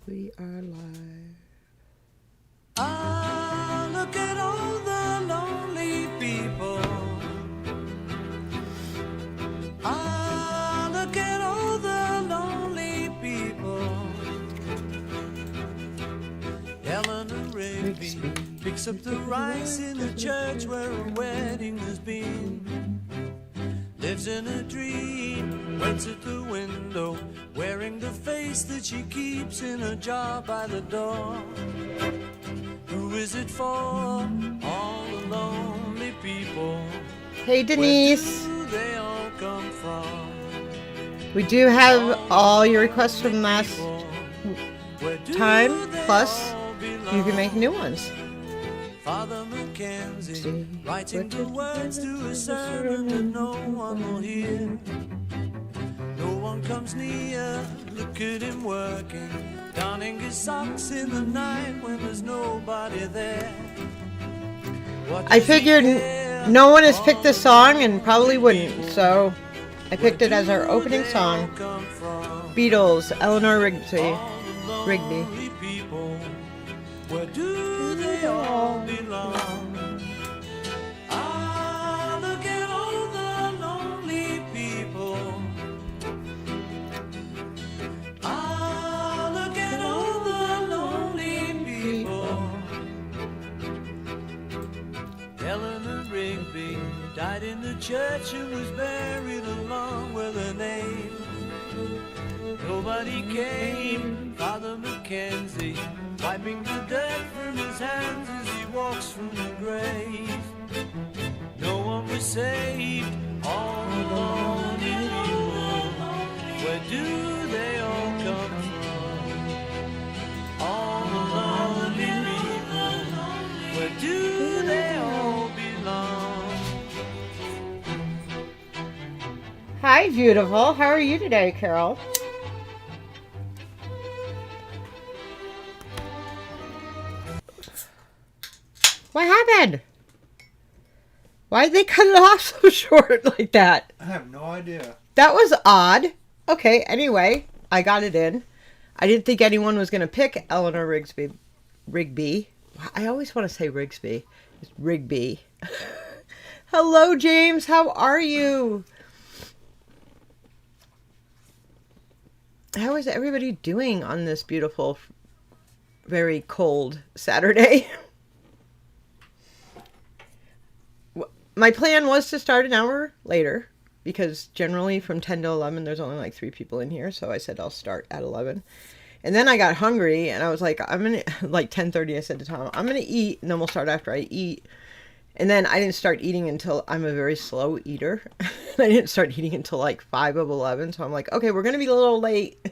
We are live. Ah, look at all the lonely people. Ah, look at all the lonely people. Eleanor Rigby picks up the rice in the church where a wedding has been. Lives in a dream, waits at the window, wearing the face that she keeps in a jar by the door. Who is it for? All the lonely people. Hey, Denise. Where do they all come from? We do have all your requests from last time, plus you can make new ones. Father Mackenzie writing the words to a sermon that no one will hear. No one comes near, look at him working, donning his socks in the night when there's nobody there. I figured no one has picked this song and probably wouldn't, so I picked it as our opening song. Beatles, Eleanor Rigby. Where do they all belong? Ah, look at all the lonely people. Ah, look at all the lonely people. Eleanor Rigby died in the church and was buried along with her name. Nobody came, Father Mackenzie, wiping the dirt from his hands as he walks from the grave. No one was saved, all the lonely people. Where do they all come from? All the lonely people. Where do they all belong? Hi, beautiful. How are you today, Carol? What happened? Why did they cut it off so short like that? I have no idea. That was odd. Okay, anyway, I got it in. I didn't think anyone was going to pick Eleanor Rigby. I always want to say Rigsby. It's Rigby. Hello, James. How are you? How is everybody doing on this beautiful, very cold Saturday? My plan was to start an hour later because generally from 10 to 11 there's only like 3 people in here, so I said I'll start at 11. And then I got hungry and I was like, I'm gonna, like 10:30 I said to Tom, I'm gonna eat and then we'll start after I eat. And then I didn't start eating until, I'm a very slow eater. I didn't start eating until like 5 of 11, so I'm like, okay, we're gonna be a little late.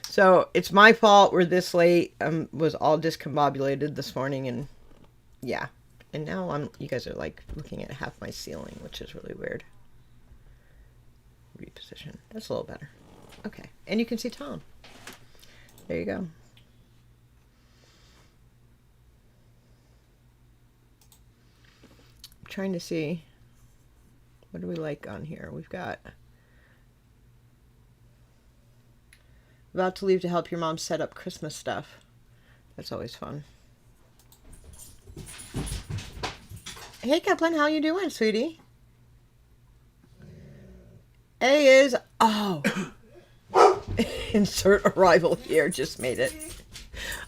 So it's my fault we're this late. Was all discombobulated this morning and yeah. And now you guys are like looking at half my ceiling, which is really weird. Reposition. That's a little better. Okay. And you can see Tom. There you go. I'm trying to see, what do we like on here? We've got about to leave to help your mom set up Christmas stuff. That's always fun. Hey, Kaplan, how you doing, sweetie? A is, oh. Insert arrival here, just made it.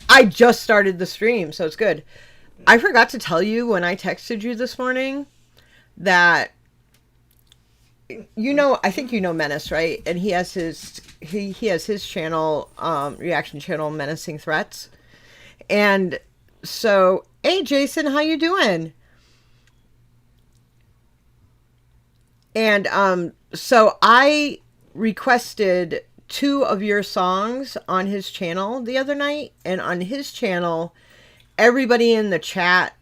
I just started the stream, so it's good. I forgot to tell you when I texted you this morning that, you know, I think you know Menace, right? And he has his, he has his channel, reaction channel, Menacing Threats. And so, hey, Jason, how you doing? And so I requested 2 of your songs on his channel the other night. And on his channel, everybody in the chat,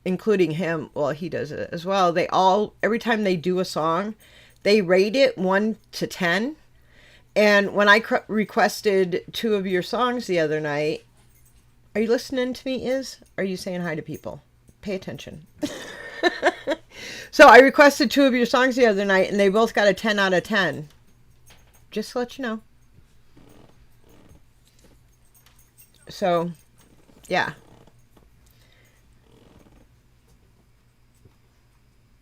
including him, well, he does it as well. They all, every time they do a song, they rate it 1 to 10. And when I requested 2 of your songs the other night, are you listening to me, Are you saying hi to people? Pay attention. So I requested 2 of your songs the other night, and they both got a 10 out of 10. Just to let you know. So, yeah.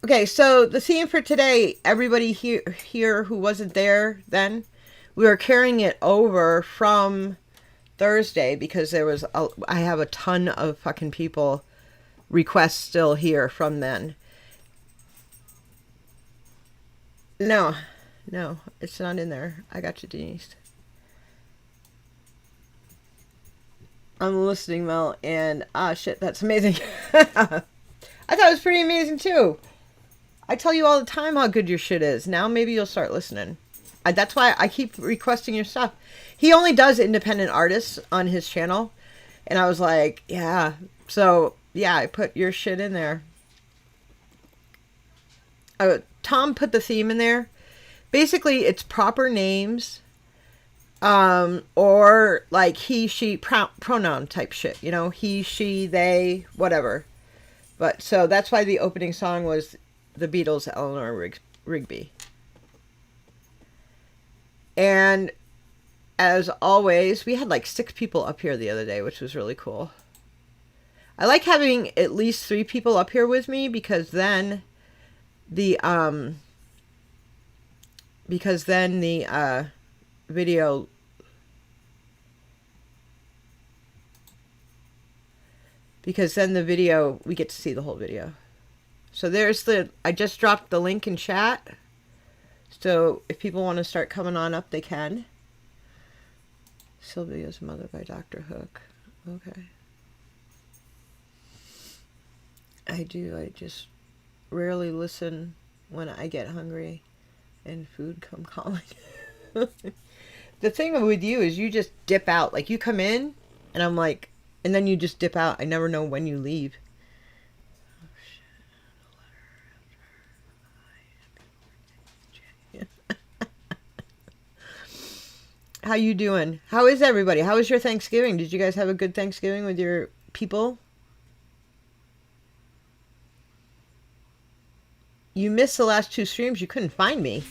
Okay, so the theme for today, everybody here who wasn't there then, we were carrying it over from Thursday because I have a ton of fucking people requests still here from then. No, it's not in there. I got you, Denise. I'm listening, Mel, and shit, that's amazing. I thought it was pretty amazing too. I tell you all the time how good your shit is. Now maybe you'll start listening. That's why I keep requesting your stuff. He only does independent artists on his channel, and I was like, yeah. So yeah, I put your shit in there. Tom put the theme in there. Basically, it's proper names, or like he, she, pronoun type shit. You know, he, she, they, whatever. But so that's why the opening song was the Beatles' Eleanor Rigby. And as always, we had like 6 people up here the other day, which was really cool. I like having at least 3 people up here with me because then the video we get to see the whole video. So I just dropped the link in chat. So if people want to start coming on up, they can. Sylvia's Mother by Dr. Hook. Okay. I just rarely listen when I get hungry and food come calling. The thing with you is you just dip out. Like you come in and I'm like, and then you just dip out. I never know when you leave. How you doing? How is everybody? How was your Thanksgiving? Did you guys have a good Thanksgiving with your people? You missed the last 2 streams. You couldn't find me.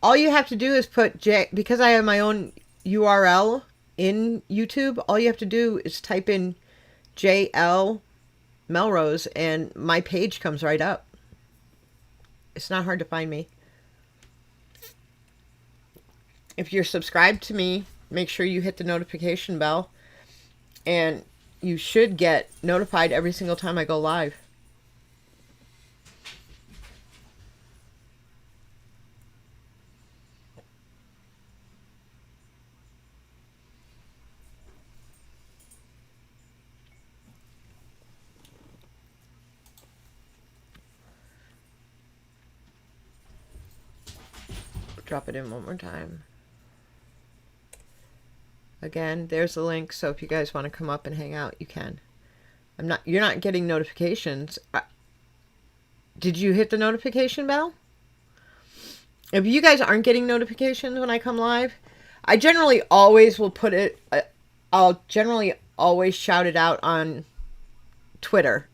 All you have to do is put because I have my own URL in YouTube. All you have to do is type in JL Melrose and my page comes right up. It's not hard to find me. If you're subscribed to me, make sure you hit the notification bell. And you should get notified every single time I go live. Drop it in one more time. Again, there's the link, so if you guys want to come up and hang out, you can. You're not getting notifications. Did you hit the notification bell? If you guys aren't getting notifications when I come live, I generally always will put it, I'll generally always shout it out on Twitter.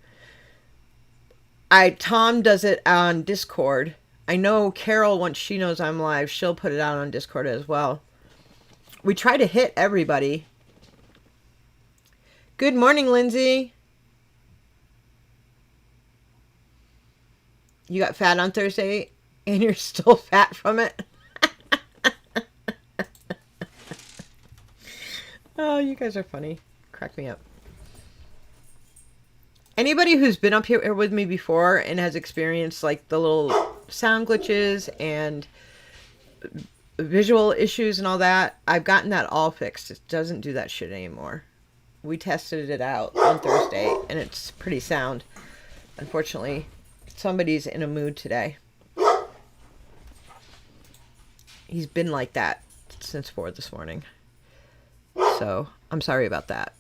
Tom does it on Discord. I know Carol, once she knows I'm live, she'll put it out on Discord as well. We try to hit everybody. Good morning, Lindsay. You got fat on Thursday and you're still fat from it? Oh, you guys are funny. Crack me up. Anybody who's been up here with me before and has experienced like the little sound glitches and visual issues and all that, I've gotten that all fixed. It doesn't do that shit anymore. We tested it out on Thursday and it's pretty sound. Unfortunately, somebody's in a mood today. He's been like that since 4 this morning. So, I'm sorry about that.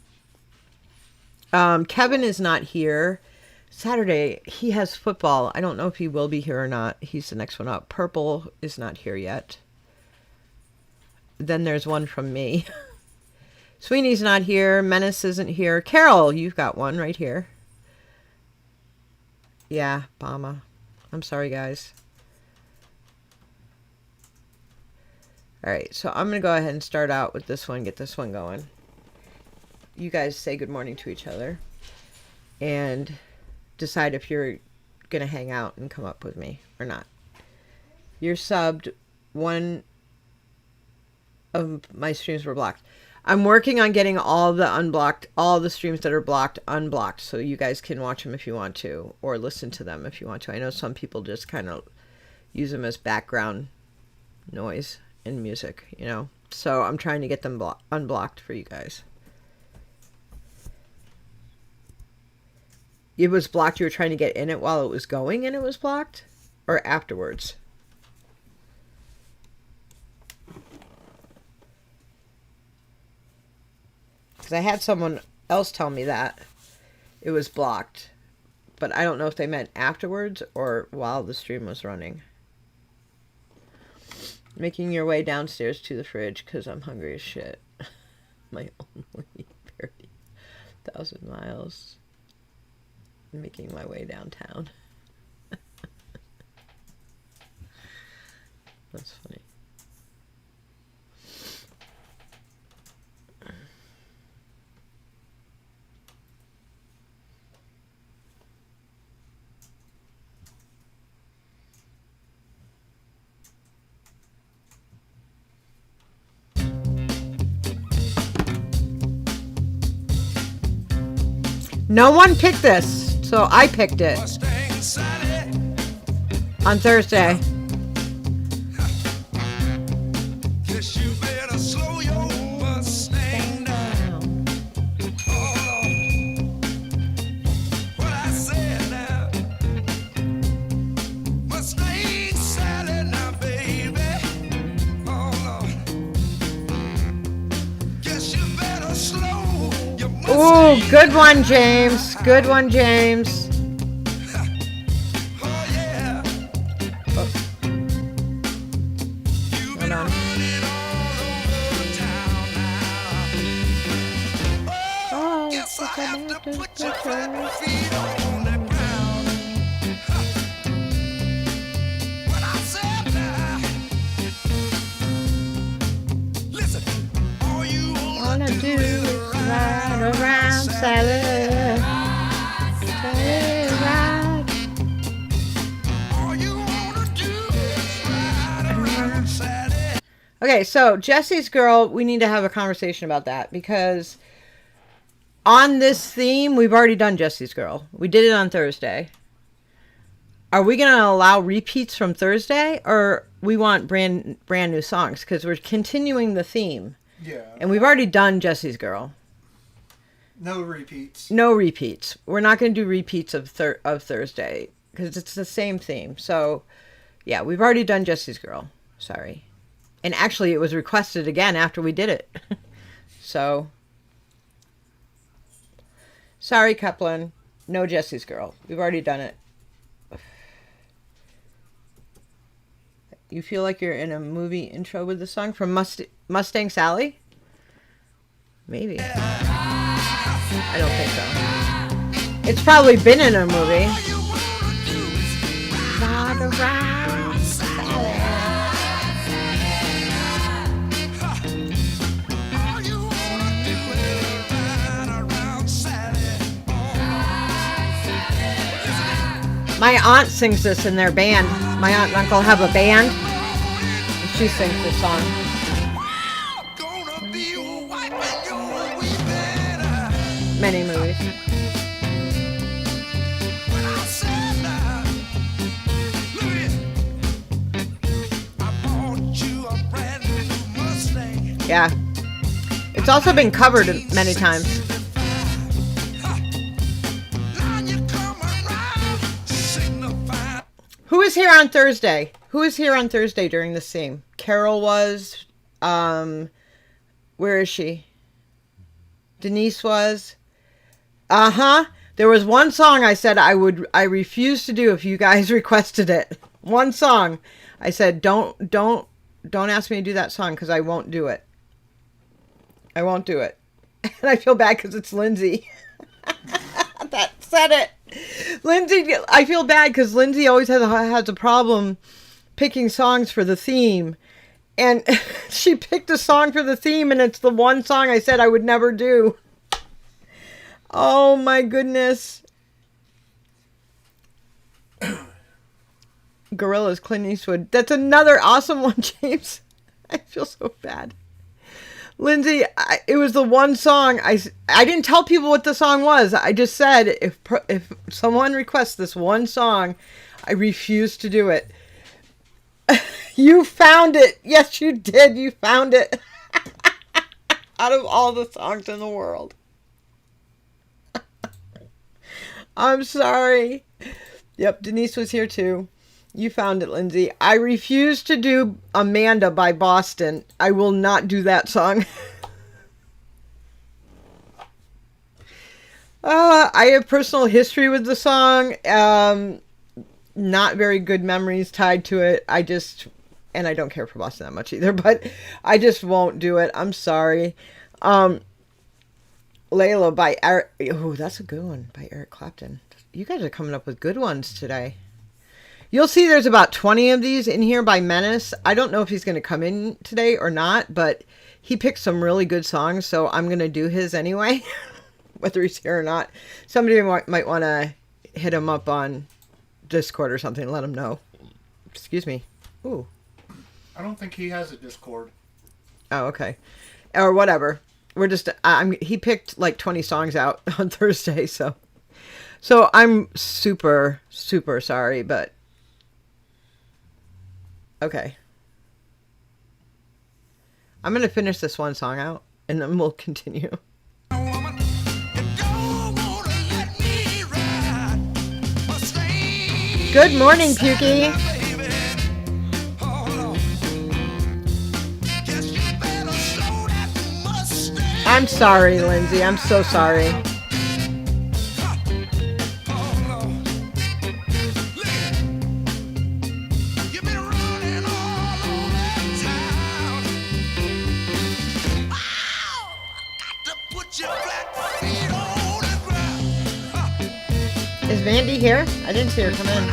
Kevin is not here. Saturday, he has football. I don't know if he will be here or not. He's the next one up. Purple is not here yet. Then there's one from me. Sweeney's not here. Menace isn't here. Carol, you've got one right here. Yeah, Bama. I'm sorry, guys. All right, so I'm going to go ahead and start out with this one, get this one going. You guys say good morning to each other and decide if you're going to hang out and come up with me or not. You're subbed. One of my streams were blocked. I'm working on getting all the streams that are blocked, unblocked, so you guys can watch them if you want to, or listen to them if you want to. I know some people just kind of use them as background noise in music, you know. So I'm trying to get them unblocked for you guys. It was blocked. You were trying to get in it while it was going and it was blocked? Or afterwards? Because I had someone else tell me that it was blocked. But I don't know if they meant afterwards or while the stream was running. Making your way downstairs to the fridge because I'm hungry as shit. My only 30,000 miles. Making my way downtown. That's funny. No one picked this, so I picked it on Thursday. Ooh, good one, James. Good one, James. Oh. Hold on. Oh, wanna do ride around Sally. Sally ride. All you wanna do is ride around Sally. Okay, so Jesse's Girl, we need to have a conversation about that because on this theme, we've already done Jesse's Girl. We did it on Thursday. Are we going to allow repeats from Thursday or we want brand new songs because we're continuing the theme? Yeah. And we've already done Jesse's Girl. No repeats. No repeats. We're not going to do repeats of Thursday because it's the same theme. So, yeah, we've already done Jesse's Girl. Sorry. And actually, it was requested again after we did it. So, sorry, Kaplan. No Jesse's Girl. We've already done it. You feel like you're in a movie intro with the song from Mustang Sally? Maybe. I don't think so. It's probably been in a movie. Ride around Sally. My aunt sings this in their band. My aunt and uncle have a band. And she sings this song. Many movies. Yeah. It's also been covered many times. Who was here on Thursday? Who was here on Thursday during the theme? Carol was. Where is she? Denise was. There was one song I said I refused to do if you guys requested it. One song. I said, don't ask me to do that song because I won't do it. I won't do it. And I feel bad because it's Lindsay. That said it. Lindsay, I feel bad because Lindsay always has a problem picking songs for the theme. And she picked a song for the theme, and it's the one song I said I would never do. Oh my goodness. Gorillas, Clint Eastwood. That's another awesome one, James. I feel so bad. Lindsay, it was the one song. I didn't tell people what the song was. I just said, if someone requests this one song, I refuse to do it. You found it. Yes, you did. You found it. Out of all the songs in the world. I'm sorry. Yep, Denise was here too. You found it, Lindsay. I refuse to do Amanda by Boston. I will not do that song. I have personal history with the song. Not very good memories tied to it. And I don't care for Boston that much either, but I just won't do it. I'm sorry. Layla by Eric. Oh, that's a good one by Eric Clapton. You guys are coming up with good ones today. You'll see there's about 20 of these in here by Menace. I don't know if he's going to come in today or not, but he picked some really good songs, so I'm going to do his anyway, whether he's here or not. Somebody might want to hit him up on Discord or something and let him know. Excuse me. Ooh. I don't think he has a Discord. Oh, okay. Or whatever. We're just, he picked like 20 songs out on Thursday, so I'm super, super sorry, but okay. I'm going to finish this one song out, and then we'll continue. Good morning, Pukey. I'm sorry, Lindsay. I'm so sorry. Is Vandy here? I didn't see her come in.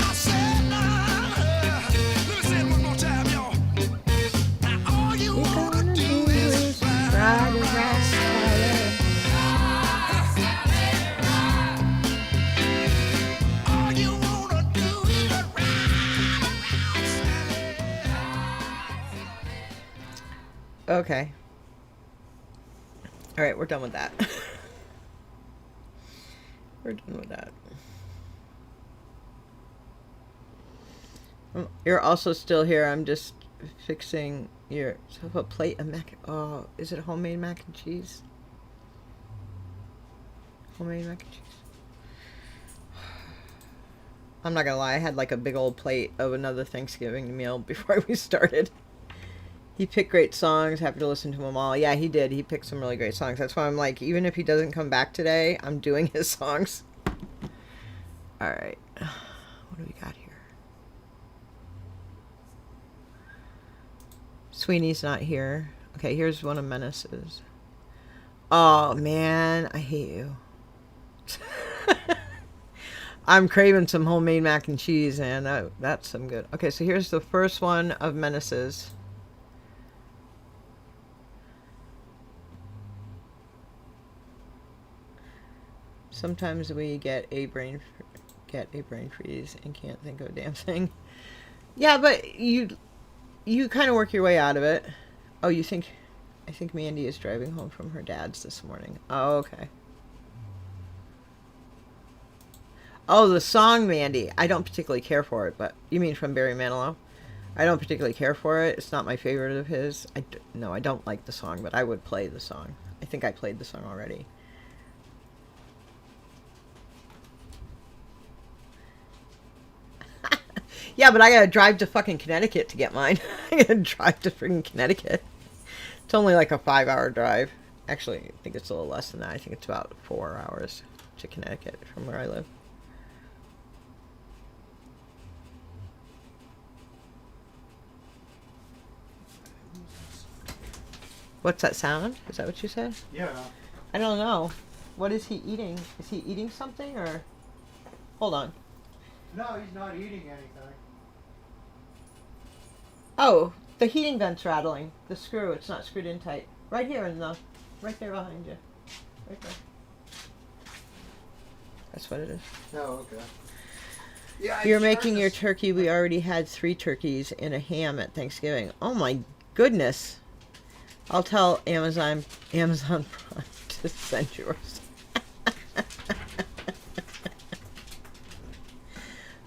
Okay. All right, we're done with that. We're done with that. You're also still here. I'm just fixing your a plate of mac. Oh, is it homemade mac and cheese? Homemade mac and cheese. I'm not gonna lie. I had like a big old plate of another Thanksgiving meal before we started. He picked great songs. Happy to listen to them all. Yeah, he did. He picked some really great songs. That's why I'm like, even if he doesn't come back today, I'm doing his songs. All right. What do we got here? Sweeney's not here. Okay, here's one of Menace's. Oh, man. I hate you. I'm craving some homemade mac and cheese, and that's some good. Okay, so here's the first one of Menace's. Sometimes we get a brain freeze and can't think of a damn thing. Yeah, but you kind of work your way out of it. Oh, I think Mandy is driving home from her dad's this morning. Oh, okay. Oh, the song Mandy. I don't particularly care for it, but you mean from Barry Manilow? I don't particularly care for it. It's not my favorite of his. No, I don't like the song, but I would play the song. I think I played the song already. Yeah, but I gotta drive to fucking Connecticut to get mine. I gotta drive to freaking Connecticut. It's only like a 5-hour drive. Actually, I think it's a little less than that. I think it's about 4 hours to Connecticut from where I live. What's that sound? Is that what you said? Yeah. I don't know. What is he eating? Is he eating something or? Hold on. No, he's not eating anything. Oh, The heating vent's rattling. The screw, it's not screwed in tight. Right here right there behind you. Right there. That's what it is. Oh, okay. Yeah, You're making your turkey. We already had 3 turkeys and a ham at Thanksgiving. Oh my goodness. I'll tell Amazon Prime to send yours.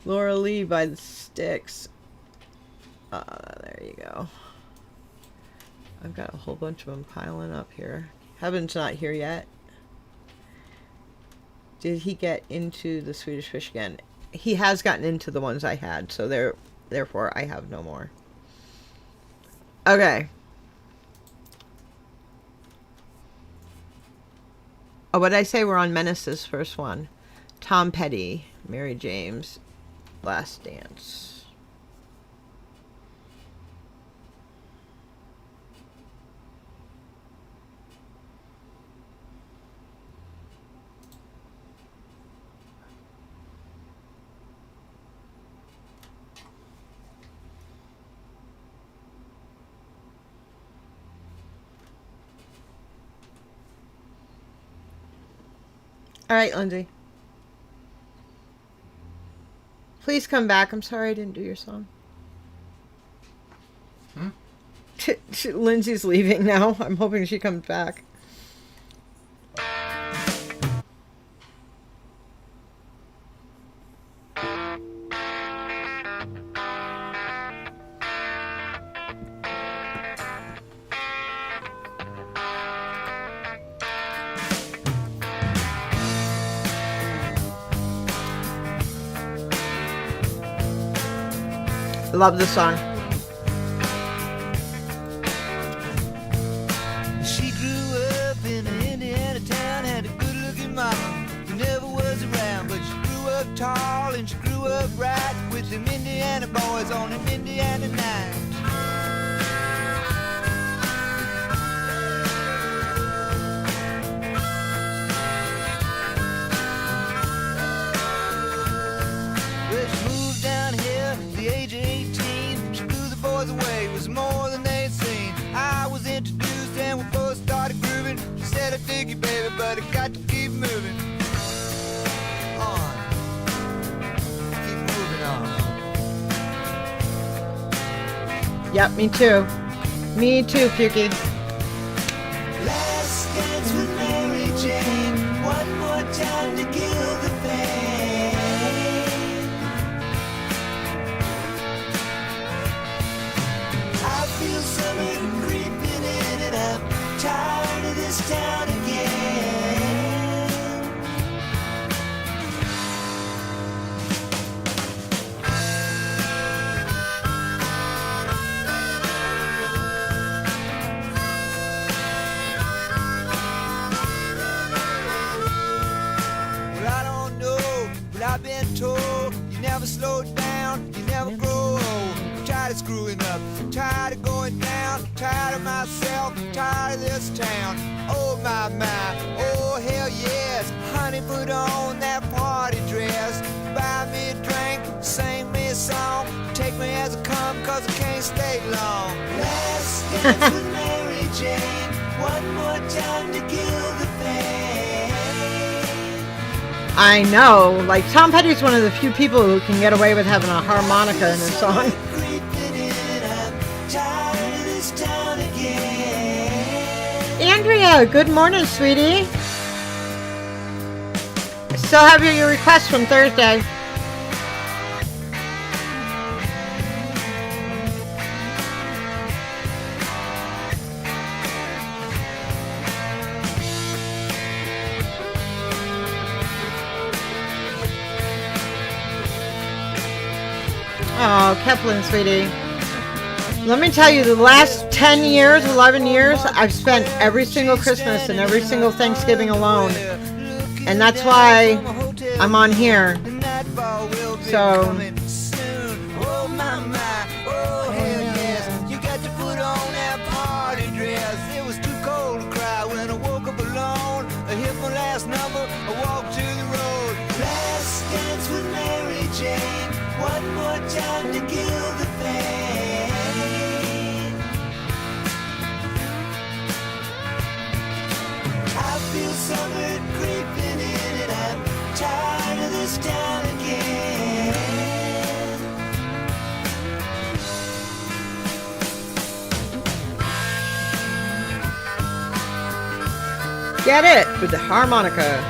Laura Lee by the Sticks. There you go. I've got a whole bunch of them piling up here. Heaven's not here yet. Did he get into the Swedish Fish again? He has gotten into the ones I had, so therefore I have no more. Okay. Oh, what did I say? We're on Menace's first one. Tom Petty, Mary James, Last Dance. All right, Lindsay. Please come back. I'm sorry I didn't do your song. Lindsay's leaving now. I'm hoping she comes back. Love the song. She grew up in an Indiana town, had a good-looking mama who never was around, but she grew up tall and she grew up right with them Indiana boys on an Indiana night. Well, she moved down here at the age of 18. She blew the boys away, it was more than they'd seen. I was introduced and we both started grooving. She said, I dig you, baby, but I got to keep moving on. Keep moving on. Yep, me too. Me too, Pukey. Last dance with Mary Jane. One more time to kill the pain. I feel summer creeping in and I'm tired of this town again. Well, I don't know, but I've been told you never slow down, you never grow old. I'm tired of screwing up, tired of going down, tired of myself, tired of this town. Oh my, oh hell yes. Honey, put on that party dress, buy me a drink, sing me a song, take me as I come, cause I can't stay long. Last dance with Mary Jane, one more time to kill the pain. I know. Like, Tom Petty's one of the few people who can get away with having a harmonica in his song. Andrea, good morning, sweetie. I still have your request from Thursday. Oh, Kepler, sweetie. Let me tell you, the last 10 years, 11 years, I've spent every single Christmas and every single Thanksgiving alone. And that's why I'm on here. So, Oh my, oh hell yes. You got to put on that party dress. It was too cold to cry when I woke up alone. I hit my last number, I walked to the road. Last dance with Mary Jane. One more time to kill the pain. comfort creeping in, and I'm tired of this town again. Get it with the harmonica.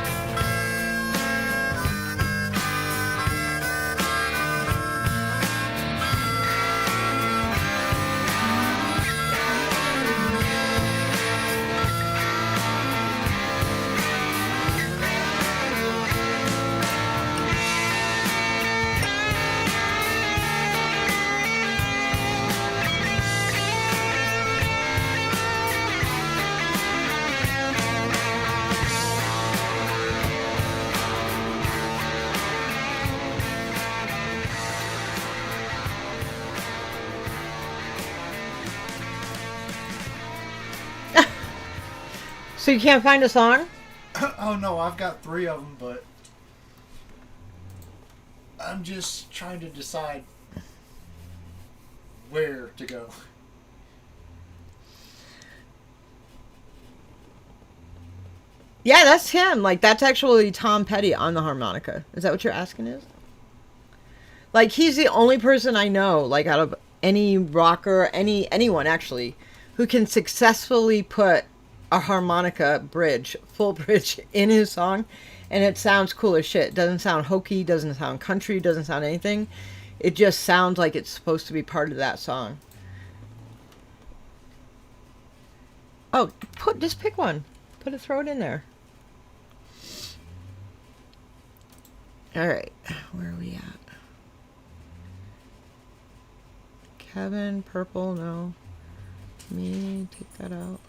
So you can't find a song? Oh no, I've got 3 of them, but I'm just trying to decide where to go. Yeah, that's him. Like, that's actually Tom Petty on the harmonica. Is that what you're asking is? Like, he's the only person I know, like, out of any rocker, anyone actually, who can successfully put a harmonica bridge, full bridge, in his song, and it sounds cool as shit. Doesn't sound hokey, doesn't sound country, doesn't sound anything. It just sounds like it's supposed to be part of that song. Oh, just pick one. Throw it in there. All right, where are we at? Kevin, purple, no. Me, take that out.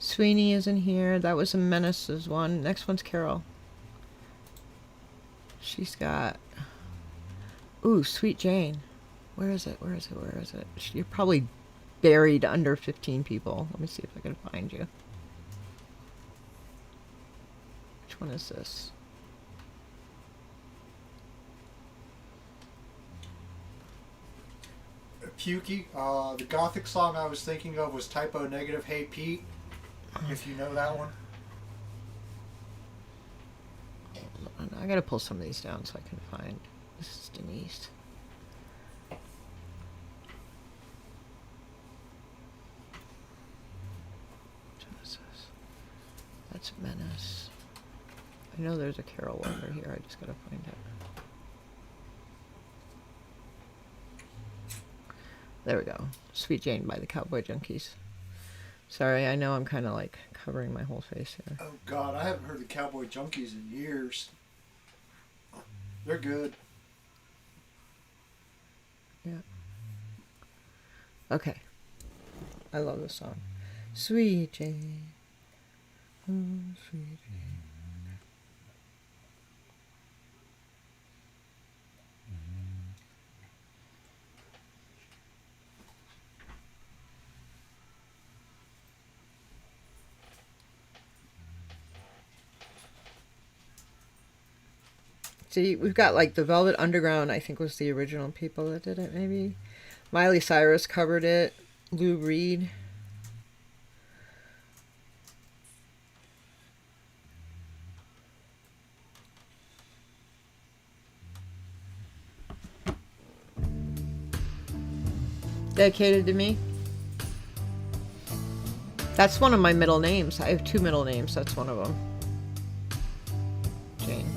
Sweeney isn't here. That was a Menace's one. Next one's Carol. She's got... Ooh, Sweet Jane. Where is it? Where is it? Where is it? You're probably buried under 15 people. Let me see if I can find you. Which one is this? Pukey, the Gothic song I was thinking of was Typo Negative Hey Pete, if you know that one. I gotta pull some of these down so I can find. This is Denise. What is this? That's Menace. I know there's a Carol over here. I just gotta find it. There we go. Sweet Jane by the Cowboy Junkies. Sorry, I know I'm kind of like covering my whole face here. Oh God, I haven't heard the Cowboy Junkies in years. They're good. Yeah. Okay. I love this song. Sweet Jane. Oh, sweet Jane. See, we've got like the Velvet Underground, I think was the original people that did it, maybe. Miley Cyrus covered it. Lou Reed. Dedicated to me. That's one of my middle names. I have 2 middle names. That's one of them. Jane.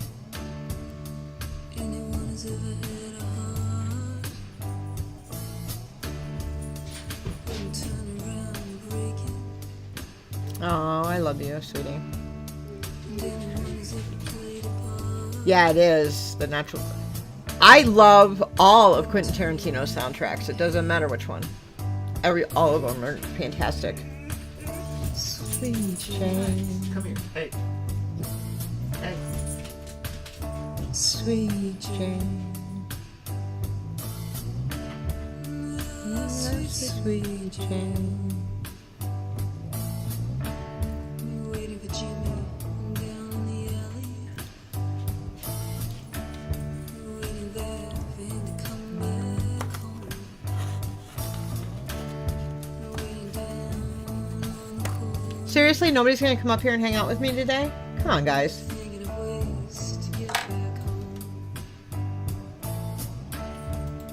Oh, I love you, sweetie. Yeah, it is. The natural... I love all of Quentin Tarantino's soundtracks. It doesn't matter which one. All of them are fantastic. Sweet Jane. Come here. Hey. Hey. Sweet Jane. Sweet Jane. Seriously, nobody's gonna come up here and hang out with me today? Come on, guys.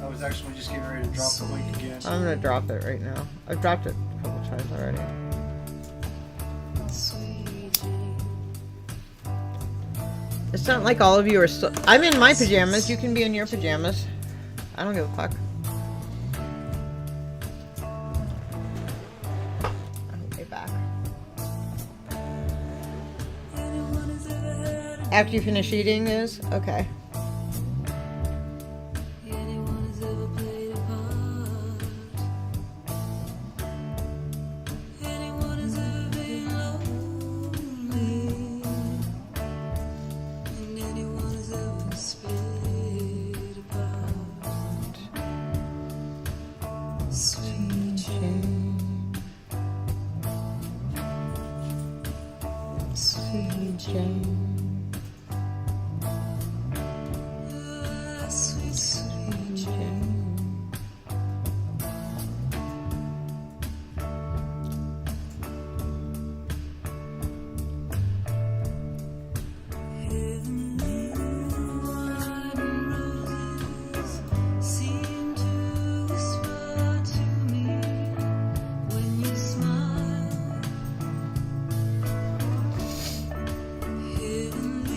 I was actually just getting ready to drop the link again. I'm gonna drop it right now. I've dropped it a couple times already. It's not like all of you are still. I'm in my pajamas. You can be in your pajamas. I don't give a fuck. I'll be back. After you finish eating is? Okay.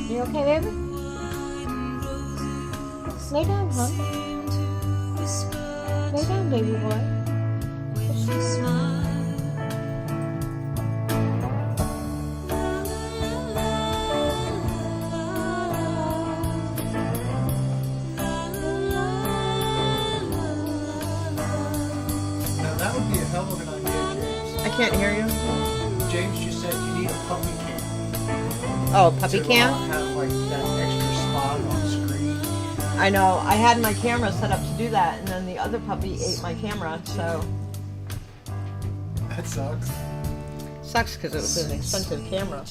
You okay, baby? Lay down, huh? Lay down, baby boy. Now that would be a hell of an idea, James. I can't hear you. James just said you need a puppy cam. Oh, puppy to cam? have like that extra spot on screen. I know. I had my camera set up to do that, and then the other puppy ate my camera, so That sucks. sucks because it was an expensive camera.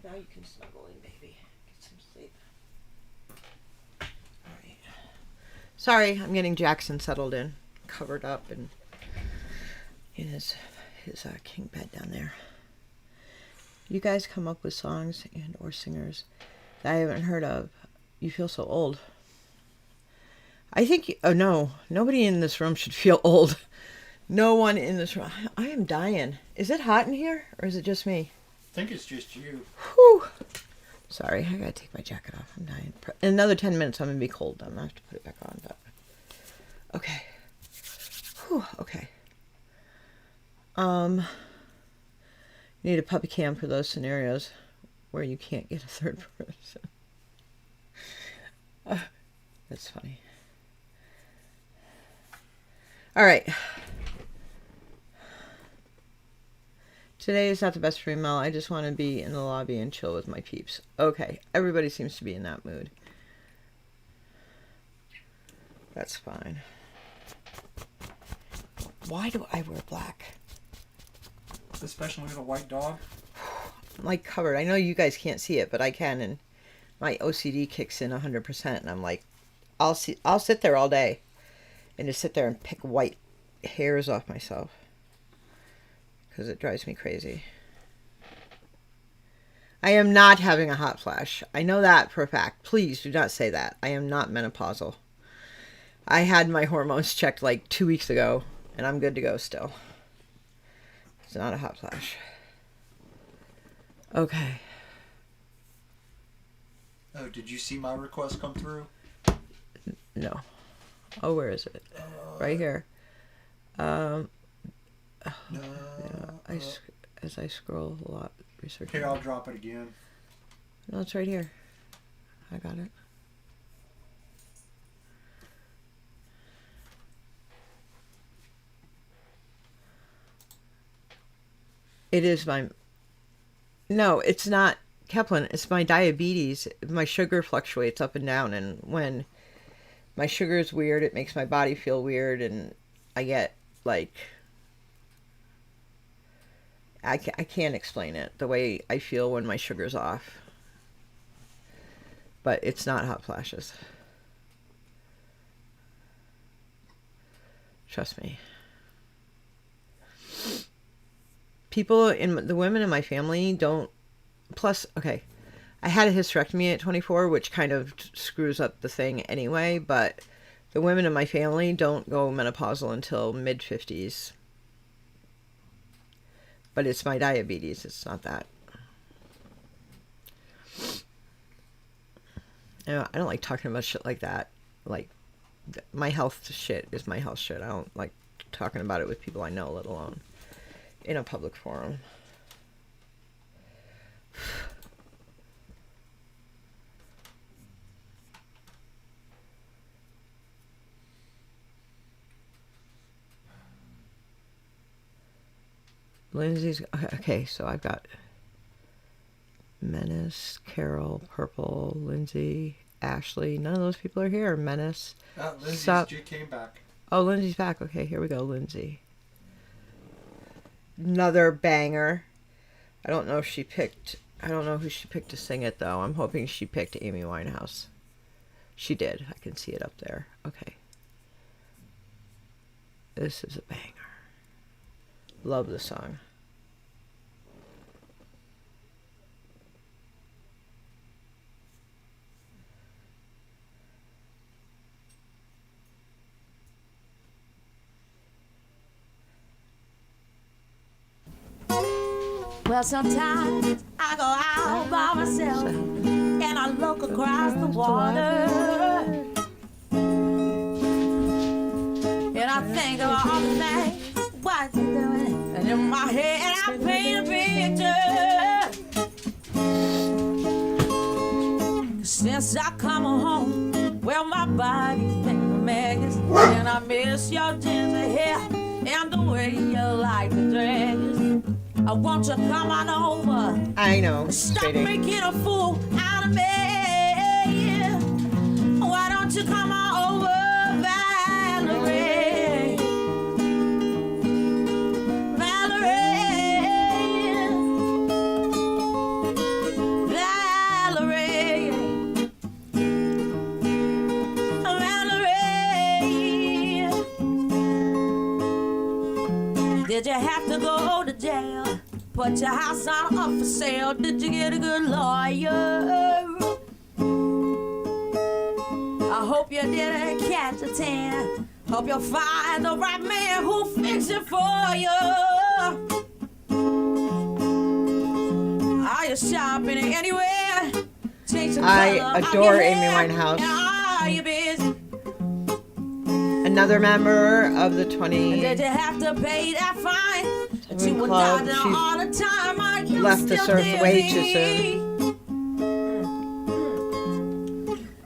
Now you can snuggle in, baby. Get some sleep. Alright. Sorry, I'm getting Jackson settled in, covered up, and in his king bed down there. You guys come up with songs and or singers that I haven't heard of. You feel so old. I think, oh no, nobody in this room should feel old. No one in this room. I am dying. Is it hot in here, or is it just me? I think it's just you. Whew. Sorry, I gotta take my jacket off. I'm dying. In another 10 minutes, I'm gonna be cold. I'm gonna have to put it back on. But okay. Whew, okay. You need a puppy cam for those scenarios where you can't get a third person. That's funny. All right. Today is not the best for me, Mel. I just want to be in the lobby and chill with my peeps. Okay, everybody seems to be in that mood. That's fine. Why do I wear black? Especially with a white dog. I'm like covered. I know you guys can't see it, but I can, and my OCD kicks in 100%. And I'm like, I'll sit there all day, and just sit there and pick white hairs off myself. Because it drives me crazy. I am not having a hot flash. I know that for a fact. Please do not say that. I am not menopausal. I had my hormones checked like 2 weeks ago, and I'm good to go still. It's not a hot flash. Okay. Oh, did you see my request come through? No. Oh, where is it? Right here. No. Yeah, as I scroll a lot, research. Here, I'll drop it again. No, it's right here. I got it. It is my... No, it's not Kaplan. It's my diabetes. My sugar fluctuates up and down, and when my sugar is weird, it makes my body feel weird, and I get like, I can't explain it, the way I feel when my sugar's off. But it's not hot flashes. Trust me. The women in my family don't, plus, okay, I had a hysterectomy at 24, which kind of screws up the thing anyway, but the women in my family don't go menopausal until mid-50s. But it's my diabetes, it's not that. I don't like talking about shit like that. Like, my health shit is my health shit. I don't like talking about it with people I know, let alone in a public forum. Lindsay's okay, so I've got Menace, Carol, Purple, Lindsay, Ashley. None of those people are here. Menace. Lindsay came back. Oh, Lindsay's back. Okay, here we go, Lindsay. Another banger. I don't know who she picked to sing it, though. I'm hoping she picked Amy Winehouse. She did. I can see it up there. Okay. This is a banger. Love the song. Well, sometimes I go out by myself and I look across the water, and I think of all the things what you're doing, and in my head I paint a picture. Since I come home, well, my body's been a mess, and I miss your ginger hair and the way you like the dress. I want you to come on over. I know. Stop making a fool out of me. Why don't you come on over, Valerie? Valerie. Valerie. Valerie. Did you have to go to jail? Put your house on up for sale. Did you get a good lawyer? I hope you didn't catch a tan. Hope you'll find the right man who'll fix it for you. Are you shopping anywhere? I adore Amy Winehouse. Are you busy? Another member of the 20. Did you have to pay that fine? She was Club. down all the time. Are you Left the still surf way too soon.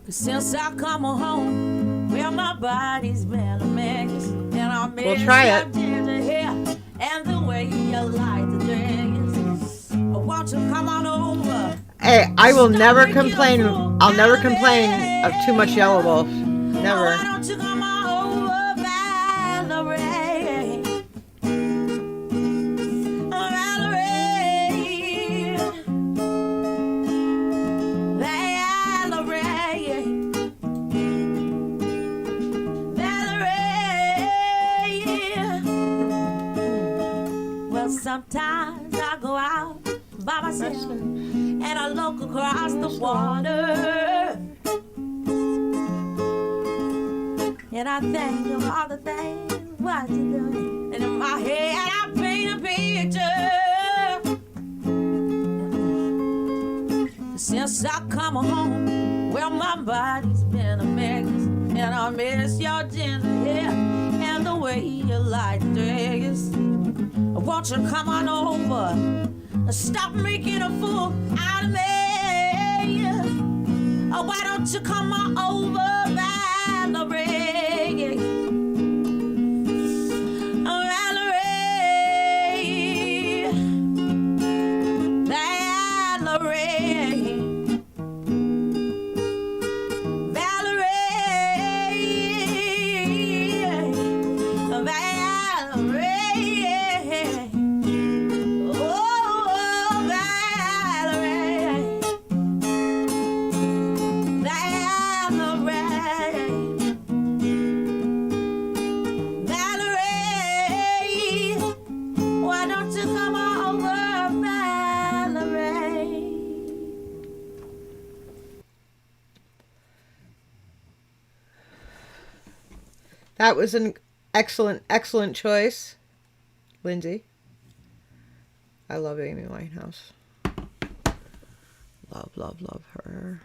Since I come home, well, my body's been a mess, and I miss We'll try your it. ginger hair and the way you like the dress. Won't you come on over? Hey, I will never complain. I'll never complain of too much Yellow Wolf. Never. Why don't you come on over, Valerie? Valerie. Valerie. Valerie. Well, sometimes I go out by myself and I look across the water. And I think of all the things what you're doing, and in my head I paint a picture. Since I come home, well, my body's been a mess, and I miss your ginger hair and the way you like the dress. Won't you come on over? Stop making a fool out of me. Oh, why don't you come on over, Valerie? Valerie. That was an excellent, excellent choice, Lindsay. I love Amy Winehouse. Love, love, love her.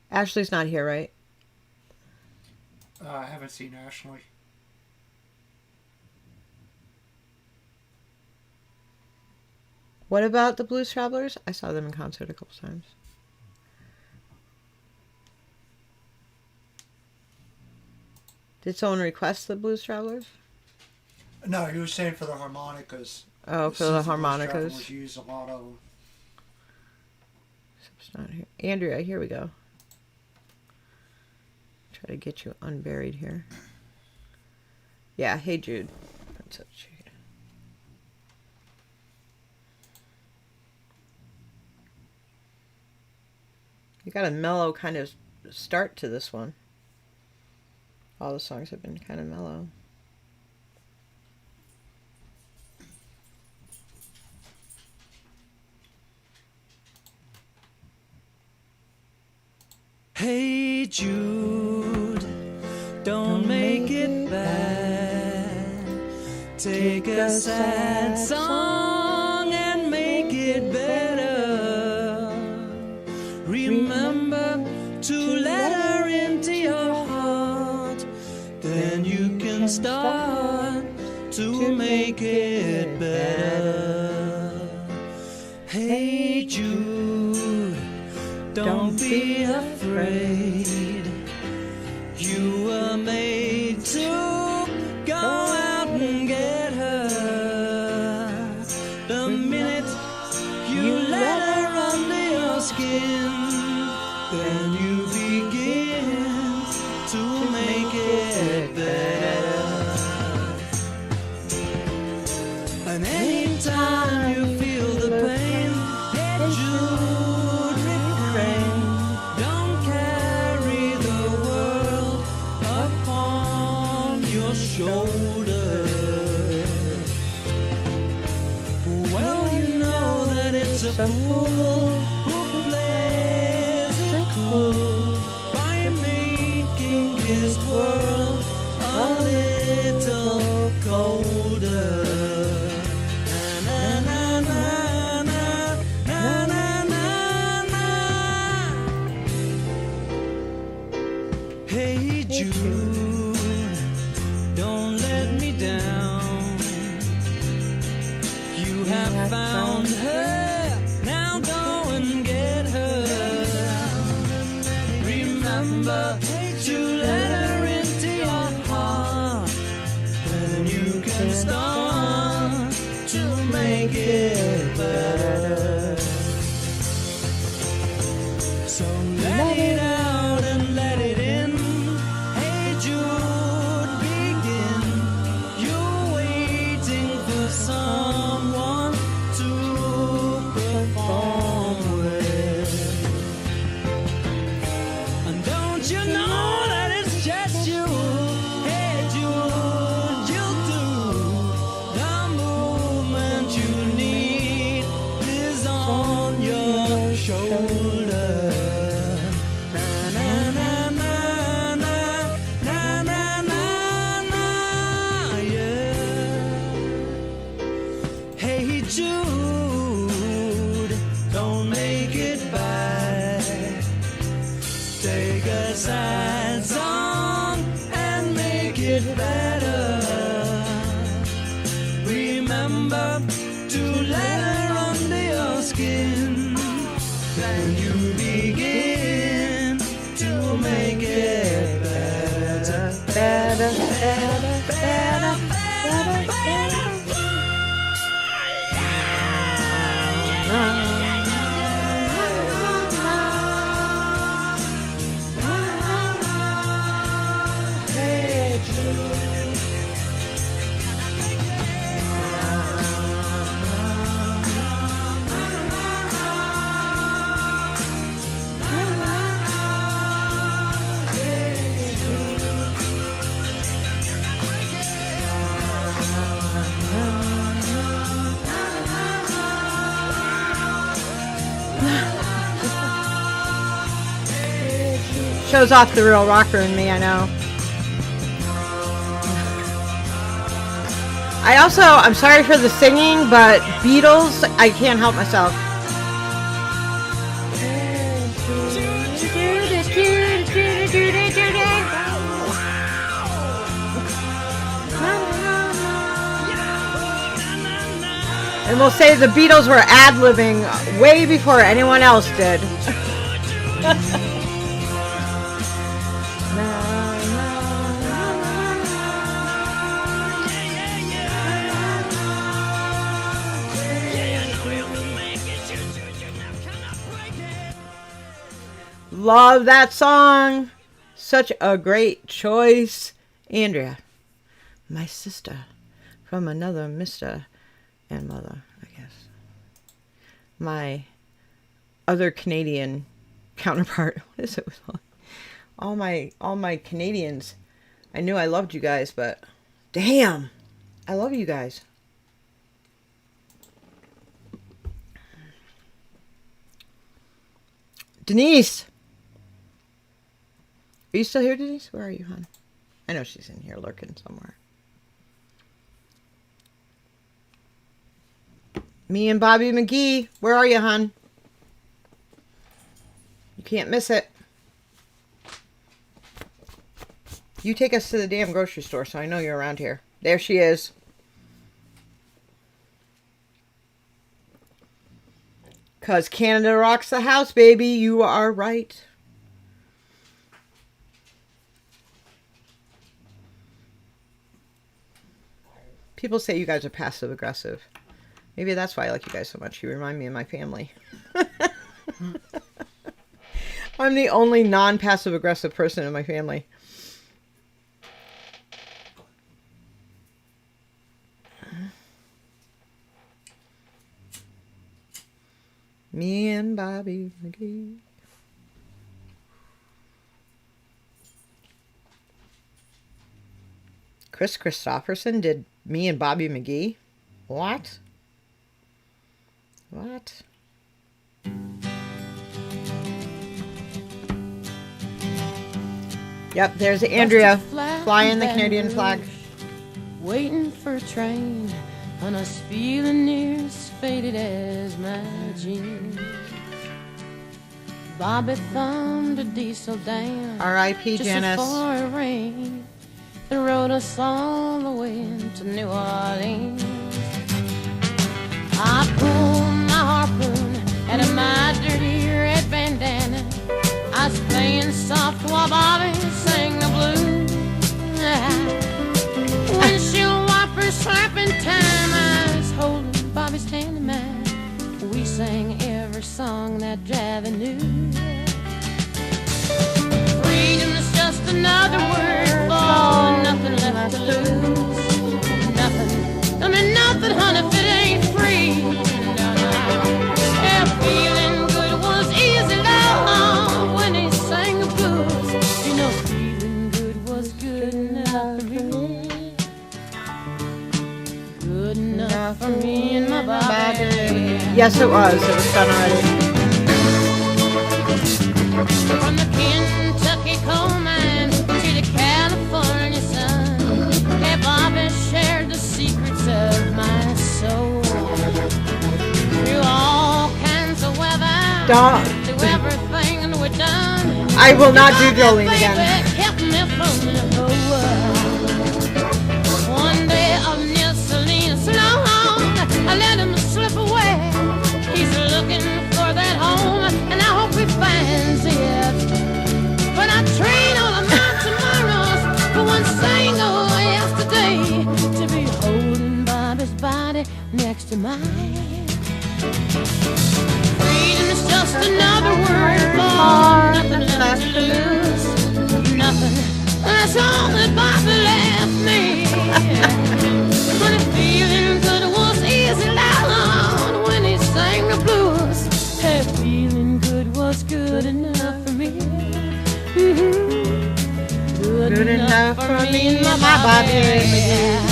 Ashley's not here, right? I haven't seen Ashley. What about the Blues Travelers? I saw them in concert a couple times. Did someone request the Blues Travelers? No, he was saying for the harmonicas. Oh, for Since the Blues harmonicas. Travelers use a lot of them. It's not here. Andrea, here we go. Try to get you unburied here. Yeah, Hey Jude. That's it, Jude. You got a mellow kind of start to this one. All the songs have been kind of mellow. Hey Jude, don't make it bad. Take a sad song and make it better. Remember to let her into your heart. Then you can start to make it better. Hey Jude, don't be afraid. You were made to go out and get her. The minute you let her under your skin, then you begin to make it better. And anytime you feel the pain, hey Jude, refrain. Don't carry the world upon your shoulder. Well, you know that it's a fool who plays it cool by making his world a little colder. Na, na, na, na, na, na, na, na. Hey Jude, don't let me down. You have found her, now go and get her. Remember to let her into your heart. Then you can start to make it better. So let it out and let it in. Hey Jude, begin. You're waiting for someone to perform with. And don't you know that it's just you? Hey Jude, you'll do. The movement you need is on your shoulder. Na, na, na, na, na, na, na, na, yeah. Hey Jude, don't make it bad. Take a sad song and make it better. Remember to let her under your skin. Then you begin to make it better, better, better, better, better, better. Hey Jude. Shows off the real rocker in me, I know. I'm sorry for the singing, but Beatles, I can't help myself. And we'll say the Beatles were ad-libbing way before anyone else did. Love that song. Such a great choice. Andrea, my sister from another mister and mother, I guess. My other Canadian counterpart. What is it? All my Canadians. I knew I loved you guys, but damn, I love you guys. Denise. Are you still here, Denise? Where are you, hon? I know she's in here lurking somewhere. Me and Bobby McGee. Where are you, hon? You can't miss it. You take us to the damn grocery store, so I know you're around here. There she is. Because Canada rocks the house, baby. You are right. People say you guys are passive aggressive. Maybe that's why I like you guys so much. You remind me of my family. I'm the only non-passive aggressive person in my family. Me and Bobby McGee. Chris Christopherson did Me and Bobby McGee? What? What? Yep, there's Andrea flying the Canadian flag. Waiting for a train, and us feeling near as faded as my jeans. Bobby thumbed a diesel down. R.I.P. Just Janice. before it rained, it rode us all the way to New Orleans. I pulled my harpoon out of my dirty red bandana. I was playing soft while Bobby sang the blues. Windshield wipers slapping time, I was holding Bobby's hand in mine. We sang every song that Javi knew. Freedom's just another word for nothing left to lose. Nothing, I mean nothing, honey, if it ain't free. No, no. Yeah, feeling good was easy, love, when he sang the blues. You know, feeling good was good enough for me. Good enough for me and my Bobby. Yes, it was. It was done already. From the Kentucky coal mine to the California sun, hey, Bobby shared the secrets of my soul. Through all kinds of weather, through everything that we've done, I will not do Jolene again. kept me from the whole world. One day of Neil Salinas long, I let him slip away. He's looking for that home, and I hope he finds it. But I train all of my tomorrows for one single yesterday, to be holding Bobby's body next to mine. Freedom is just another word for nothing left to lose. Nothing, that's all that Bobby left me. But if feeling good was easy, loud when he sang the blues. Hey, feeling good was good enough for me. Good enough for me and my Bobby.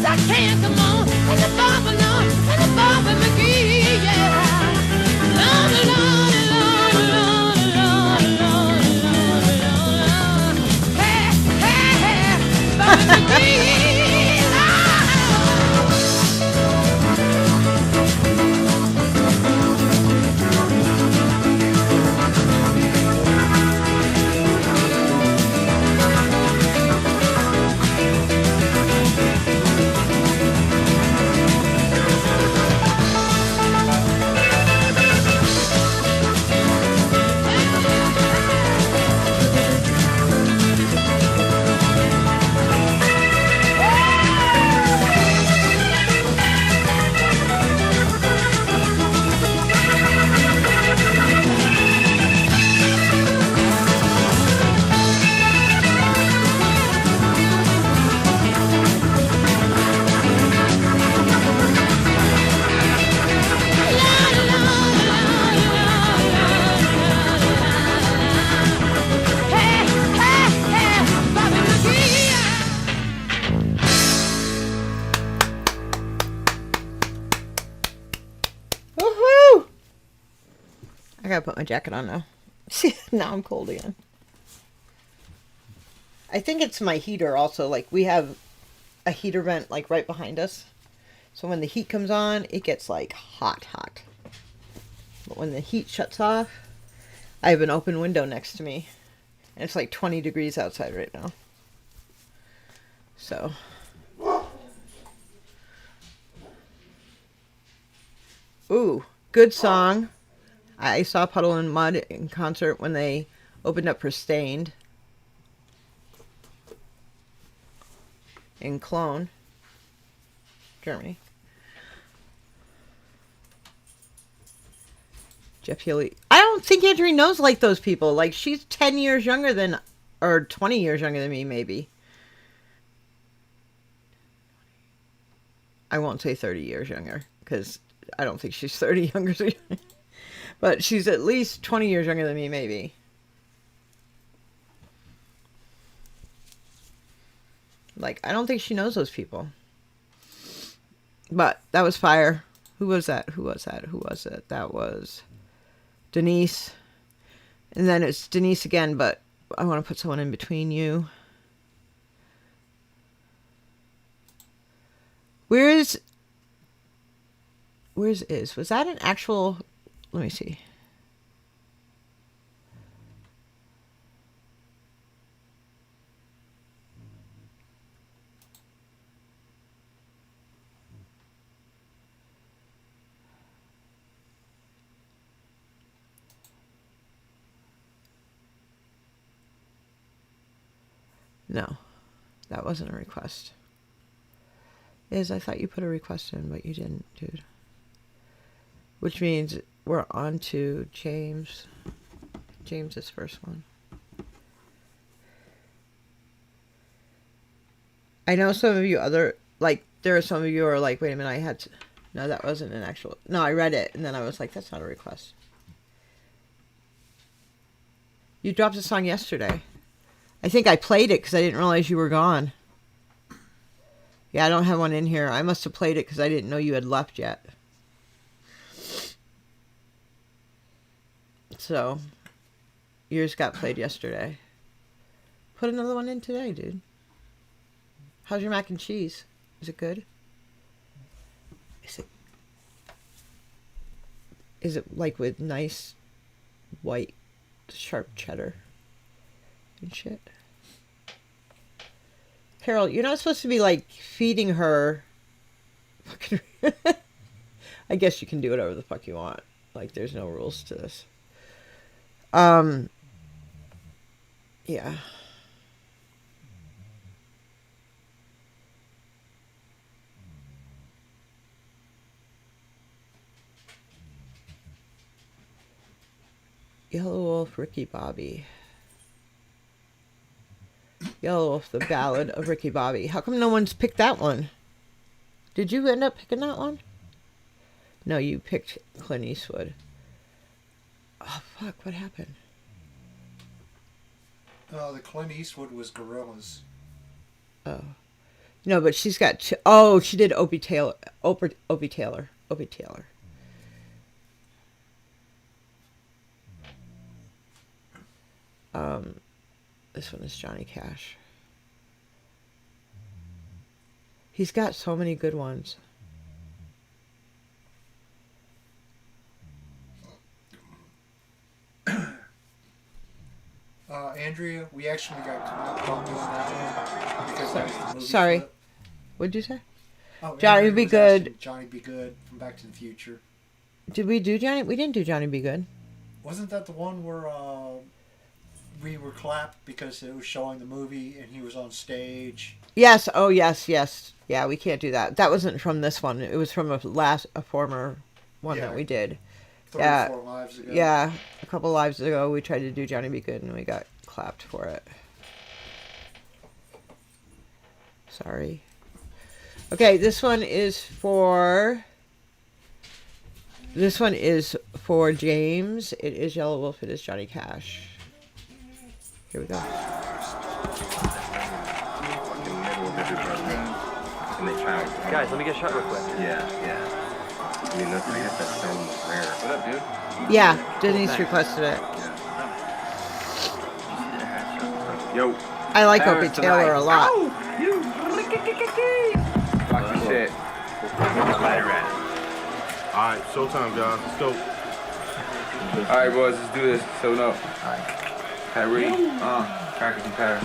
I can, come on, and the Barbara, Lord, and the Barbara McGee, yeah. Lord, Lord, Lord, Lord, Lord, Lord, Lord, Lord, Lord. Hey, hey, hey, Barbara McGee, Woohoo! I gotta put my jacket on now. Now I'm cold again. I think it's my heater also. Like, we have a heater vent like right behind us. So when the heat comes on, it gets like hot. But when the heat shuts off, I have an open window next to me. And it's like 20 degrees outside right now. So. Ooh, good song. I saw Puddle and Mud in concert when they opened up for Stained in Cologne, Germany. Jeff Healey. I don't think Andrew knows like those people. Like, she's 10 years younger than, or 20 years younger than me, maybe. I won't say 30 years younger, because I don't think she's 30 younger than me. But she's at least 20 years younger than me, maybe. Like, I don't think she knows those people. But that was fire. Who was that? That was Denise. And then it's Denise again, but I want to put someone in between you. Where's Is? Was that an actual... Let me see. No, that wasn't a request. I thought you put a request in, but you didn't, dude. Which means we're on to James. James's first one. I know some of you there are some of you who are like, wait a minute, no, that wasn't an actual, no, I read it, and then I was like, that's not a request. You dropped a song yesterday. I think I played it because I didn't realize you were gone. Yeah, I don't have one in here. I must have played it because I didn't know you had left yet. So, yours got played yesterday. Put another one in today, dude. How's your mac and cheese? Is it good? Is it like with nice white sharp cheddar and shit? Carol, you're not supposed to be like feeding her. I guess you can do whatever the fuck you want. Like, there's no rules to this. Yeah. Yellow Wolf, Ricky Bobby. Yellow Wolf, the Ballad of Ricky Bobby. How come no one's picked that one? Did you end up picking that one? No, you picked Clint Eastwood. Oh, fuck, what happened? The Clint Eastwood was Gorillas. Oh. No, but she's got two. Oh, she did Opie Taylor. Opie Taylor. This one is Johnny Cash. He's got so many good ones. Andrea, we actually got caught on doing that one because that was the movie. Sorry. clip. What'd you say? Oh, Johnny Andrea Be was Good. asking Johnny Be Good from Back to the Future. Did we do Johnny? We didn't do Johnny Be Good. Wasn't that the one where we were clapped because it was showing the movie and he was on stage? Yes. Oh, yes. Yeah, we can't do that. That wasn't from this one. It was from a former one Yeah. that we did. 34 lives ago. Yeah, a couple lives ago we tried to do Johnny Be Good and we got clapped for it. Sorry. Okay, this one is for James. It is Yellow Wolf. It is Johnny Cash. Here we go. Guys, let me get a shot real quick. Yeah. I mean, I guess that sound was rare. What up, dude? Yeah, Denise requested it. Yo. I like Paris Opie Taylor tonight. a lot. Fuck your shit. Alright, showtime, guys. Let's go. Alright, boys, let's do this. So, no. Kyrie, Crackers in Paris.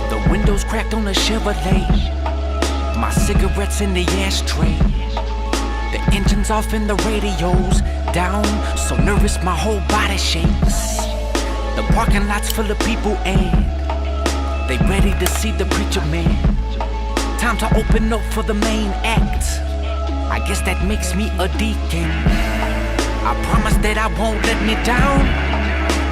The windows cracked on a Chevrolet. My cigarettes in the ashtray. The engine's off and the radio's down. So nervous my whole body shakes. The parking lot's full of people and they ready to see the preacher man. Time to open up for the main act. I guess that makes me a deacon. I promise that I won't let me down.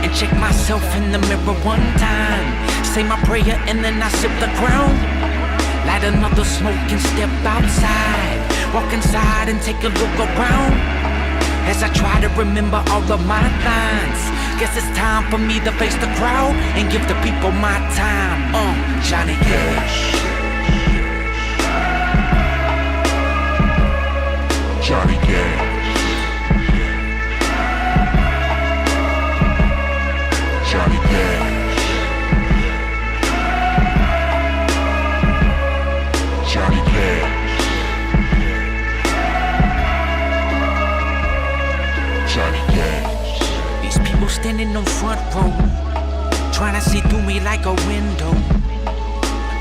And check myself in the mirror one time. Say my prayer and then I sip the ground. Light another smoke and step outside. Walk inside and take a look around. As I try to remember all of my lines. Guess it's time for me to face the crowd and give the people my time. Johnny Cash. Johnny Cash. Johnny Cash. Johnny Cash. Johnny Cash. These people standing on front row, trying to see through me like a window.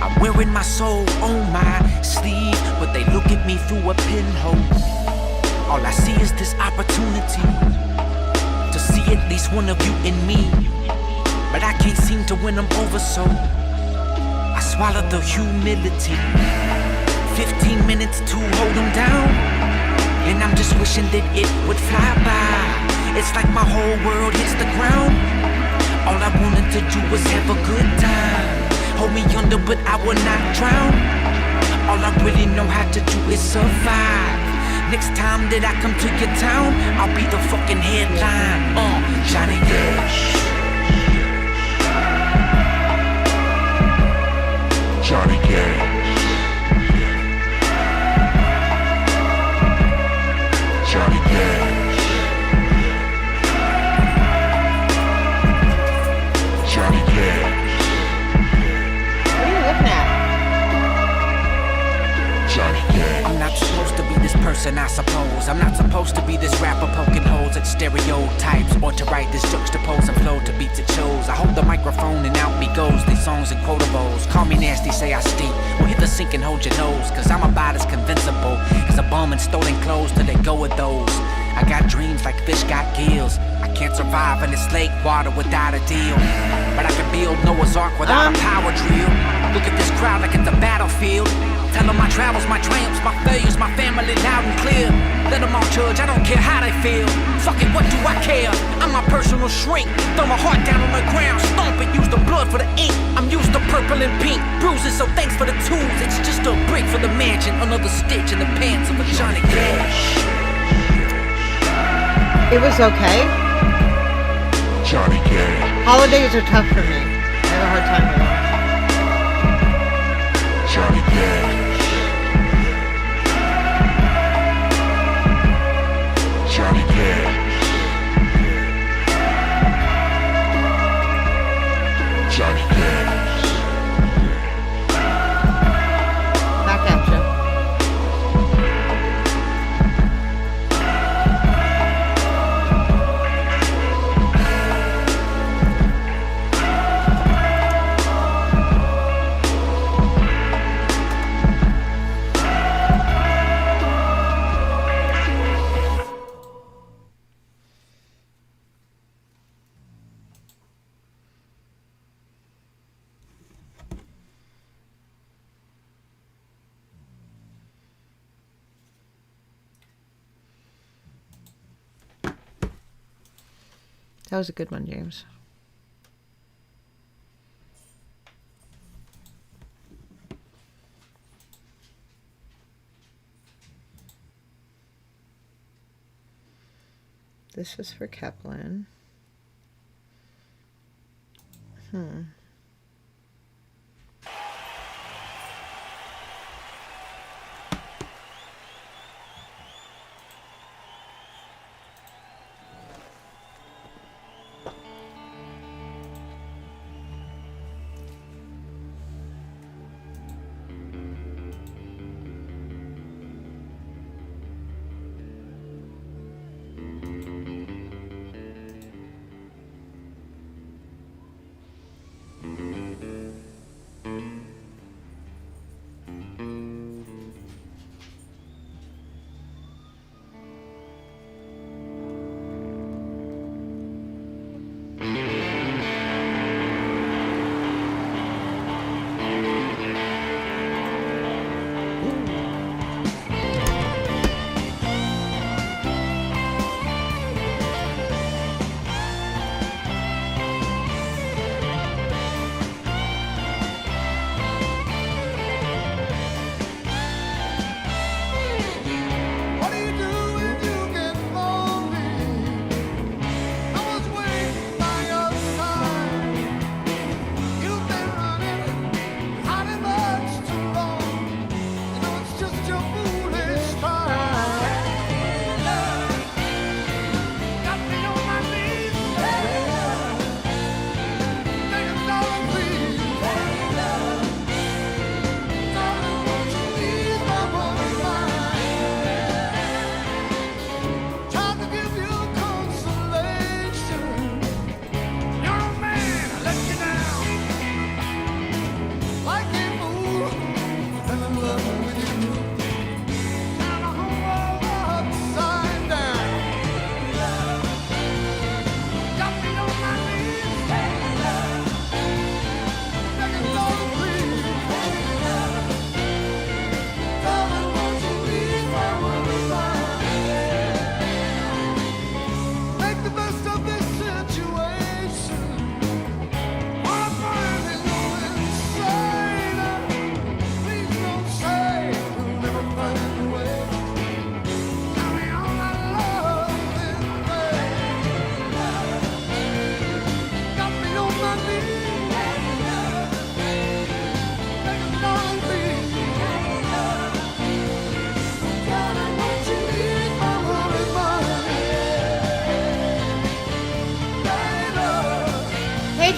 I'm wearing my soul on my sleeve, but they look at me through a pinhole. All I see is this opportunity to see at least one of you in me. But I can't seem to win them over, so I swallow the humility. 15 minutes to hold them down, and I'm just wishing that it would fly by. It's like my whole world hits the ground. All I wanted to do was have a good time. Hold me under, but I will not drown. All I really know how to do is survive. Next time that I come to your town, I'll be the fucking headline. Johnny Cash. Johnny Cash. Johnny Cash. Johnny Cash. What are you looking at? Johnny Cash. I'm not supposed to be this person, I suppose. I'm not supposed to be this rapper poking holes at stereotypes, or to write this juxtapose and flow to beats it shows. I hold the microphone and out me goes, these songs and quotables. Call me nasty, say I stink, or hit the sink and hold your nose. Cause I'm about as convincible as a bum in stolen clothes till they go with those. I I got dreams like fish got gills. I can't survive in this lake water without a deal. But I can build Noah's Ark without a power drill. Look at this crowd like it's a battlefield. Tell them my travels, my triumphs, my failures, my family loud and clear. Let them all judge, I don't care how they feel. Fuck it, what do I care? I'm my personal shrink. Throw my heart down on the ground, stomp it, use the blood for the ink. I'm used to purple and pink bruises, so thanks for the tools. It's just a brick for the mansion, another stitch in the pants of a Johnny Cash. It was okay. Johnny Cash. Holidays are tough for me. I have a hard time with them. Johnny Cash. Johnny Cash. Johnny Cash. Back at you. That was a good one, James. This is for Kaplan.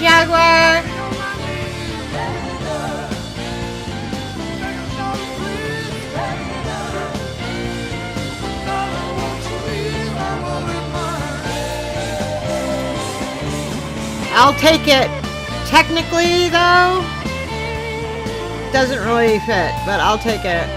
Jaguar. I'll take it. Technically, though, doesn't really fit, but I'll take it.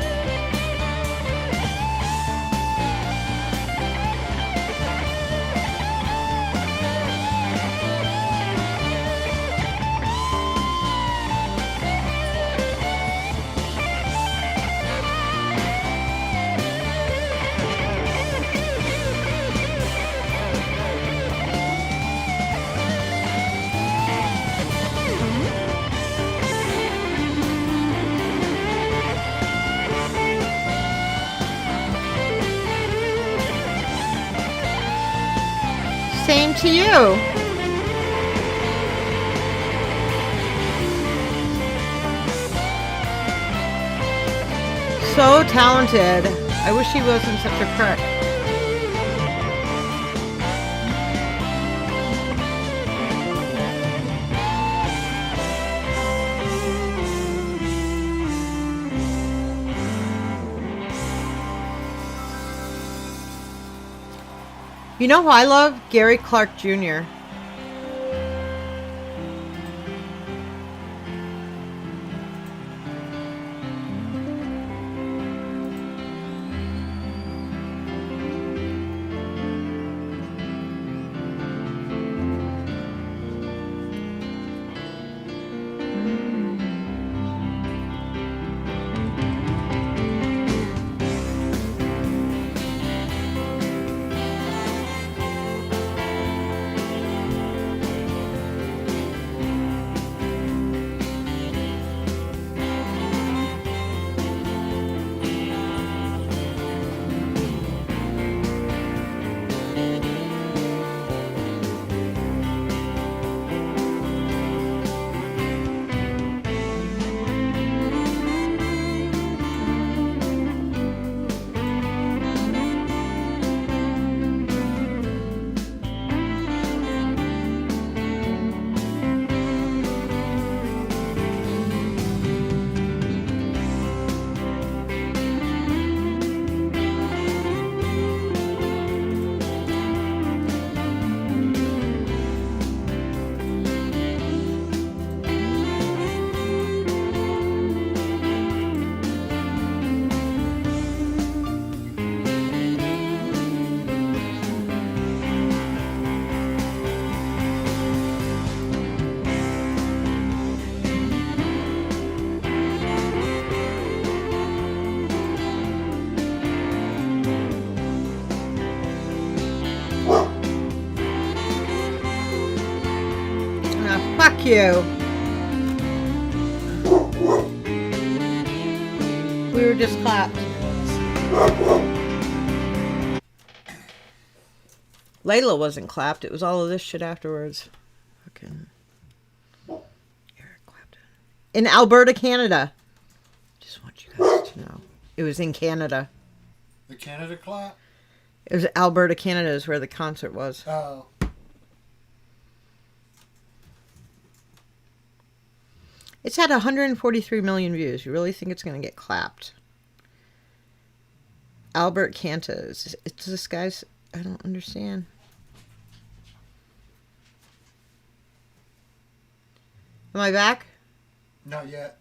Same to you. So talented. I wish he wasn't such a prick. You know who I love? Gary Clark Jr. Fuck you. We were just clapped. Layla wasn't clapped. It was all of this shit afterwards. Fucking Eric Clapton. In Alberta, Canada. Just want you guys to know. It was in Canada. The Canada clap? It was Alberta, Canada is where the concert was. Oh. It's had 143 million views. You really think it's going to get clapped? Albert Canta. It's this guy's... I don't understand. Am I back? Not yet.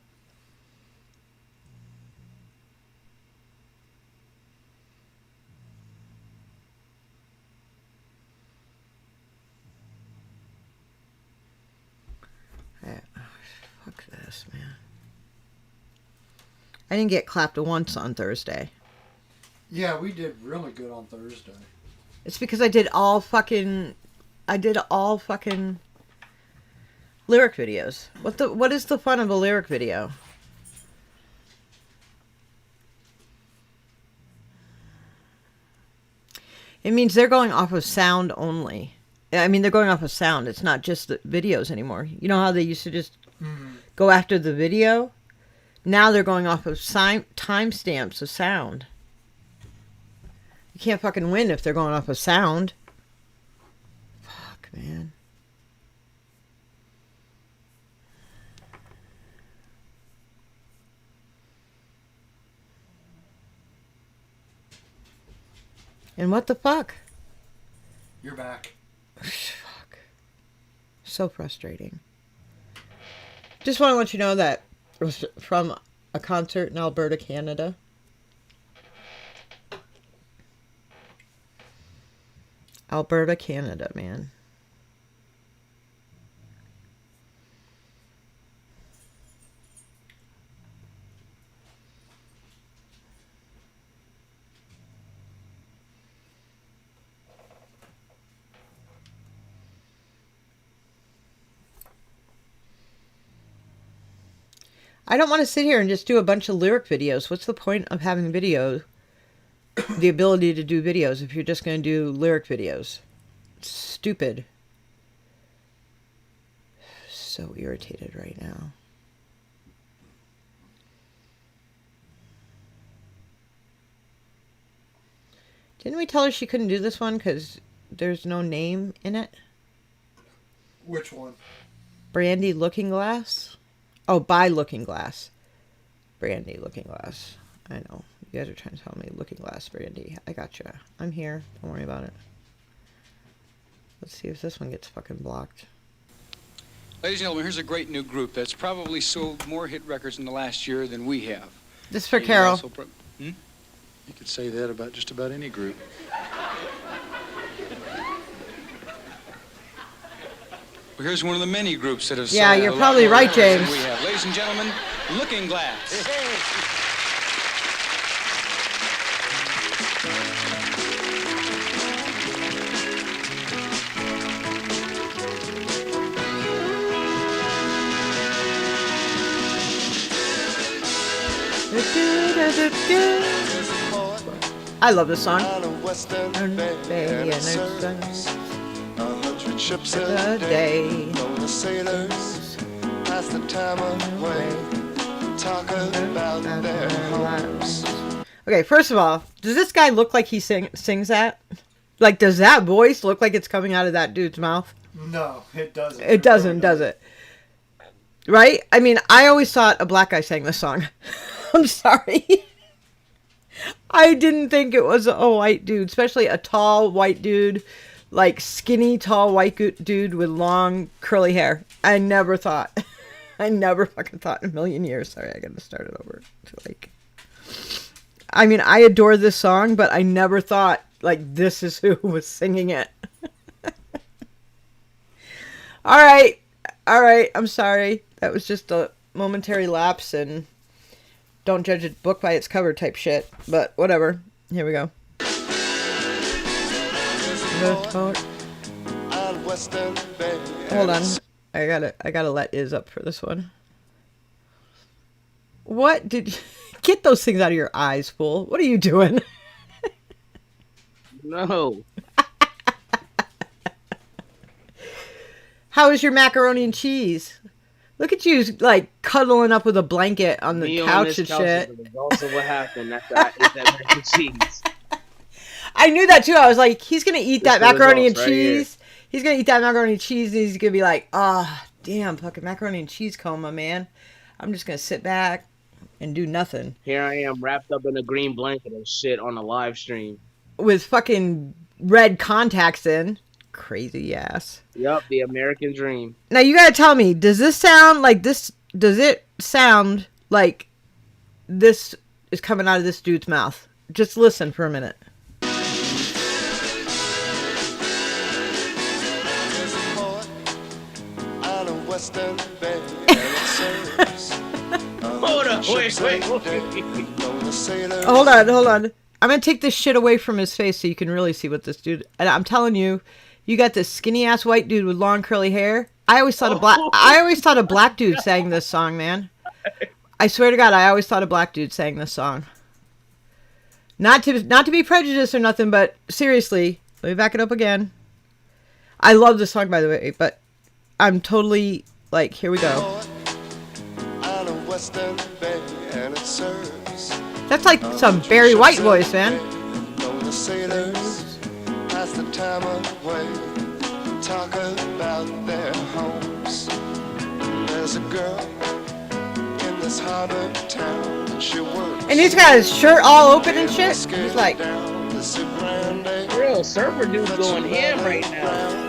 Fuck this, man. I didn't get clapped once on Thursday. Yeah, we did really good on Thursday. It's because I did all fucking lyric videos. What is the fun of a lyric video? It means they're going off of sound only. I mean, they're going off of sound. It's not just the videos anymore. You know how they used to just go after the video? Now they're going off of timestamps of sound. You can't fucking win if they're going off of sound. Fuck, man. And what the fuck? You're back. Fuck. So frustrating. Just want to let you know that it was from a concert in Alberta, Canada. Alberta, Canada, man. I don't want to sit here and just do a bunch of lyric videos. What's the point of having video, the ability to do videos, if you're just going to do lyric videos? stupid. So irritated right now. Didn't we tell her she couldn't do this one because there's no name in it? Which one? Brandy Looking Glass? Oh, by Looking Glass. Brandy Looking Glass. I know. You guys are trying to tell me Looking Glass Brandy. I gotcha. I'm here. Don't worry about it. Let's see if this one gets fucking blocked. Ladies and gentlemen, here's a great new group that's probably sold more hit records in the last year than we have. This is for Carol. You could say that about just about any group. Well, here's one of the many groups that have Yeah, sold you're a lot probably more right, records than James. we have. Ladies and gentlemen, Looking Glass. I love this song. Ships a day. The sailors pass the time away, talk about their homes. Okay, first of all, does this guy look like he sings that? Like, does that voice look like it's coming out of that dude's mouth? No, it doesn't. It doesn't, does it? Right? I mean, I always thought a black guy sang this song. I'm sorry. I didn't think it was a white dude, especially a tall white dude, like skinny, tall white dude with long curly hair. I never thought. I never fucking thought in a million years. Sorry, I gotta start it over. I mean, I adore this song, but I never thought, like, this is who was singing it. All right. I'm sorry. That was just a momentary lapse and don't judge a book by its cover type shit. But whatever. Here we go. Hold on. I gotta let Iz up for this one. What did you... Get those things out of your eyes, fool. What are you doing? No. How is your macaroni and cheese? Look at you, like, cuddling up with a blanket on the couch and shit. Is the result of what happened. That's that mac and cheese. I knew that too. I was like, he's gonna eat that macaroni and right cheese. He's gonna eat that macaroni and cheese, and he's gonna be like, damn, fucking macaroni and cheese coma, man. I'm just gonna sit back and do nothing. Here I am, wrapped up in a green blanket and shit on a live stream. With fucking red contacts in. Crazy ass. Yup, the American dream. Now you gotta tell me, does this sound like this? Does it sound like this is coming out of this dude's mouth? Just listen for a minute. Hold on, wait. Hold on. I'm gonna take this shit away from his face so you can really see what this dude. And I'm telling you, you got this skinny ass white dude with long curly hair. I always thought a black dude sang this song, man. I swear to God, I always thought a black dude sang this song. Not to be prejudiced or nothing, but seriously, let me back it up again. I love this song, by the way, but I'm totally like, here we go. That's like some Barry White voice, man. Talk about their homes. There's a girl in this harbor town, and she works. And he's got his shirt all open and shit. He's like, real surfer dude's going ham right now.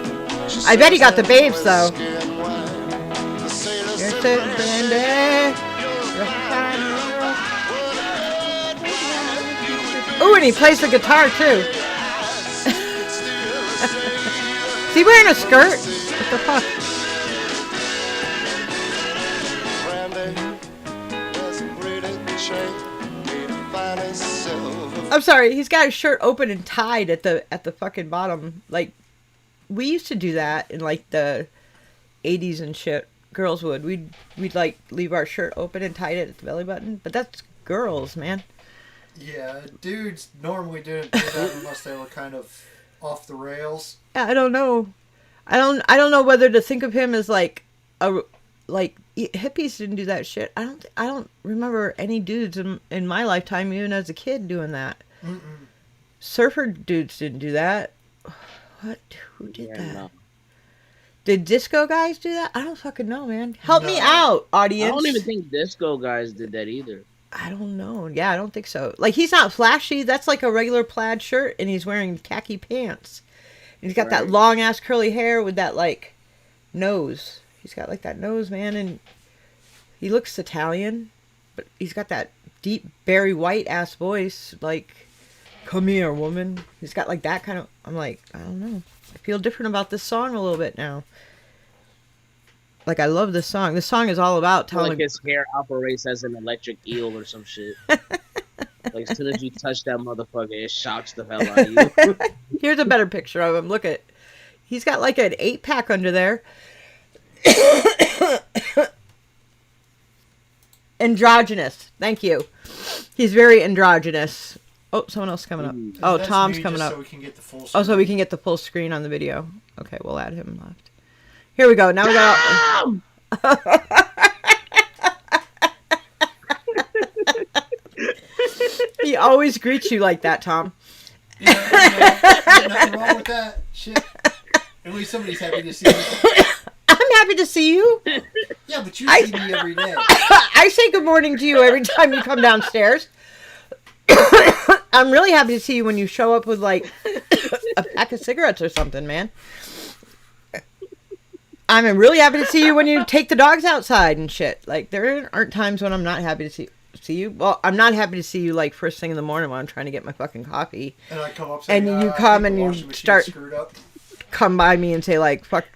I bet he got the babes though. Ooh, and he plays the guitar too. Is he wearing a skirt? What the fuck? I'm sorry, he's got his shirt open and tied at the fucking bottom. Like, we used to do that in like the 80s and shit. Girls would. We'd like leave our shirt open and tie it at the belly button. But that's girls, man. Yeah, dudes normally didn't do that unless they were kind of off the rails. I don't know. I don't know whether to think of him as like hippies didn't do that shit. I don't remember any dudes in my lifetime, even as a kid, doing that. Mm-mm. Surfer dudes didn't do that. What? Who did that? No. Did disco guys do that? I don't fucking know, man. Help me out, audience. I don't even think disco guys did that either. I don't know. Yeah, I don't think so. Like, he's not flashy. That's like a regular plaid shirt, and he's wearing khaki pants. And he's got that long-ass curly hair with that, like, nose. He's got, like, that nose, man, and he looks Italian, but he's got that deep Barry White-ass voice, like, come here, woman. He's got, like, that kind of... I'm like, I don't know. I feel different about this song a little bit now. Like, I love this song. This song is all about telling... Like his hair operates as an electric eel or some shit. Like, as soon as you touch that motherfucker, it shocks the hell out of you. Here's a better picture of him. Look at... He's got, like, an 8-pack under there. Androgynous. Thank you. He's very androgynous. Oh, someone else coming up. Oh, Tom's coming up. So we can get the full screen. Oh, so we can get the full screen on the video. Okay, we'll add him left. Here we go. Now we got... He always greets you like that, Tom. Yeah, nothing wrong with that. Shit. At least somebody's happy to see you. I'm happy to see you. Yeah, but you see me every day. I say good morning to you every time you come downstairs. I'm really happy to see you when you show up with, like, a pack of cigarettes or something, man. I'm really happy to see you when you take the dogs outside and shit. Like, there aren't times when I'm not happy to see you. Well, I'm not happy to see you, like, first thing in the morning when I'm trying to get my fucking coffee. And I come up saying, and you come and you start... Come by me and say, like, fuck...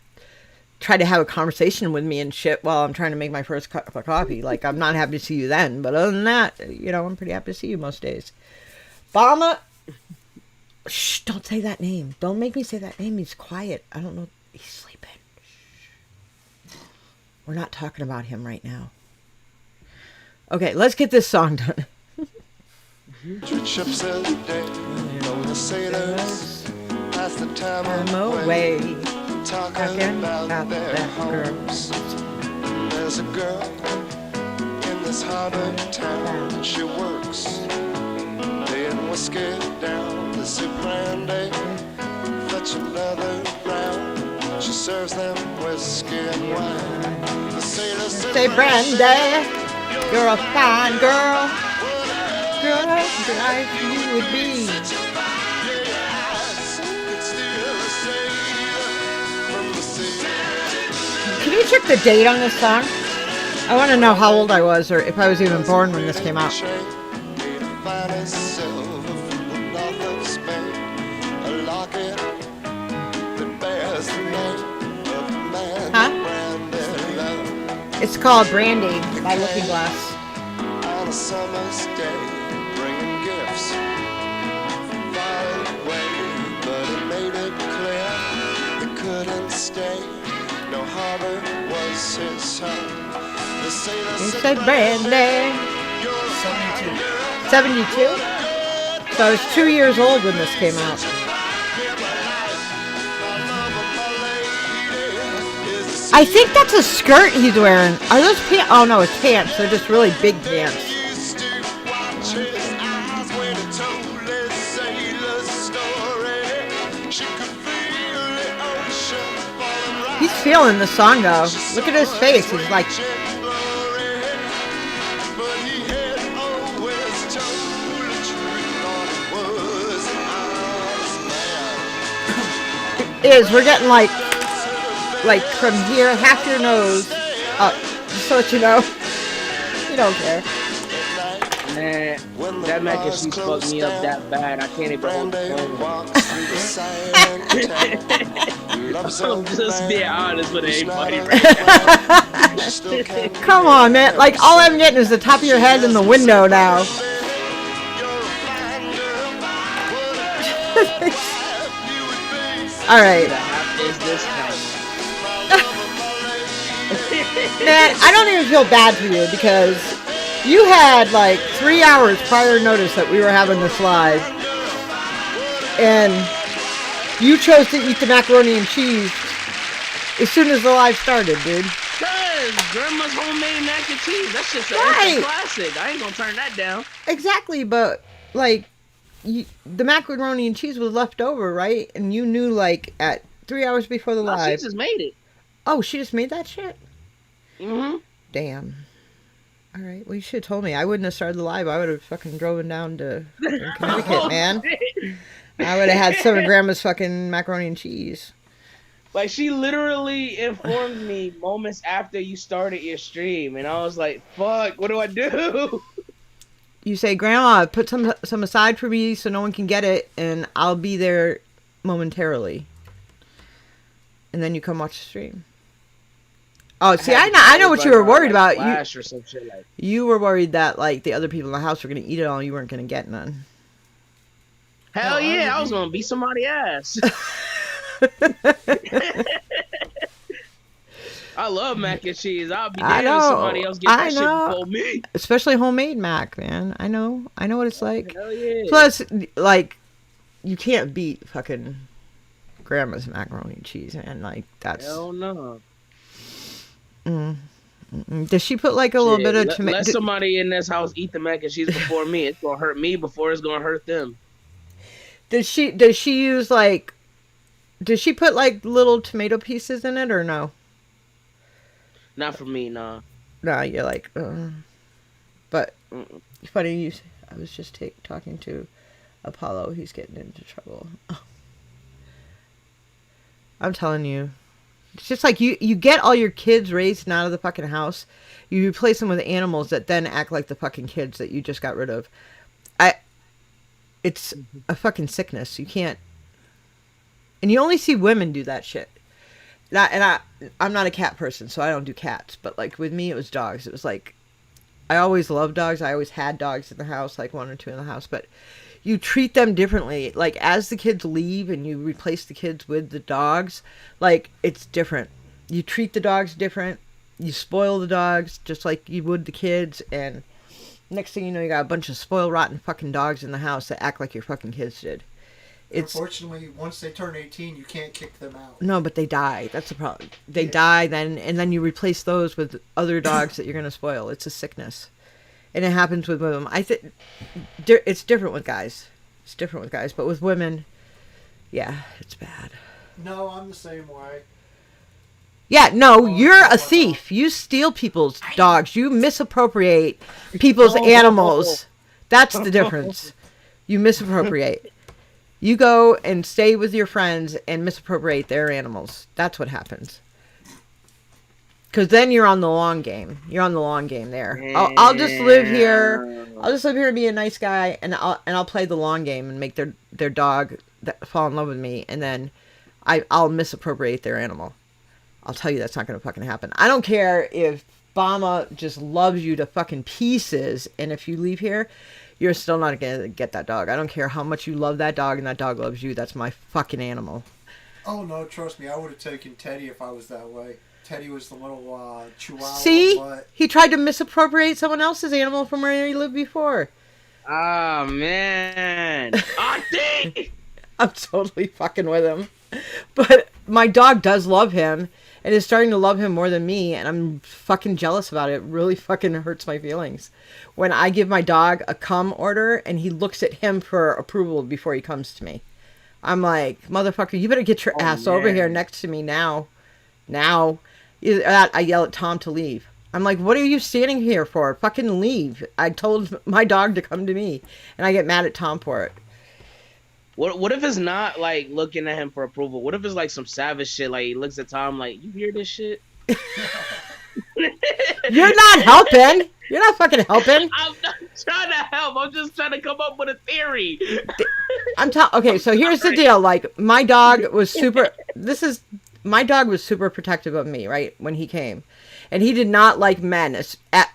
Try to have a conversation with me and shit while I'm trying to make my first cup of coffee. Like, I'm not happy to see you then. But other than that, you know, I'm pretty happy to see you most days. Bama... Shh, don't say that name. Don't make me say that name. He's quiet. I don't know. He's sleeping. Shh. We're not talking about him right now. Okay, let's get this song done. Trips of the day, the sailors pass the time away. Talking about their homes. There's a girl in this harbor town, and she works laying whiskey down. They say brandy, fetch another round. She serves them whiskey and wine. The sailors say, Brandy, you're a fine girl. Girl, like you would be. Can you check the date on this song? I want to know how old I was, or if I was even born when this came out. Huh? It's called Brandy by Looking Glass. On a summer's day, bringing gifts far away, but it made it clear it couldn't stay. No harbor was his home. The sailor said Brandy. 72. 72? So I was 2 years old when this came out. I think that's a skirt he's wearing. Are those pants? Oh no, it's pants. They're just really big pants. He's feeling the song though. Look at his face. He's like... We're getting like from here, half your nose up, just so that you know. You don't care. Man, that mac and cheese fucked me up that bad, I can't even hold the phone. I'm just being honest with anybody right now. Come on, man. Like, all I'm getting is the top of your head and the window now. Alright. Man, I don't even feel bad for you because you had like 3 hours prior notice that we were having this live. And You chose to eat the macaroni and cheese as soon as the live started, dude. Cause grandma's homemade mac and cheese. That shit's an Right. classic. I ain't gonna turn that down. Exactly, but like, the macaroni and cheese was left over, right? And you knew like at 3 hours before the No, live. she just made it. Oh, she just made that shit? Mm-hmm. Damn. All right. Well, you should have told me. I wouldn't have started the live. I would have fucking driven down to fucking Connecticut, man. I would have had some of Grandma's fucking macaroni and cheese. Like, she literally informed me moments after you started your stream, and I was like, fuck, what do I do? You say, Grandma, put some aside for me so no one can get it, and I'll be there momentarily. And then you come watch the stream. Oh, see, I know what you were worried about. Flash or some shit like. You were worried that like the other people in the house were gonna eat it all, and you weren't gonna get none. Hell yeah, I was gonna beat somebody's ass. I love mac and cheese. I'll be damned if somebody else get that shit before me. Especially homemade mac, man. I know what it's like. Hell yeah. Plus, like, you can't beat fucking Grandma's macaroni and cheese, and like that's. Hell no. Does she put like a little bit of tomato? Let somebody in this house eat the mac and cheese before me. It's gonna hurt me before it's gonna hurt them. Does she use like? Does she put like little tomato pieces in it or no? Not for me, nah. No, you're like, but funny. I was just talking to Apollo. He's getting into trouble. I'm telling you. It's just like you get all your kids raised and out of the fucking house. You replace them with animals that then act like the fucking kids that you just got rid of. It's a fucking sickness. You can't. And you only see women do that shit. I'm not a cat person, so I don't do cats. But like with me, it was dogs. It was like, I always loved dogs. I always had dogs in the house, like 1 or 2 in the house. But you treat them differently. Like as the kids leave and you replace the kids with the dogs, like it's different. You treat the dogs different. You spoil the dogs just like you would the kids. And next thing you know, you got a bunch of spoiled, rotten fucking dogs in the house that act like your fucking kids did. Unfortunately, once they turn 18, you can't kick them out. No, but they die. That's the problem. They die then, and then you replace those with other dogs that you're going to spoil. It's a sickness. And it happens with women. I think it's different with guys. It's different with guys. But with women, yeah, it's bad. No, I'm the same way. Yeah, no, you're a thief. You steal people's dogs. You misappropriate people's animals. That's the difference. You misappropriate. You go and stay with your friends and misappropriate their animals. That's what happens. Because then you're on the long game. You're on the long game there. I'll just live here. I'll just live here and be a nice guy, and I'll play the long game and make their dog fall in love with me, and then I'll misappropriate their animal. I'll tell you that's not going to fucking happen. I don't care if Bama just loves you to fucking pieces, and if you leave here, you're still not going to get that dog. I don't care how much you love that dog and that dog loves you. That's my fucking animal. Oh, no, trust me. I would have taken Teddy if I was that way. Teddy was the little chihuahua. See? He tried to misappropriate someone else's animal from where he lived before. Ah, man. Auntie! I'm totally fucking with him. But my dog does love him and is starting to love him more than me, and I'm fucking jealous about it. It really fucking hurts my feelings. When I give my dog a come order and he looks at him for approval before he comes to me. I'm like, motherfucker, you better get your ass over here next to me now. Now. Either that, I yell at Tom to leave. I'm like, what are you standing here for? Fucking leave. I told my dog to come to me, and I get mad at Tom for it. What if it's not like looking at him for approval? What if it's like some savage shit? Like he looks at Tom like, you hear this shit? You're not helping. You're not fucking helping. I'm not trying to help. I'm just trying to come up with a theory. Okay, so here's the deal. Like, my dog was super... My dog was super protective of me, right, when he came. And he did not like men,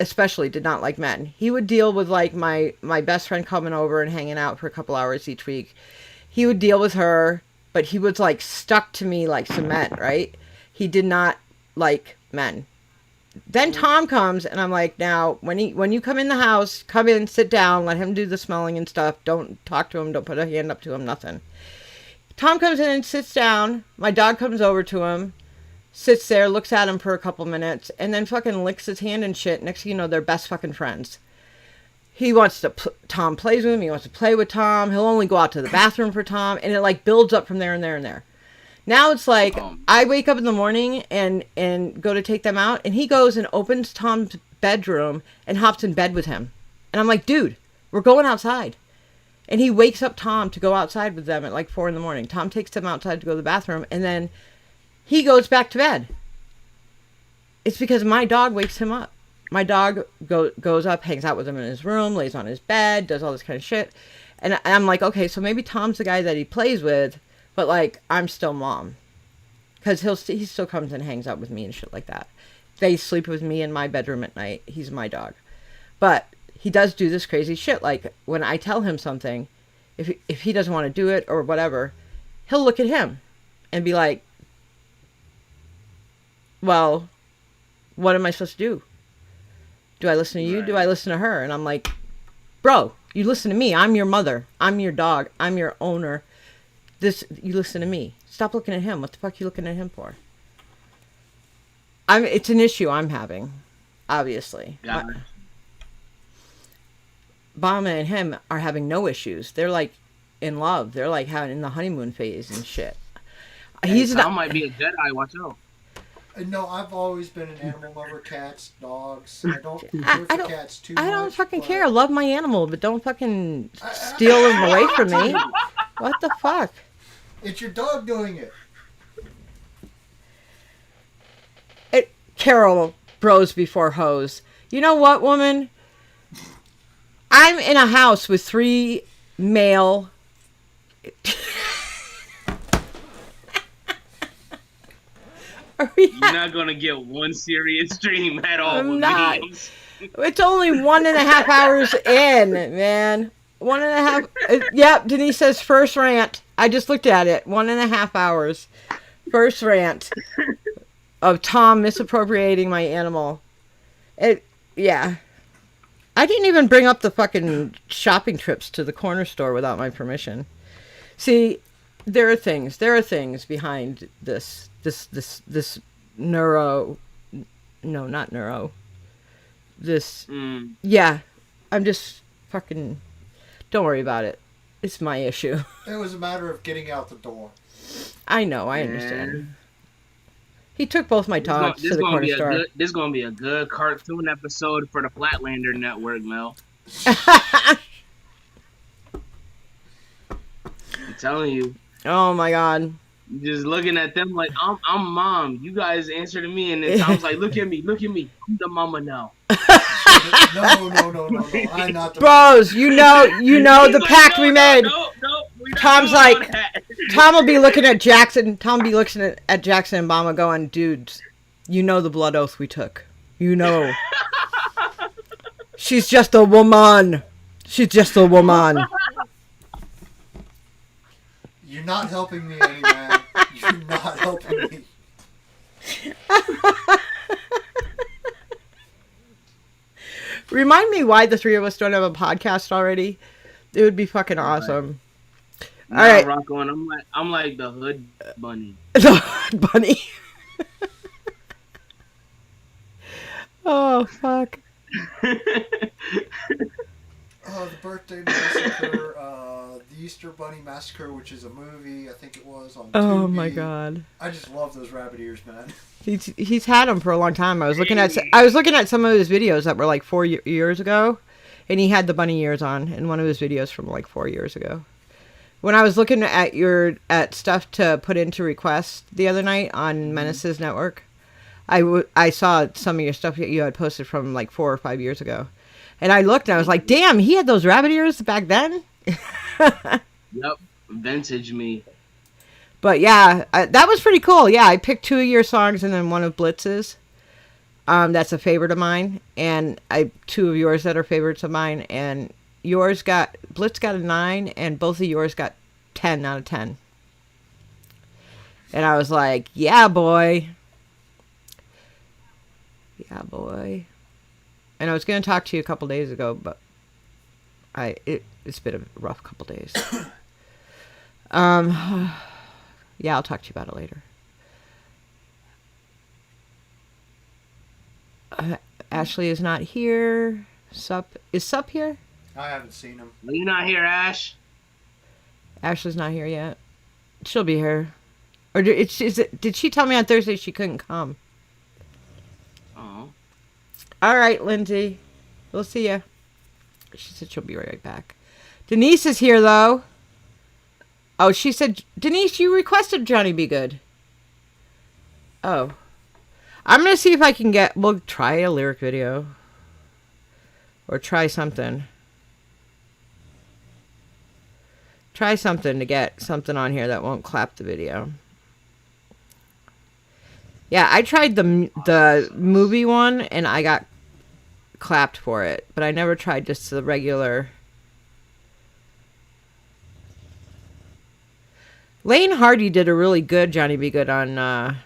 especially did not like men. He would deal with, like, my best friend coming over and hanging out for a couple hours each week. He would deal with her, but he was, like, stuck to me like cement, right? He did not like men. Then Tom comes, and I'm like, now, when you come in the house, come in, sit down, let him do the smelling and stuff. Don't talk to him, don't put a hand up to him, nothing. Tom comes in and sits down. My dog comes over to him, sits there, looks at him for a couple minutes, and then fucking licks his hand and shit. Next thing you know, they're best fucking friends. He wants to, Tom plays with him. He wants to play with Tom. He'll only go out to the bathroom for Tom. And it like builds up from there and there and there. Now it's like, I wake up in the morning and go to take them out. And he goes and opens Tom's bedroom and hops in bed with him. And I'm like, dude, we're going outside. And he wakes up Tom to go outside with them at like 4 a.m. Tom takes them outside to go to the bathroom. And then he goes back to bed. It's because my dog wakes him up. My dog goes up, hangs out with him in his room, lays on his bed, does all this kind of shit. And I'm like, okay, so maybe Tom's the guy that he plays with, but like, I'm still mom. Because he still comes and hangs out with me and shit like that. They sleep with me in my bedroom at night. He's my dog. But he does do this crazy shit. Like, when I tell him something, if he doesn't want to do it or whatever, he'll look at him and be like, well, what am I supposed to do? Do I listen to you? Right. Do I listen to her? And I'm like, bro, you listen to me. I'm your mother. I'm your dog. I'm your owner. You listen to me. Stop looking at him. What the fuck are you looking at him for? It's an issue I'm having, obviously. Yeah. Obama and him are having no issues. They're like in love. They're like having in the honeymoon phase and shit. Tom might be a Jedi. Watch out. No, I've always been an animal lover. Cats, dogs. I don't care for cats too much. I don't fucking care. I love my animal, but don't fucking steal them away from me. What the fuck? It's your dog doing it. Carol, bros before hoes. You know what, woman? I'm in a house with 3 male... You're not gonna get one serious dream at all. I'm not. It's only 1.5 hours in, man. 1.5. Yep, Denise says first rant. I just looked at it. 1.5 hours. First rant of Tom misappropriating my animal. Yeah. I didn't even bring up the fucking shopping trips to the corner store without my permission. See, there are things behind this neuro, no, not neuro, yeah, I'm just fucking, don't worry about it. It's my issue. It was a matter of getting out the door. I know, I understand. He took both my dogs to the corner store. This is going to be a good cartoon episode for the Flatlander Network, Mel. I'm telling you. Oh my god. Just looking at them like, I'm mom. You guys answer to me, and then Tom's like, look at me. I'm the mama now. No. I'm not the bros. You know the like, pact we made. No, Tom's like, Tom will be looking at Jackson. Tom will be looking at Jackson and Mama going, dudes, you know the blood oath we took. You know. She's just a woman. You're not helping me, Eddie, man. You're not helping me. Remind me why the 3 of us don't have a podcast already. It would be fucking awesome. All right, Rocco, and I'm like the hood bunny. The hood bunny. Oh fuck. The Birthday Massacre, the Easter Bunny Massacre, which is a movie, I think it was on TV. Oh my god. I just love those rabbit ears, man. He's had them for a long time. I was looking at some of his videos that were like 4 years ago, and he had the bunny ears on in one of his videos from like 4 years ago. When I was looking at stuff to put into request the other night on Menace's network, I saw some of your stuff that you had posted from like 4 or 5 years ago. And I looked and I was like, damn, he had those rabbit ears back then? Yep. Vintage me. But yeah, that was pretty cool. Yeah, I picked 2 of your songs and then one of Blitz's. That's a favorite of mine. And 2 of yours that are favorites of mine. And Blitz got a 9 and both of yours got 10 out of 10. And I was like, yeah, boy. Yeah, boy. And I was going to talk to you a couple days ago, but it's been a rough couple days. Yeah, I'll talk to you about it later. Ashley is not here. Is Sup here? I haven't seen him. Are you not here, Ash? Ashley's not here yet. She'll be here. Or did she tell me on Thursday she couldn't come? Oh. All right, Lindsay. We'll see ya. She said she'll be right back. Denise is here, though. Oh, she said, Denise, you requested Johnny Be Good. Oh. I'm going to see if I can we'll try a lyric video. Or try something. Try something to get something on here that won't clap the video. Yeah, I tried the movie one, and I got clapped for it. But I never tried just the regular... Lane Hardy did a really good Johnny Be Good on,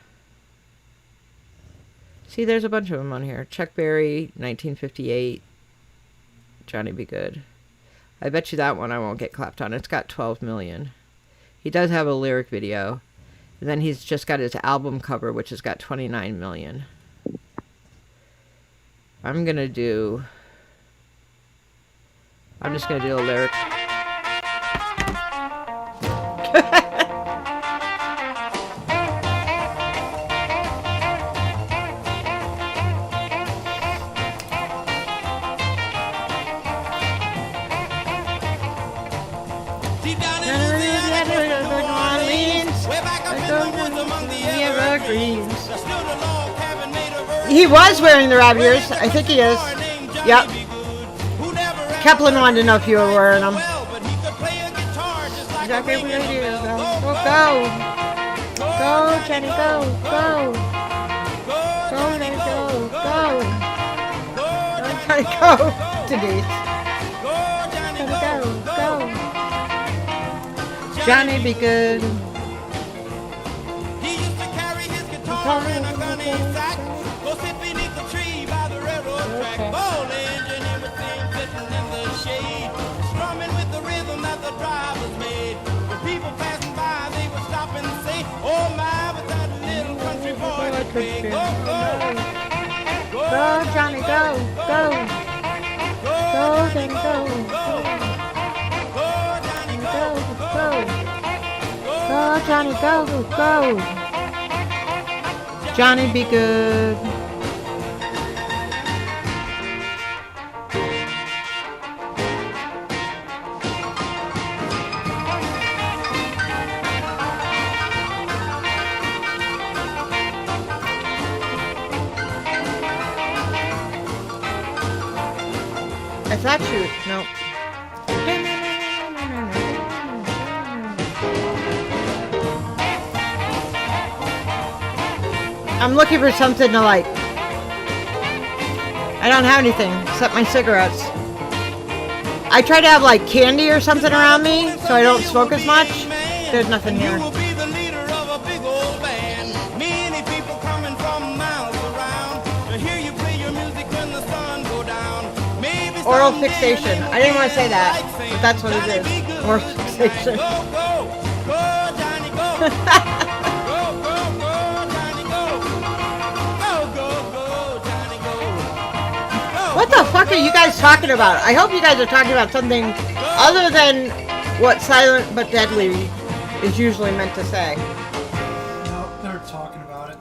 see, there's a bunch of them on here. Chuck Berry, 1958. Johnny Be Good. I bet you that one I won't get clapped on. It's got 12 million. He does have a lyric video. And then he's just got his album cover, which has got 29 million. I'm just going to do a lyric. He was wearing the rabbit ears. I think he is. Yep. Kaplan wanted to know if you were wearing them. Exactly what it is. Go. Go, Jenny, go. Go. Go, Jenny, go. Go. I'm trying to go. Denise. Go. Johnny Be Good. Go sit beneath the tree by the railroad track. Old engine in between sitting in the shade, strumming with the rhythm that the drivers made. When people passing by, they would stop and say, oh my, but that little country boy could play. Go, go. Go, Johnny, go. Go. Go, Johnny, go. Go, Johnny, go. Go, Johnny, go. Go. Johnny Be Good. Is that you? No. I'm looking for something to like. I don't have anything except my cigarettes. I try to have like candy or something around me so I don't smoke as much. There's nothing here. Oral fixation. I didn't want to say that, but that's what it is. Oral fixation. What the fuck are you guys talking about? I hope you guys are talking about something other than what Silent but Deadly is usually meant to say. No, they're talking about it.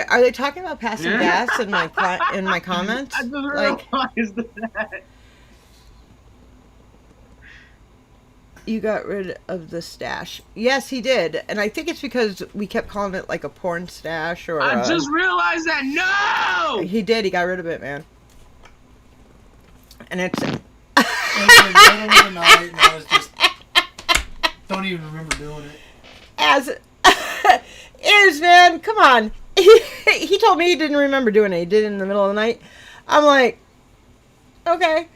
Are they talking about passing gas in my comments? I just like, realized that. You got rid of the stash. Yes, he did. And I think it's because we kept calling it like a porn stash or... I just realized that. No! He did. He got rid of it, man. And it's... In the middle of the night, and I was just... Don't even remember doing it. As... is, man. Come on. He told me he didn't remember doing it. He did it in the middle of the night. I'm like... Okay.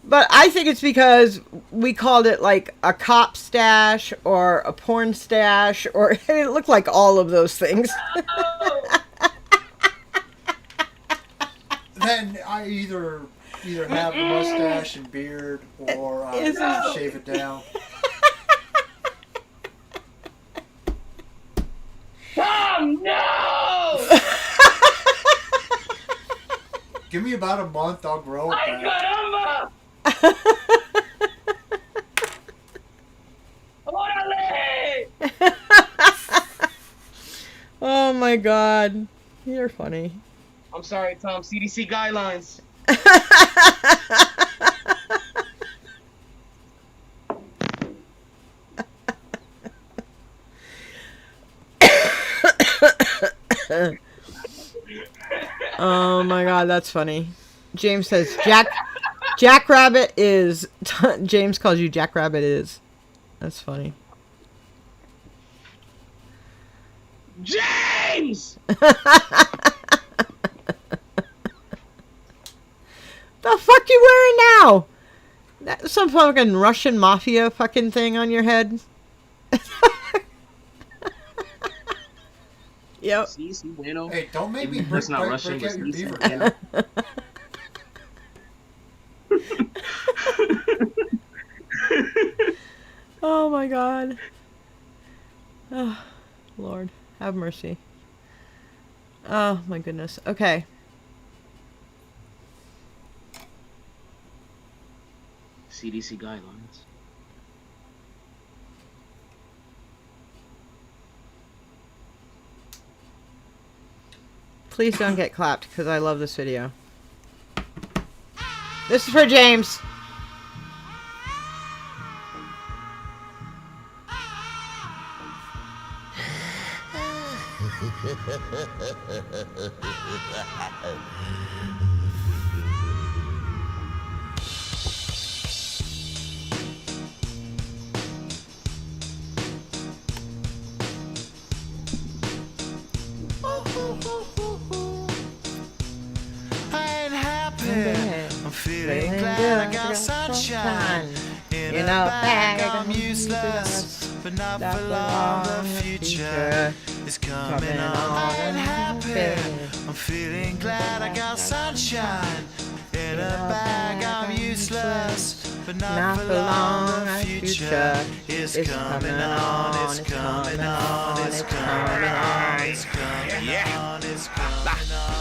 But I think it's because we called it like a cop stash or a porn stash, or it looked like all of those things. Then I either have a mustache and beard, or I shave it down. Give me about a month, I'll grow it ¡Ay, back. caramba! ¡Órale! Oh my god. You're funny. I'm sorry, Tom. CDC guidelines. Oh my god, that's funny. James says Jackrabbit is James calls you Jackrabbit is. That's funny. James! The fuck you wearing now? That's some fucking Russian mafia fucking thing on your head. Yep. Hey, don't make me That's not Russian, break out your but beaver bueno. hat. Oh my god. Oh, Lord, have mercy. Oh my goodness. Okay. CDC guidelines. Please don't get clapped because I love this video. This is for James. I ain't happy. I'm feeling glad I got sunshine. In a bag I'm useless, but not for long. The future is coming on. I ain't happy. I'm feeling glad I got sunshine. In a bag I'm useless, but not for long. The future is coming on. It's coming on. It's coming on. It's coming on. It's coming on.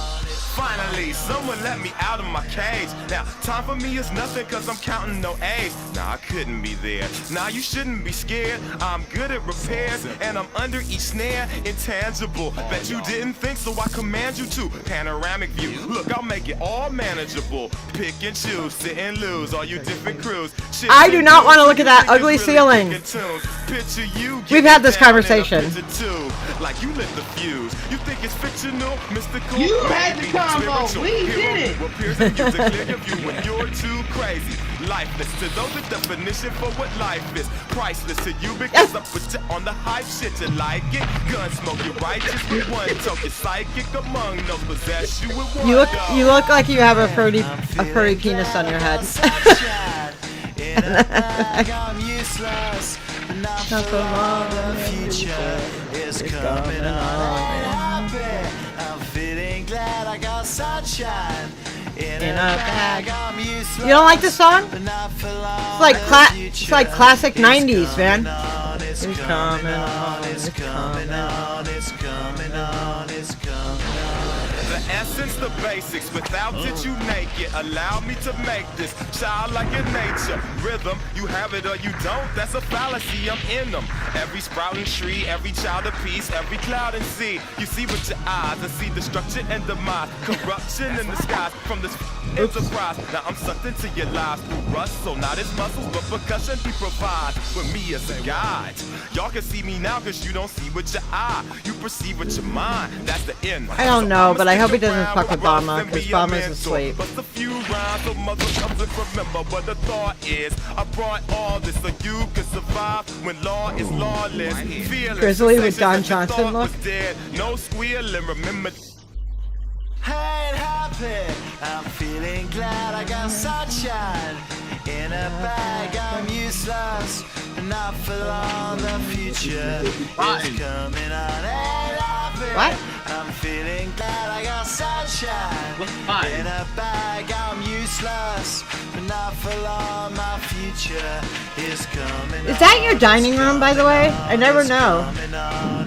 Finally, someone let me out of my cage. Now, time for me is nothing cause I'm counting no A's. Nah, I couldn't be there. Nah, you shouldn't be scared. I'm good at repairs and I'm under each snare. Intangible. Bet you didn't think, so I command you to. Panoramic view. Look, I'll make it all manageable. Pick and choose, sit and lose. All you different crews. Shit I do not want to look at that ugly ceiling. Picture you. We've had this conversation. Like you lit the fuse. You think it's fictional, mystical? You had the maybe combo. spiritual. We did Hero it. appears in you to clear your view when you're too crazy. Lifeless to those, the definition for what life is. Priceless to you because I put you on the hype shit. You like it? Gunsmoke, you're righteous with one toke. You're psychic among those possess you with one. You look like you have a furry penis on your head. In a bag I'm useless, but not for long. The future is coming on. I'm happy. I'm feeling glad I got sunshine. In a bag I'm useless. You don't like this song? But not for long. It's like classic 90s, man. It's coming on. It's coming on. It's coming on. It's coming on. The essence, the basics, without it you naked. Allow me to make this childlike in nature. Rhythm, you have it or you don't, that's a fallacy, I'm in them. Every sprouting tree, every child of peace, every cloud and sea. You see with your eyes and see destruction and demise. Corruption in the skies from this enterprise. Now I'm sucked into your lives through rust, so not as muscles, but percussion he provides with me as a guide. Y'all can see me now cause you don't see with your eye. You perceive with your mind, that's the end. I don't know, but I hope he doesn't fuck with Bama, because Bama's asleep. Bust a few rhymes so mother comes and remember what the thought is. I brought all this so you can survive when law is lawless. Fearless. Grizzly with Don Johnson look. Dead. No squealing, remember. I ain't happy. I'm feeling glad I got sunshine. In a bag I'm useless, but not for long. The future is coming on. Ain't happy. What? I'm feeling glad I got sunshine. In a bag I'm useless, but not for long. My future is coming on. Is that your dining room, by the way? I never know.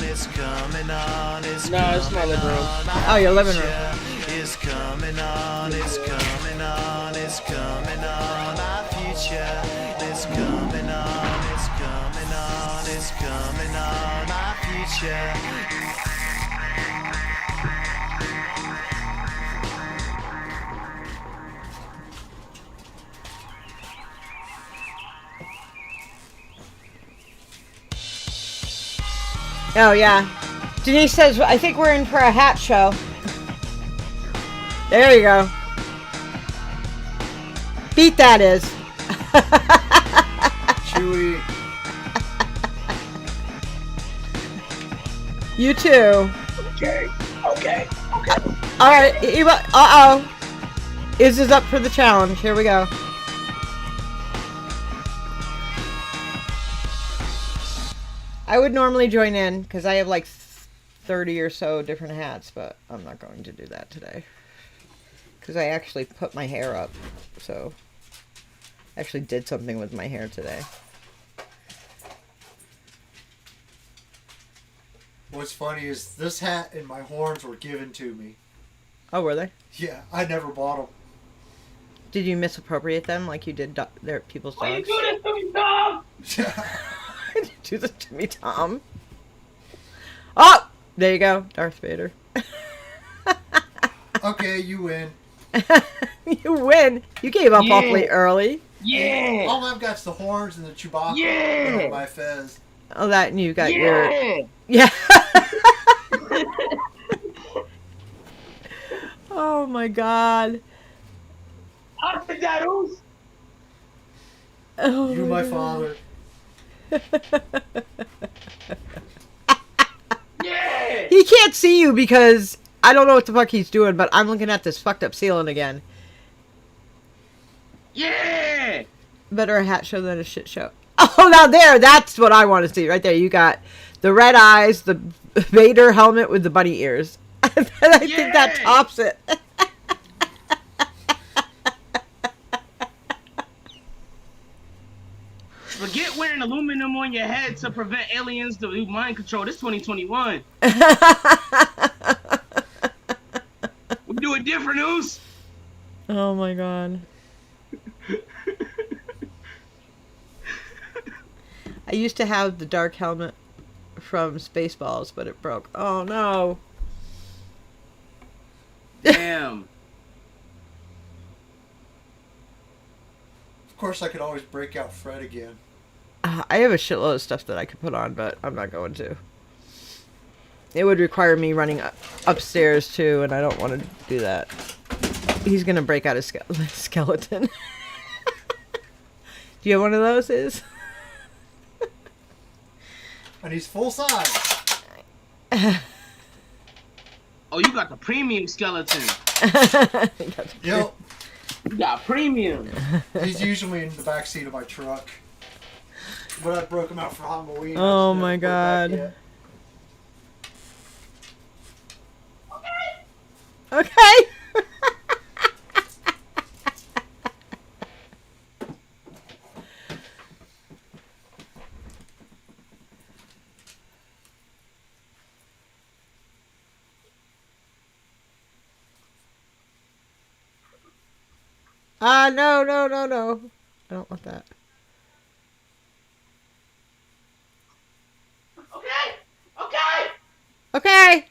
It's coming on. It's No, it's my living room. Oh, your living room. It's coming on, it's coming on, it's coming on, our future. It's coming on, it's coming on, it's coming on, our future. Oh, yeah. Denise says, I think we're in for a hat show. There you go. Beat that is. Chewy. You too. Okay. All right. Uh-oh. Iz is up for the challenge. Here we go. I would normally join in because I have like 30 or so different hats, but I'm not going to do that today because I actually put my hair up. So I actually did something with my hair today. What's funny is this hat and my horns were given to me. Oh, were they? Yeah, I never bought them. Did you misappropriate them like you did their people's dogs? Why you do this to me, Tom? Did you do this to me, Tom? Oh! There you go, Darth Vader. Okay, you win. You win. You gave up awfully early. Yeah. All I've got's the horns and the Chewbacca on my fez. Oh, that and you got your... Yeah. Oh my god. I'll take that, Oos. Oh You, my father. Yeah. He can't see you because I don't know what the fuck he's doing, but I'm looking at this fucked up ceiling again. Yeah. Better a hat show than a shit show. Oh, now that's what I want to see right there. You got the red eyes, the Vader helmet with the bunny ears. I think that tops it. Forget wearing aluminum on your head to prevent aliens to do mind control. This 2021. We do it different, Oos. Oh my god. I used to have the dark helmet from Spaceballs, but it broke. Oh no. Damn. Of course, I could always break out Fred again. I have a shitload of stuff that I could put on, but I'm not going to. It would require me running upstairs too, and I don't want to do that. He's gonna break out his skeleton. Do you have one of those, Iz? And he's full size. Oh, you got the premium skeleton. Yep. You got premium. He's usually in the back seat of my truck. But I broke him out for Halloween. Oh my god. Okay. No. I don't want that. Okay.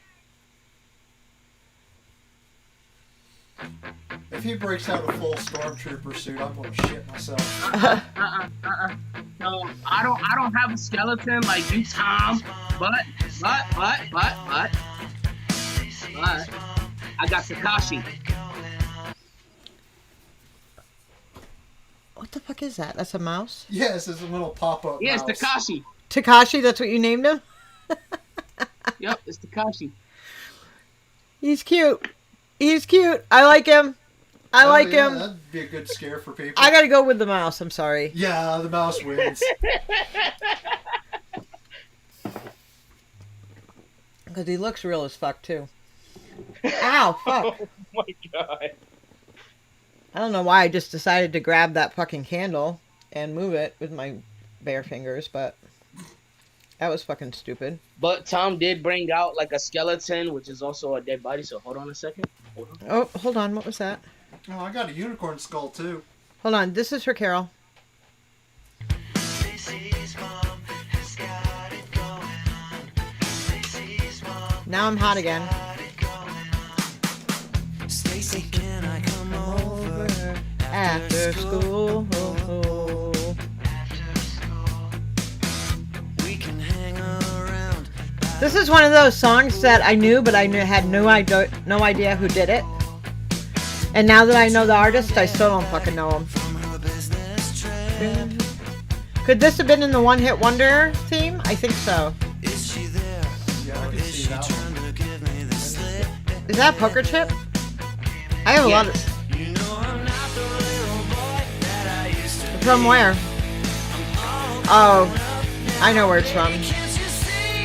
If he breaks out a full stormtrooper suit, I'm gonna shit myself. No, I don't have a skeleton like you, Tom. But I got Takashi. What the fuck is that? That's a mouse? Yes, it's a little pop-up Yeah, it's mouse. Takashi. Takashi, that's what you named him? Yep, it's Takashi. He's cute. He's cute. I like him. I like him. That'd be a good scare for people. I gotta go with the mouse. I'm sorry. Yeah, the mouse wins. Because he looks real as fuck, too. Ow, fuck. Oh my god. I don't know why I just decided to grab that fucking candle and move it with my bare fingers, but that was fucking stupid. But Tom did bring out like a skeleton, which is also a dead body, so hold on a second. Oh, hold on. What was that? Oh, I got a unicorn skull too. Hold on. This is for Carol. Now I'm hot again. Stacy, can I come over After school. We can hang around. This is one of those songs that I knew, but I had no idea who did it. And now that I know the artist, I still don't fucking know him. Could this have been in the One Hit Wonder theme? I think so. Is she there? Yeah, I can see that one. Trying to give me the slip. Is that Poker Chip? I have a lot of... You know I'm not the little boy that I used to From where? Oh, I know where it's from.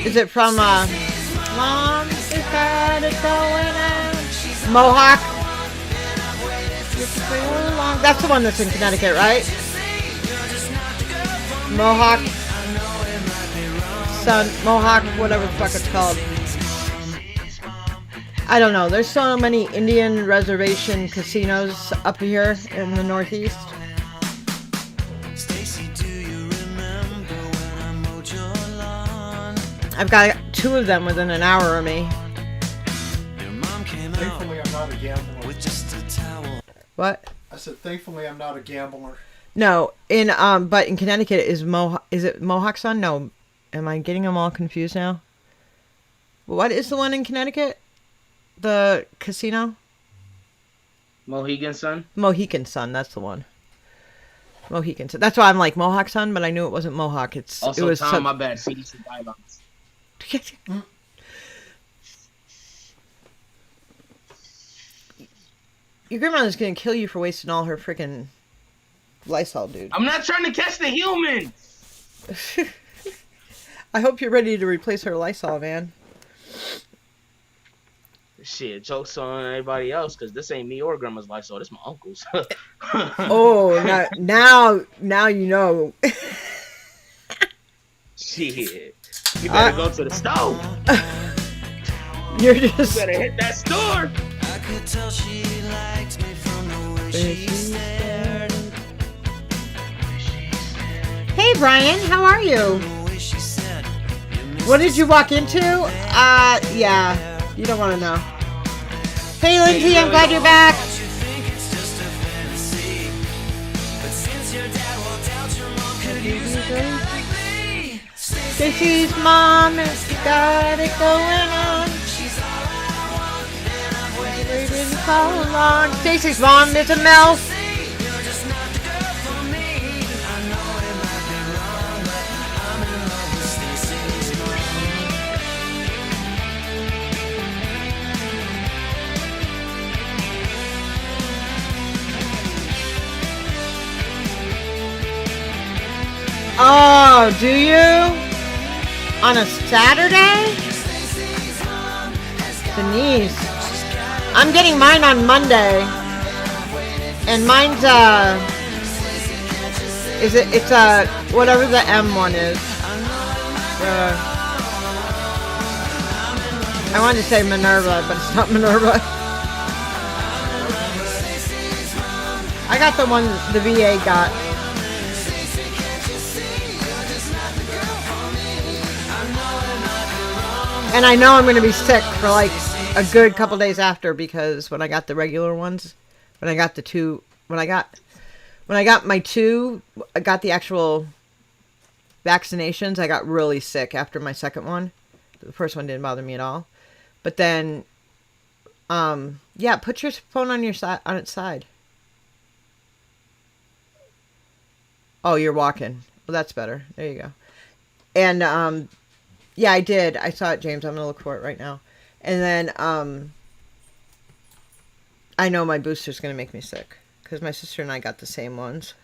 Is it from, Mom, is that it going on? Mohawk? That's the one that's in Connecticut, right? Mohawk. Mohawk, whatever the fuck it's called. I don't know. There's so many Indian reservation casinos up here in the Northeast. Stacy, do you remember when I mowed your lawn? I've got 2 of them within an hour of me. Your mom came Thankfully, out I'm not a gambler. with just a towel. What? I said, thankfully, I'm not a gambler. No, but in Connecticut is it Mohawk Sun? No, am I getting them all confused now? What is the one in Connecticut? The casino? Mohegan Sun? Mohican Sun, that's the one. Mohican Sun. That's why I'm like Mohawk Sun, but I knew it wasn't Mohawk. It Also, was Tom, my bad. CDC guidelines. Your grandmother's gonna kill you for wasting all her freaking Lysol, dude. I'm not trying to catch the human. I hope you're ready to replace her Lysol, man. Shit, jokes on everybody else, because this ain't me or grandma's Lysol. This my uncle's. Oh, now you know. Shit. You better go to the stove. You're just... You better hit that store. I could tell she liked me from the way she stared. Hey, Brian, how are you? The way she said, What did you walk into? Yeah, you don't want to know. Hey, Lindsay, I'm glad you're back. you think it's just a fantasy. But since your dad walked out, your mom could use a guy like me. Stacy's mom has got it going on. She's all I want, and I've waited Waiting so long. Stacy's mom is a Mel. You're just not the girl for me. I know it might be wrong, but I'm in love with Stacy's mom. Oh, do you? On a Saturday? Denise. I'm getting mine on Monday. And mine's, it's whatever the M one is. I wanted to say Minerva, but it's not Minerva. I got the one the VA got. And I know I'm going to be sick for like a good couple days after, because when I got the regular ones, when I got the actual vaccinations, I got really sick after my second one. The first one didn't bother me at all. But then, yeah, put your phone on its side. Oh, you're walking. Well, that's better. There you go. And, yeah, I did. I saw it, James. I'm going to look for it right now. And then, I know my booster's going to make me sick, because my sister and I got the same ones.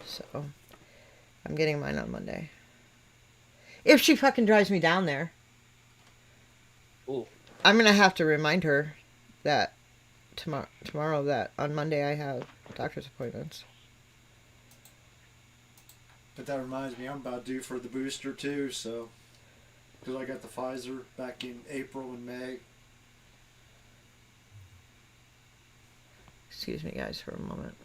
So, I'm getting mine on Monday. If she fucking drives me down there. Ooh. I'm going to have to remind her that tomorrow that on Monday I have doctor's appointments. But that reminds me, I'm about due for the booster too, so. Because I got the Pfizer back in April and May. Excuse me, guys, for a moment.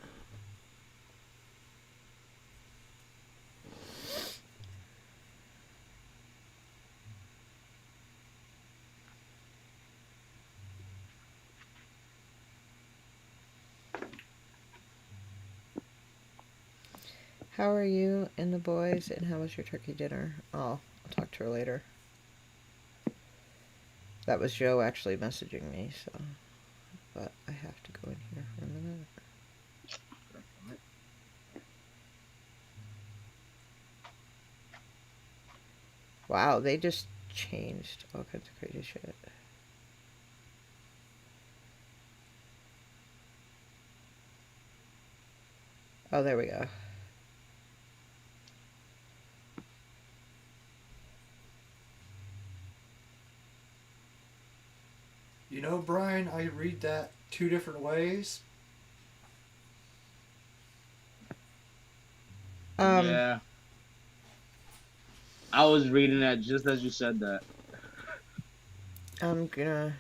How are you and the boys, and how was your turkey dinner? Oh, I'll talk to her later. That was Joe actually messaging me, so... But I have to go in here for a minute. Wow, they just changed all kinds of crazy shit. Oh, there we go. You know, Brian, I read that 2 different ways. Yeah. I was reading that just as you said that. I'm gonna...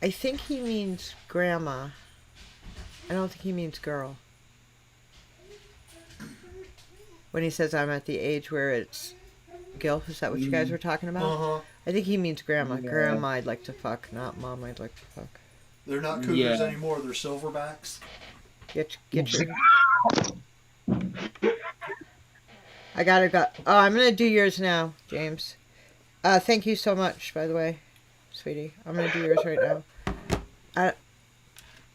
I think he means grandma. I don't think he means girl. When he says I'm at the age where it's gilf, is that what you guys were talking about? Uh-huh. I think he means grandma. Yeah. Grandma I'd like to fuck, not mom I'd like to fuck. They're not cougars anymore, they're silverbacks. Get your... I gotta go. Oh, I'm gonna do yours now, James. Thank you so much, by the way, sweetie. I'm gonna do yours right now.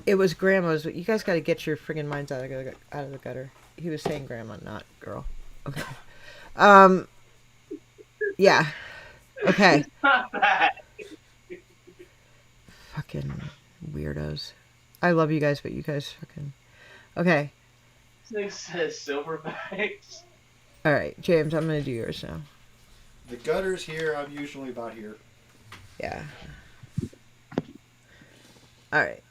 It was grandma's, but you guys gotta get your friggin' minds out of the gutter. He was saying grandma, not girl. Okay. Yeah. Okay. Fucking weirdos. I love you guys, but you guys fucking... Okay. This thing says silverbacks. Alright, James, I'm gonna do yours now. The gutter's here, I'm usually about here. Yeah. Alright.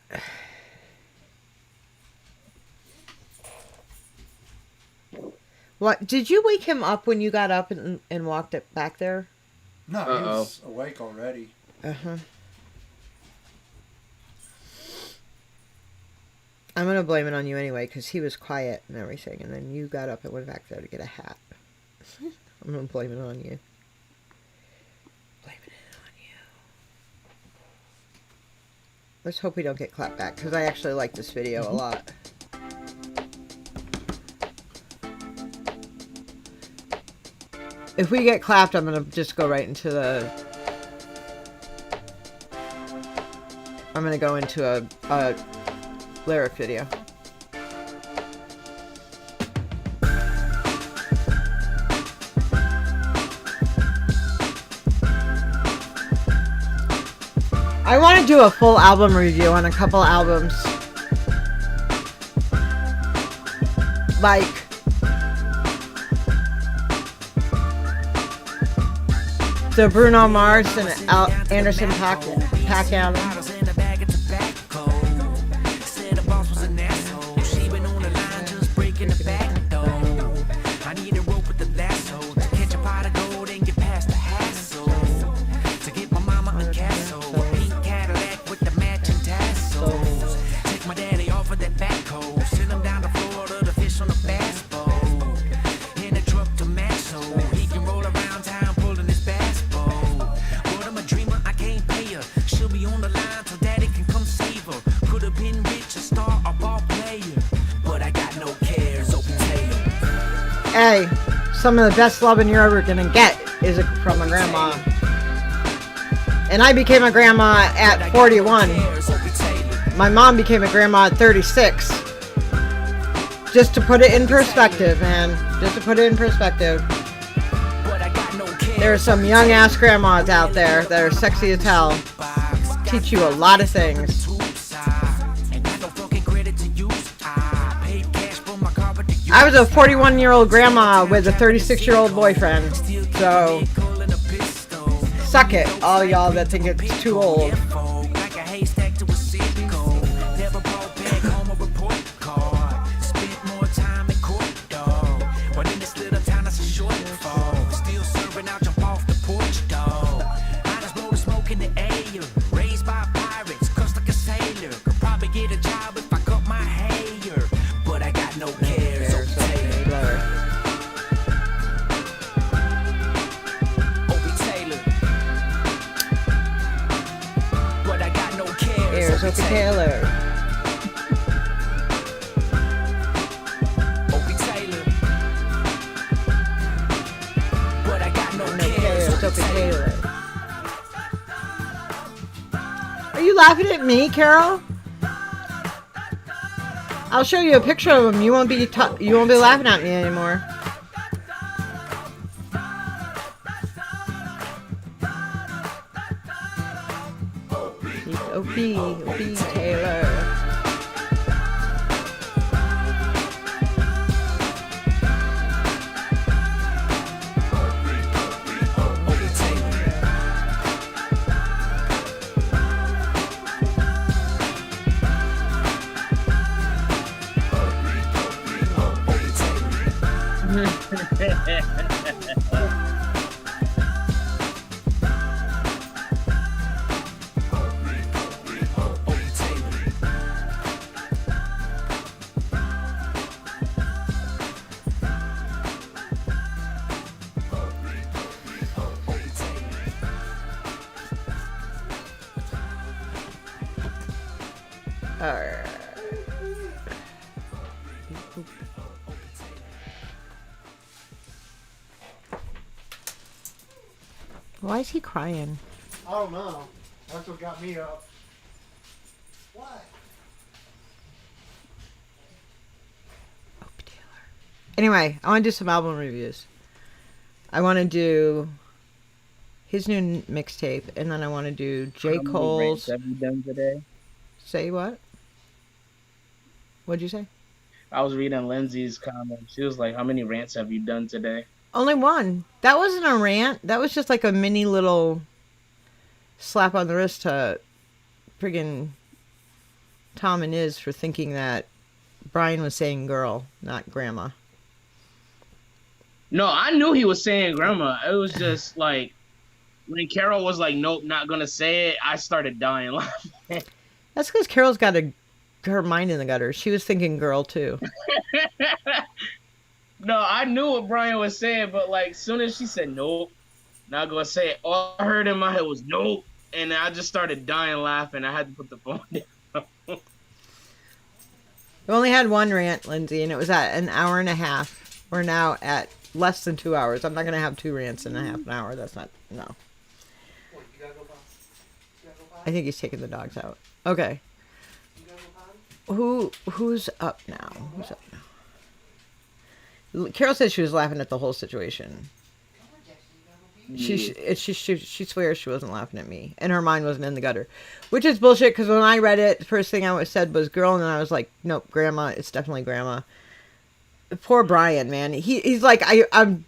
What? Did you wake him up when you got up and walked it back there? No, he was awake already. Uh-huh. I'm going to blame it on you anyway, because he was quiet and everything, and then you got up and went back there to get a hat. I'm going to blame it on you. Blaming it on you. Let's hope we don't get clapped back, because I actually like this video a lot. If we get clapped, I'm going to just go right into the... I'm going to go into a lyric video. I want to do a full album review on a couple albums. Like the Bruno Mars and Anderson .Paak album. Hey, some of the best loving you're ever gonna get is from a grandma. And I became a grandma at 41. My mom became a grandma at 36. Just to put it in perspective, man. Just to put it in perspective. There are some young ass grandmas out there that are sexy as hell. Teach you a lot of things. I was a 41-year-old grandma with a 36-year-old boyfriend, so suck it, all y'all that think it's too old. Sophie Taylor. Opie Taylor. But I got no cares. Sophie Taylor. Are you laughing at me, Carol? I'll show you a picture of him. You won't be laughing at me anymore. Opie Taylor. Why is he crying? I don't know. That's what got me up. Why? Anyway, I want to do some album reviews. I want to do his new mixtape, and then I want to do J. Cole's. Have you done today? Say what? What'd you say? I was reading Lindsay's comment. She was like, "How many rants have you done today?" Only one. That wasn't a rant. That was just like a mini little slap on the wrist to friggin' Tom and Iz for thinking that Brian was saying girl, not grandma. No, I knew he was saying grandma. It was just like when Carol was like, "Nope, not gonna say it," I started dying laughing. That's because Carol's got her mind in the gutter. She was thinking girl too. No, I knew what Brian was saying, but like soon as she said nope, not gonna say it, all I heard in my head was nope, and I just started dying laughing. I had to put the phone down. We only had one rant, Lindsay, and it was at an hour and a half. We're now at less than 2 hours. I'm not gonna have two rants in a half an hour. That's not no. I think he's taking the dogs out. Okay. Who's up now? Who's up now? Carol said she was laughing at the whole situation. She swears she wasn't laughing at me, and her mind wasn't in the gutter, which is bullshit. Because when I read it, the first thing I said was girl, and then I was like, nope, grandma. It's definitely grandma. Poor Brian, man. He's like, I'm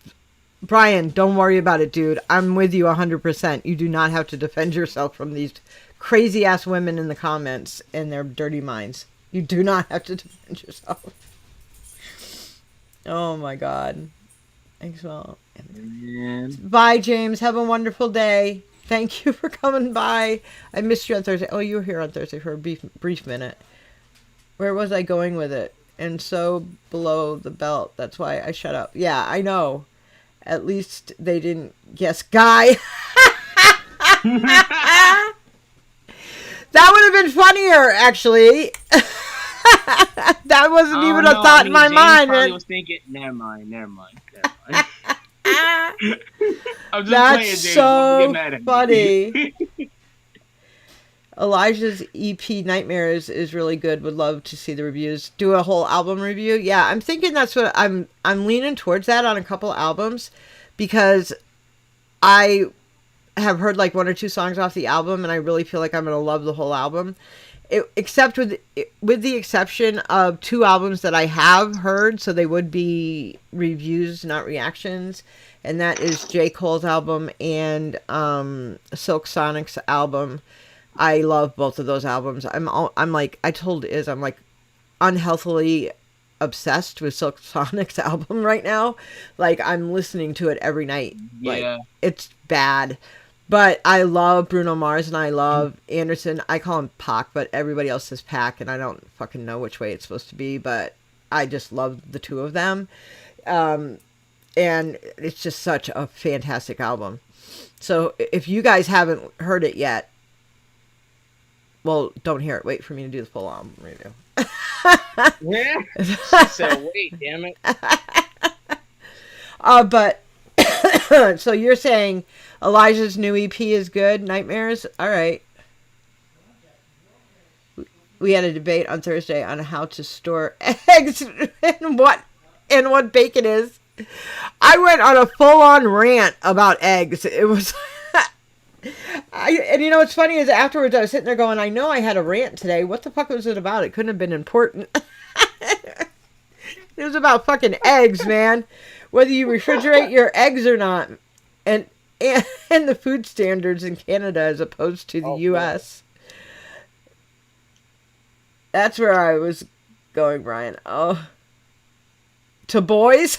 Brian. Don't worry about it, dude. I'm with you 100%. You do not have to defend yourself from these crazy ass women in the comments and their dirty minds. You do not have to defend yourself. Oh my God. Thanks, well. Bye, James. Have a wonderful day. Thank you for coming by. I missed you on Thursday. Oh, you were here on Thursday for a brief minute. Where was I going with it? And so below the belt. That's why I shut up. Yeah, I know. At least they didn't guess guy. That would have been funnier, actually. That wasn't even a thought in my mind, man. I was thinking, never mind. I'm just That's playing, James. so Don't get mad at me. funny. Elijah's EP Nightmares is really good. Would love to see the reviews. Do a whole album review. Yeah, I'm thinking that's what I'm leaning towards that on a couple albums, because I have heard like one or two songs off the album, and I really feel like I'm gonna love the whole album. Except with the exception of two albums that I have heard, so they would be reviews, not reactions, and that is J. Cole's album and Silk Sonic's album. I love both of those albums. I'm like, I told Iz, I'm like unhealthily obsessed with Silk Sonic's album right now. Like, I'm listening to it every night. Like, Yeah. it's bad. But I love Bruno Mars and I love Anderson. I call him Pac, but everybody else says Pac, and I don't fucking know which way it's supposed to be, but I just love the two of them. And it's just such a fantastic album. So if you guys haven't heard it yet, Well, don't hear it. Wait for me to do the full album review. Yeah. She said, wait, damn it. But so you're saying Elijah's new EP is good? Nightmares? All right. We had a debate on Thursday on how to store eggs and what bacon is. I went on a full-on rant about eggs. It was... and you know what's funny is afterwards I was sitting there going, I know I had a rant today. What the fuck was it about? It couldn't have been important. It was about fucking eggs, man. Whether you refrigerate your eggs or not. And the food standards in Canada as opposed to the U.S. That's where I was going, Brian. Oh. To boys?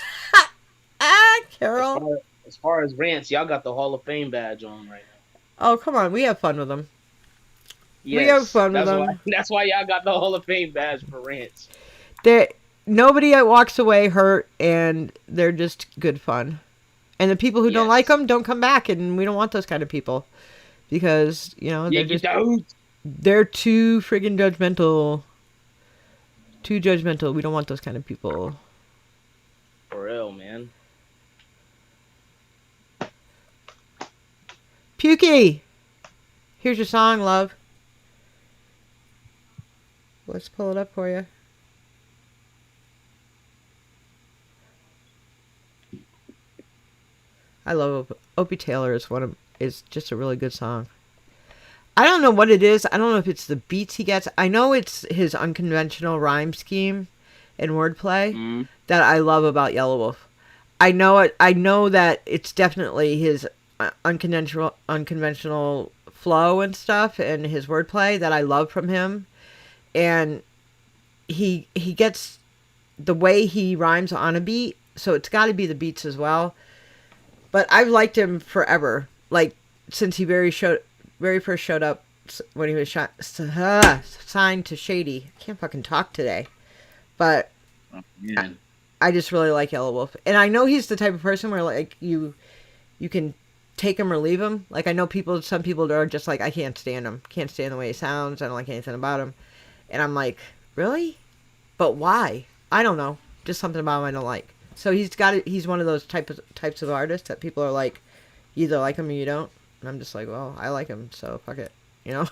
Carol? As far as rants, y'all got the Hall of Fame badge on right now. Oh, come on. We have fun with them. Yes, we have fun with them. That's why y'all got the Hall of Fame badge for rants. Nobody walks away hurt, and they're just good fun. And the people who don't like them don't come back, and we don't want those kind of people. Because, you know, they're too friggin' judgmental. Too judgmental. We don't want those kind of people. For real, man. Pukey! Here's your song, love. Let's pull it up for you. I love Opie Taylor is just a really good song. I don't know what it is. I don't know if it's the beats he gets. I know it's his unconventional rhyme scheme and wordplay that I love about Yelawolf. I know it. I know that it's definitely his unconventional flow and stuff and his wordplay that I love from him. And he gets the way he rhymes on a beat, so it's got to be the beats as well. But I've liked him forever, like since he very first showed up when he was signed to Shady. I can't fucking talk today, but I just really like Yelawolf, and I know he's the type of person where like you can take him or leave him. Like I know some people are just like, I can't stand him, can't stand the way he sounds, I don't like anything about him, and I'm like, really? But why? I don't know, just something about him I don't like. So he's one of those types of artists that people are like, you either like him or you don't. And I'm just like, well, I like him, so fuck it, you know.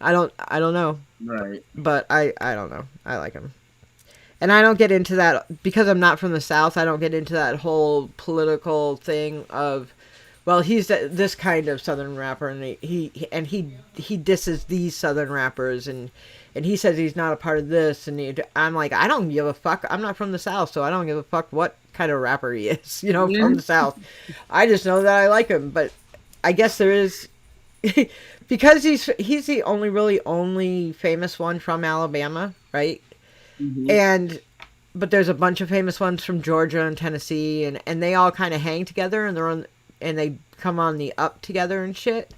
I don't know, right? But I don't know. I like him, and I don't get into that because I'm not from the South. I don't get into that whole political thing of, well, he's this kind of Southern rapper, and he disses these Southern rappers, and he says he's not a part of this, and I'm like, I don't give a fuck. I'm not from the South, so I don't give a fuck what kind of rapper he is, you know, from the South. I just know that I like him, but I guess there is, because he's the only famous one from Alabama, right? Mm-hmm. But there's a bunch of famous ones from Georgia and Tennessee, and they all kind of hang together, and they come on the up together and shit.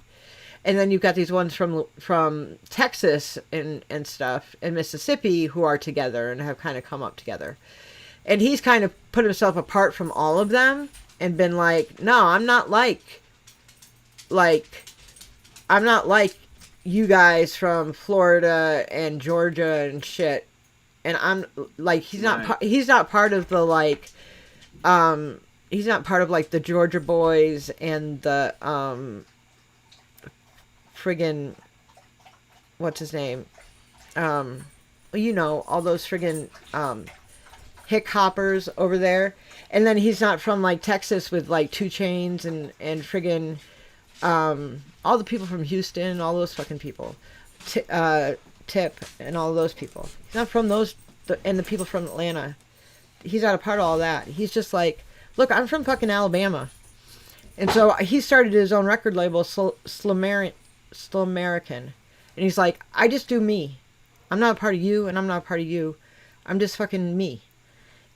And then you've got these ones from Texas and stuff, and Mississippi who are together and have kind of come up together. And he's kind of put himself apart from all of them and been like, no, I'm not like you guys from Florida and Georgia and shit. And I'm like, he's not part of the like, he's not part of like the Georgia Boys and the friggin', what's his name? You know, all those friggin' hick hoppers over there. And then he's not from like Texas with like 2 Chainz and friggin' all the people from Houston, all those fucking people. Tip and all those people. He's not from those, and the people from Atlanta. He's not a part of all that. He's just like, look, I'm from fucking Alabama. And so he started his own record label, Slamerican. And he's like, I just do me. I'm not a part of you, and I'm not a part of you. I'm just fucking me.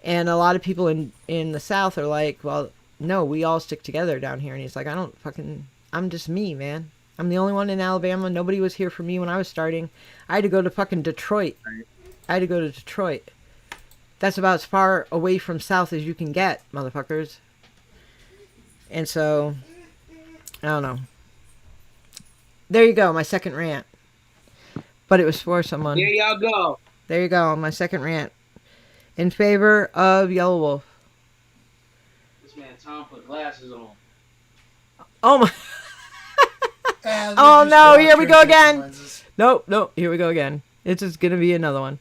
And a lot of people in the South are like, well, no, we all stick together down here. And he's like, I'm just me, man. I'm the only one in Alabama. Nobody was here for me when I was starting. I had to go to fucking Detroit. That's about as far away from South as you can get, motherfuckers. And so, I don't know. There you go, my second rant. but it was for someone. There y'all go. There you go. My second rant in favor of Yellow Wolf. This man Tom put glasses on. Oh my. And Oh just no, got here we go transmission again. lenses. Nope, here we go again. It's just gonna be another one.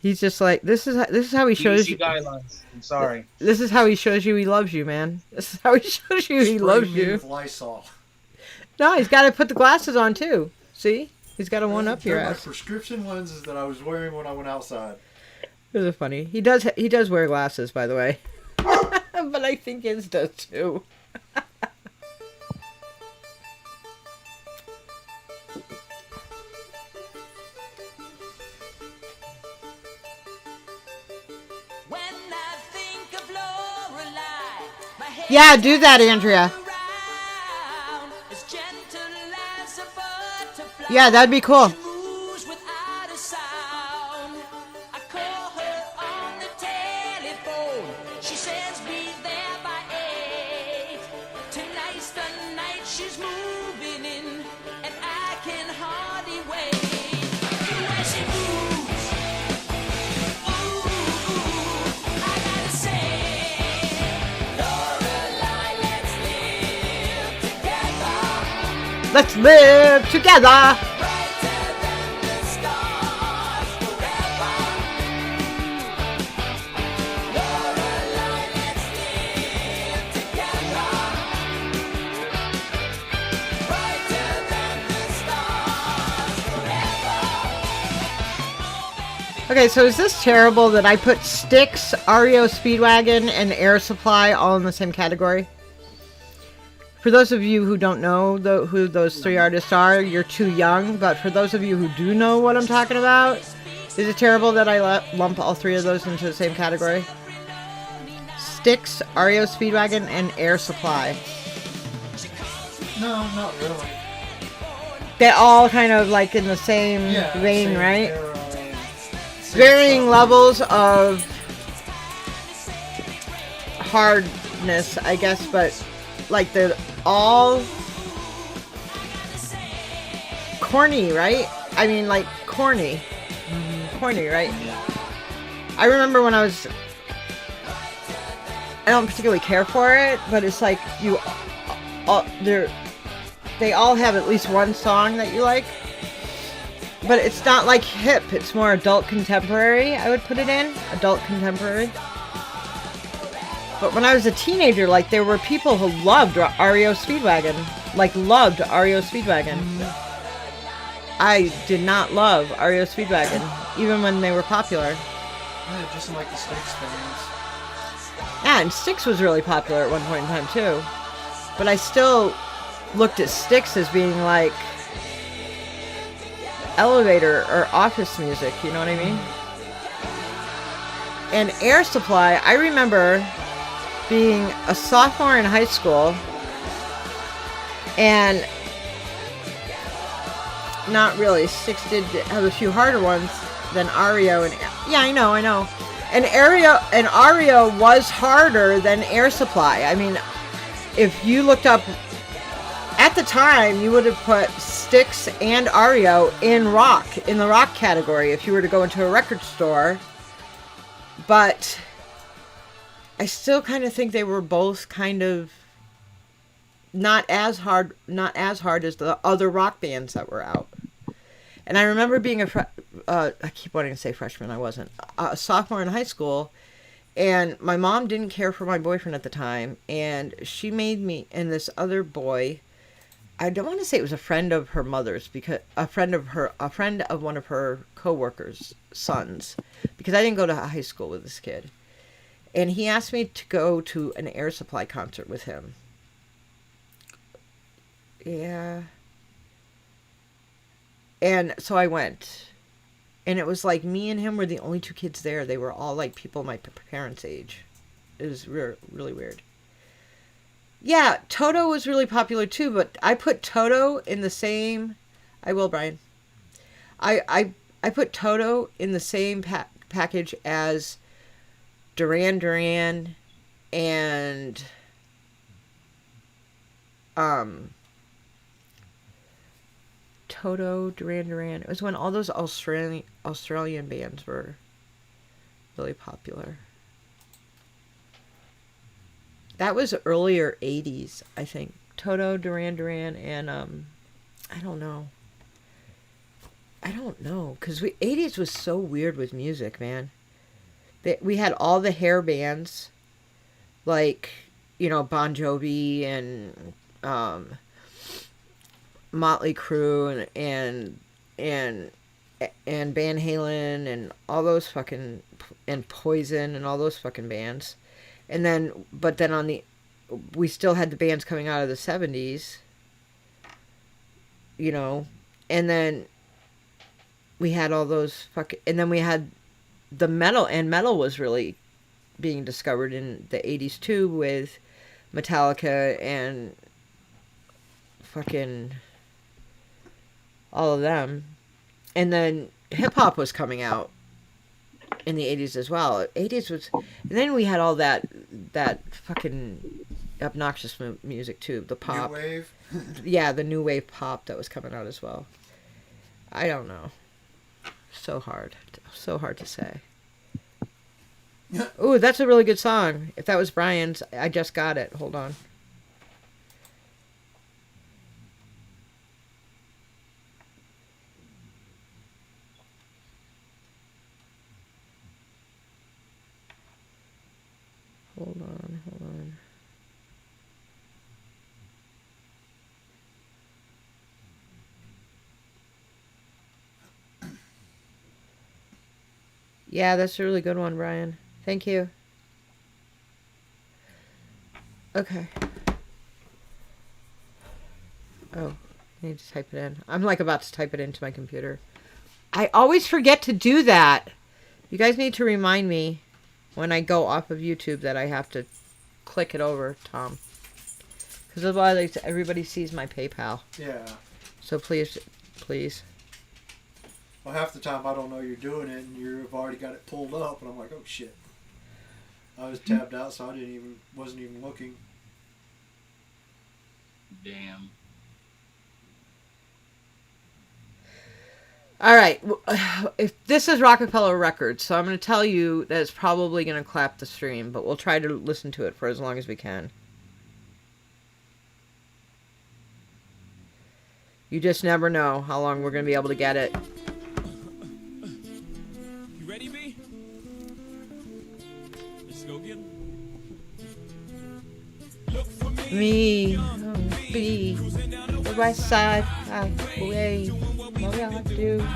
He's just like, this is how he shows PVC you. guidelines. I'm sorry. This is how he shows you he loves you, man. This is how he shows you he loves Spray me you. with Lysol. No, he's got to put the glasses on too. See, he's got a one up your They're my ass. prescription lenses that I was wearing when I went outside. Those are funny. He does wear glasses, by the way. But I think his does too. Yeah, do that, Andrea. Yeah, that'd be cool. Let's live together. Okay, so is this terrible that I put Styx, REO Speedwagon, and Air Supply all in the same category? For those of you who don't know who those three artists are, you're too young. But for those of you who do know what I'm talking about, is it terrible that I lump all three of those into the same category? Styx, REO Speedwagon, and Air Supply. No, not really. They all kind of like in the same vein, same, right? they're, Varying levels of hardness, I guess, but like they're all corny, right? I mean, like corny. Corny, right? I remember when I don't particularly care for it, but it's like they all have at least one song that you like. But it's not like hip, it's more adult contemporary, I would put it in. Adult contemporary. But when I was a teenager, like, there were people who loved REO Speedwagon. Like, loved REO Speedwagon. I did not love REO Speedwagon, even when they were popular. Yeah, just like the Styx fans. Yeah, and Styx was really popular at one point in time, too. But I still looked at Styx as being, like, elevator or office music, you know what I mean? And Air Supply, I remember being a sophomore in high school and not really. Styx did have a few harder ones than REO, and yeah, I know. And REO was harder than Air Supply. I mean, if you looked up at the time, you would have put Styx and REO in the rock category if you were to go into a record store. But I still kind of think they were both kind of not as hard as the other rock bands that were out. And I remember being I keep wanting to say freshman, I wasn't, a sophomore in high school, and my mom didn't care for my boyfriend at the time, and she made me and this other boy, I don't want to say it was a friend of her mother's, because a friend of one of her co-workers' sons, because I didn't go to high school with this kid. And he asked me to go to an Air Supply concert with him. Yeah. And so I went. And it was like me and him were the only two kids there. They were all like people my parents' age. It was really weird. Yeah, Toto was really popular too, but I put Toto in the same... I will, Brian. I put Toto in the same package as Duran Duran and Toto, Duran Duran. It was when all those Australian bands were really popular. That was earlier 80s, I think. Toto, Duran Duran, and I don't know. Because 80s was so weird with music, man. We had all the hair bands, like, you know, Bon Jovi and Motley Crue and Van Halen and all those fucking, and Poison and all those fucking bands. And then, but then we still had the bands coming out of the 70s, you know, and then we had all those and then we had the metal, and metal was really being discovered in the 80s too, with Metallica and fucking all of them. And then hip hop was coming out in the 80s as well. 80s was, and then we had all that fucking obnoxious music too, the pop. New wave? Yeah, the new wave pop that was coming out as well. I don't know. So hard to say. Ooh, that's a really good song. If that was Brian's, I just got it. Hold on. Hold on. Yeah, that's a really good one, Brian. Thank you. Okay. Oh, I need to type it in. I'm like about to type it into my computer. I always forget to do that. You guys need to remind me when I go off of YouTube that I have to click it over, Tom. Because otherwise everybody sees my PayPal. Yeah. So please. Well, half the time I don't know you're doing it, and you've already got it pulled up, and I'm like, oh shit. I was tabbed out, so I wasn't even looking. Damn. All right. If this is Rockefeller Records, so I'm going to tell you that it's probably going to clap the stream, but we'll try to listen to it for as long as we can. You just never know how long we're going to be able to get it. You ready, B? Let's go get him. Look for Me, be the right side, way, what I do,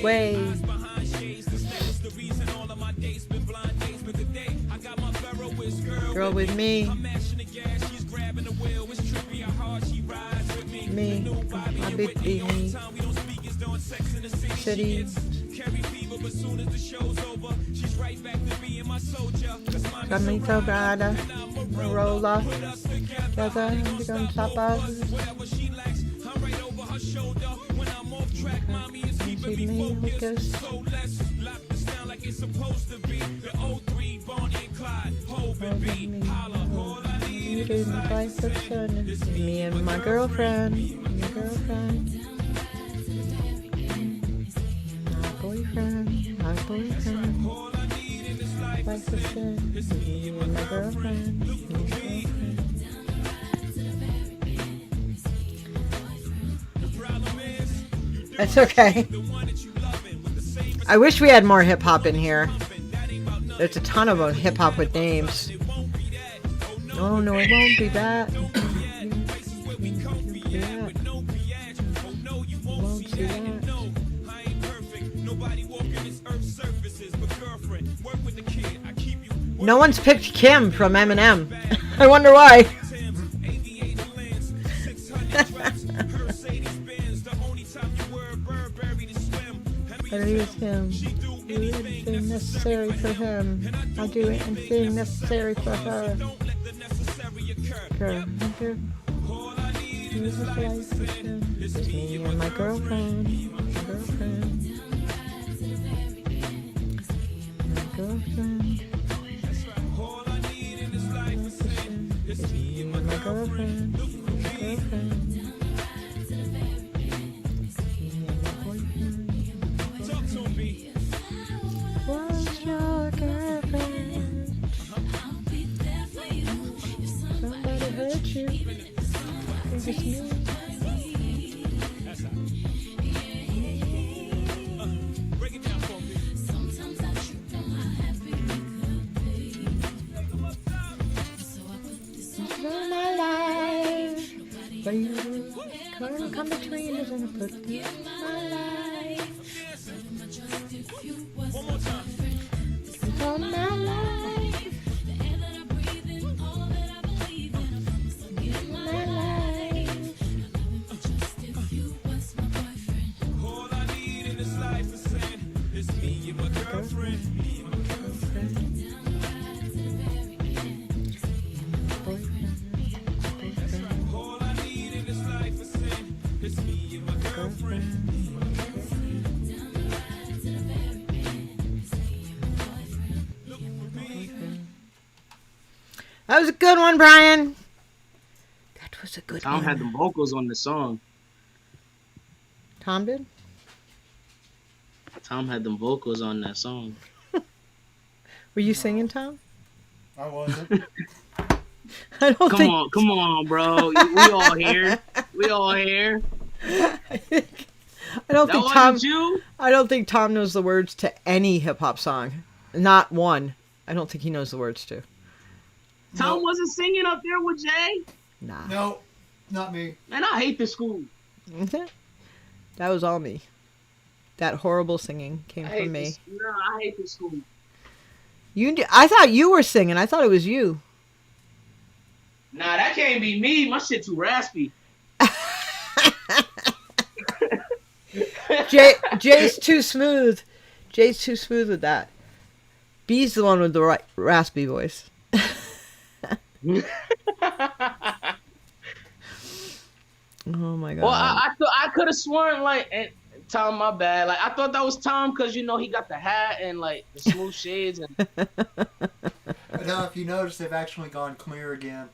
way. Girl with me, my baby, me, city. Got me so bad, roll up, together, we gonna stop us. See me, Lucas. You didn't like the sun. Me and my girlfriend, my boyfriend, like the sun. Me and my girlfriend, That's okay. I wish we had more hip hop in here. There's a ton of hip hop with names. Oh no, it won't be that. Won't see that. No one's picked Kim from Eminem. I wonder why. I use him. Do anything necessary for him. I'll do anything necessary for her. Girl, Jesus life with him. It's me and my girlfriend. My girlfriend. It's me and my girlfriend. hurt you. It's just me. My life, but you come between us and put this in my life. One more time. For my life. My life. All I need in this life is sin. It's me and my girlfriend. Me and my girlfriend. All I need in this life is sin. It's me and my girlfriend. Me and my girlfriend. That was a good one, Brian. That was a good Tom one. had the vocals on the song. Tom did? Tom had the vocals on that song. Were you singing, Tom? I wasn't. I don't think. Come on, bro. We all here. We all here. I don't That think wasn't Tom. you? I don't think Tom knows the words to any hip hop song. Not one. I don't think he knows the words to. Tom wasn't singing up there with Jay? Nah. No, not me. Man, I hate this school. That was all me. That horrible singing came from me. I hate this school. I thought you were singing. I thought it was you. Nah, that can't be me. My shit too raspy. Jay's too smooth. Jay's too smooth with that. B's the one with the right raspy voice. Oh my god. Well, I could have sworn and Tom, my bad. Like I thought that was Tom because he got the hat and like the smooth shades and. But now, if you notice, they've actually gone clear again.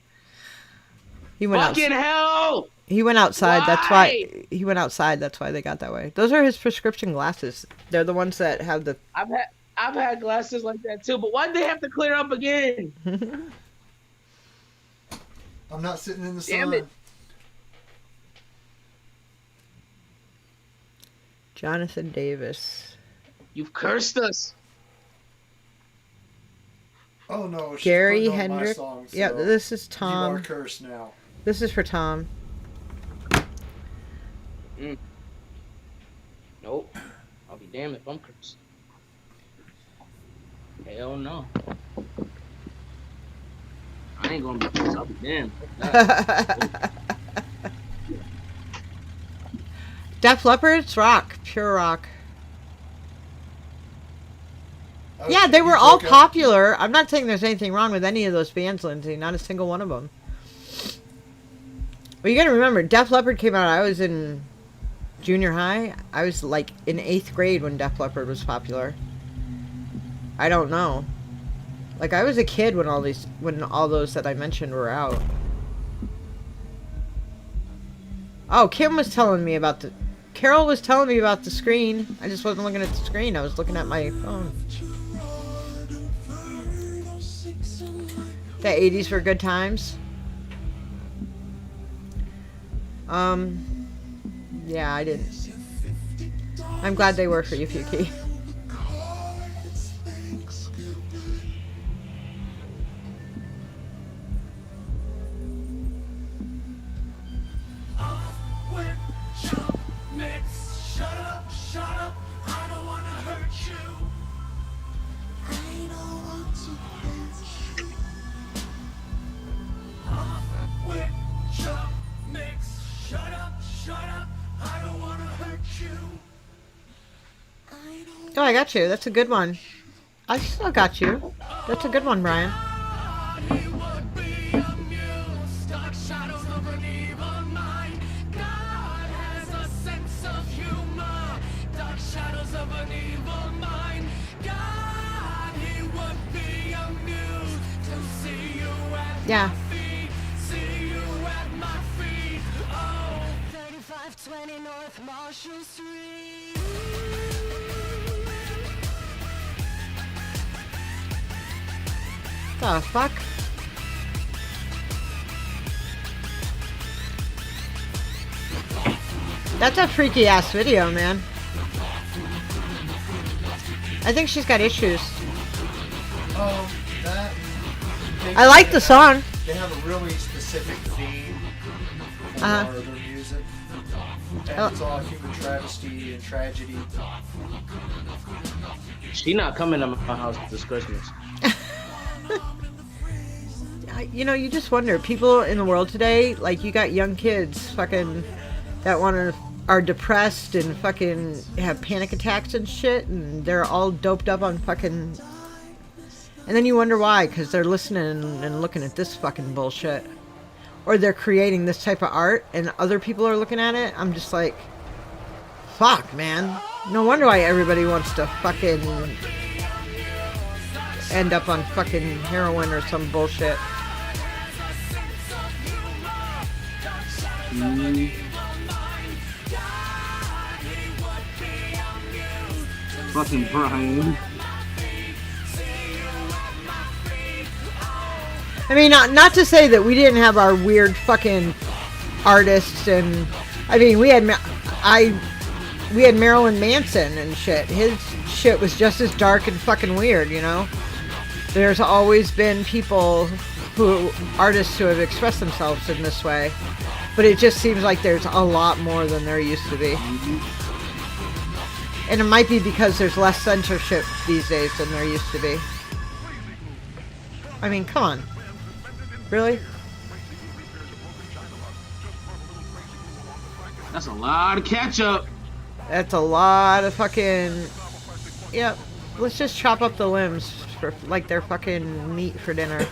He went Fucking hell! He went outside. Why? That's why he went outside. That's why they got that way. Those are his prescription glasses. They're the ones that have the. I've had glasses like that too, but why'd they have to clear up again? I'm not sitting in the Damn sun. it. Jonathan Davis. You've cursed us. Oh no, she's Gary putting on my Hendrick. song, Yeah, so this is Tom. You are cursed now. This is for Tom. Nope. I'll be damned if I'm cursed. Hell no. I ain't gonna be cursed. I'll be damned. Def Leppard, it's rock. Pure rock. Oh, Yeah, shit, they you were all broke up. popular. I'm not saying there's anything wrong with any of those bands, Lindsay. Not a single one of them. But you gotta remember, Def Leppard came out. I was in junior high. I was like in 8th grade when Def Leppard was popular. I don't know. Like I was a kid when all those that I mentioned were out. Oh, Kim was telling me about the. Carol was telling me about the screen. I just wasn't looking at the screen. I was looking at my phone. The 80s were good times. Yeah, I didn't. I'm glad they were for you, Fuki. Oh, I got you. That's a good one. I still got you. That's a good one, Brian. Yeah. 3520 North Marshall Street. The fuck? That's a freaky ass video, man. I think she's got issues. That. I like the song. They have a really specific theme for their music. And it's all human travesty and tragedy. She not coming to my house this Christmas. You know, you just wonder, people in the world today, like, you got young kids fucking that are depressed and fucking have panic attacks and shit, and they're all doped up on fucking, and then you wonder why, because they're listening and looking at this fucking bullshit, or they're creating this type of art and other people are looking at it. I'm just like, fuck, man. No wonder why everybody wants to fucking end up on fucking heroin or some bullshit. Fucking Brian. I mean, not to say that we didn't have our weird fucking artists, and I mean, we had Marilyn Manson and shit. His shit was just as dark and fucking weird, you know. There's always been artists who have expressed themselves in this way, but it just seems like there's a lot more than there used to be. And it might be because there's less censorship these days than there used to be. I mean, come on. Really? That's a lot of ketchup. That's a lot of fucking... Yep. Let's just chop up the limbs for like they're fucking meat for dinner.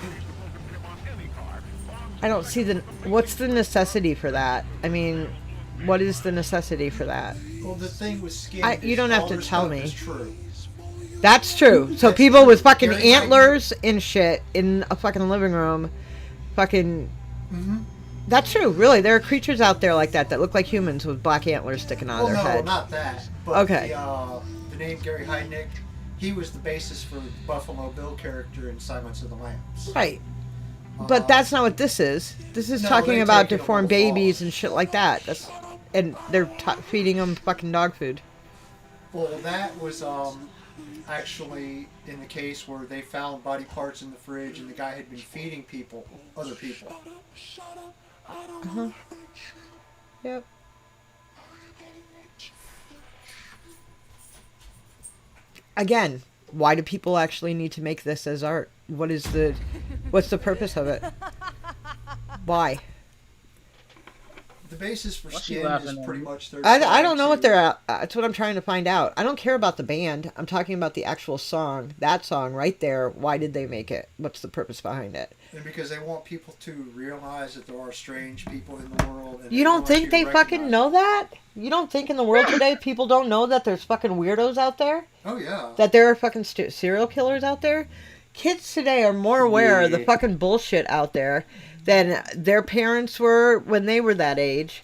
I don't see what's the necessity for that? I mean, what is the necessity for that? Well, the thing with skin, you don't have to tell me. True. That's true. So people with fucking antlers and shit in a fucking living room, fucking... That's true, really. There are creatures out there like that look like humans with black antlers sticking out of their head. No, not that. But okay. The name Gary Heidnik, he was the basis for the Buffalo Bill character in Silence of the Lambs. Right. But that's not what this is. This is talking about deformed babies and shit like that. And they're feeding them fucking dog food. Well, that was actually in the case where they found body parts in the fridge and the guy had been feeding other people. Yep. Again, why do people actually need to make this as art? What's the purpose of it? Why? The basis for Skin is pretty much their... I don't know what they're at. That's what I'm trying to find out. I don't care about the band. I'm talking about the actual song. That song right there. Why did they make it? What's the purpose behind it? And because they want people to realize that there are strange people in the world. And you don't think they fucking know that? You don't think in the world today people don't know that there's fucking weirdos out there? Oh, yeah. That there are fucking serial killers out there? Kids today are more aware of the fucking bullshit out there than their parents were when they were that age.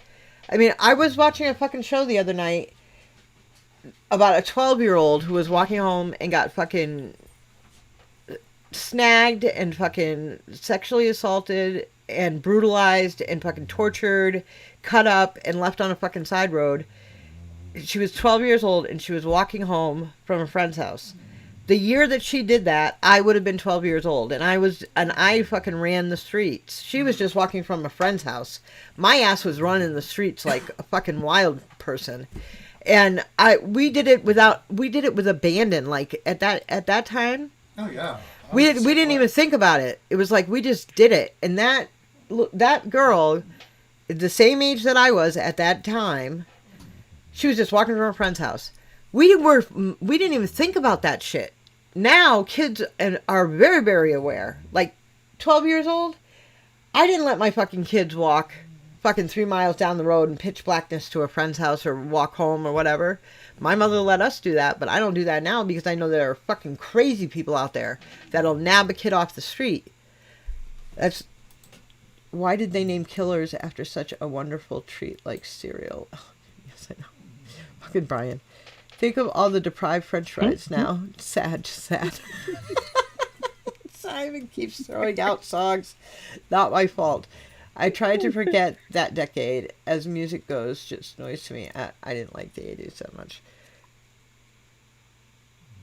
I mean, I was watching a fucking show the other night about a 12-year-old who was walking home and got fucking snagged and fucking sexually assaulted and brutalized and fucking tortured, cut up and left on a fucking side road. She was 12 years old and she was walking home from a friend's house. The year that she did that, I would have been 12 years old, and I fucking ran the streets. She was just walking from a friend's house. My ass was running the streets like a fucking wild person, and we did it with abandon. Like at that time. Oh yeah. We didn't even think about it. It was like we just did it, and that girl, the same age that I was at that time, she was just walking from a friend's house. We didn't even think about that shit. Now kids are very, very aware. Like 12 years old, I didn't let my fucking kids walk fucking 3 miles down the road in pitch blackness to a friend's house or walk home or whatever. My mother let us do that, but I don't do that now because I know there are fucking crazy people out there that'll nab a kid off the street. Why did they name killers after such a wonderful treat like cereal? Oh, yes, I know. Fucking Brian. Think of all the deprived french fries now. Sad. Simon keeps throwing out songs. Not my fault. I tried to forget that decade. As music goes, just noise to me. I didn't like the 80s that much.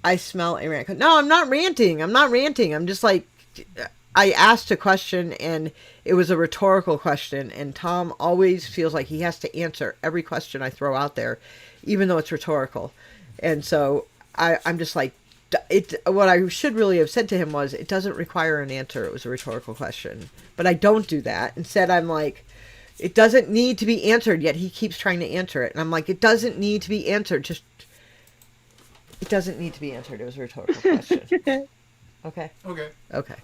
I smell a rant. No, I'm not ranting. I'm just like, I asked a question and it was a rhetorical question. And Tom always feels like he has to answer every question I throw out there, even though it's rhetorical. And so I'm just like, what I should really have said to him was, it doesn't require an answer. It was a rhetorical question. But I don't do that. Instead, I'm like, it doesn't need to be answered, yet he keeps trying to answer it. And I'm like, it doesn't need to be answered. It doesn't need to be answered. It was a rhetorical question. Okay? Okay. Okay.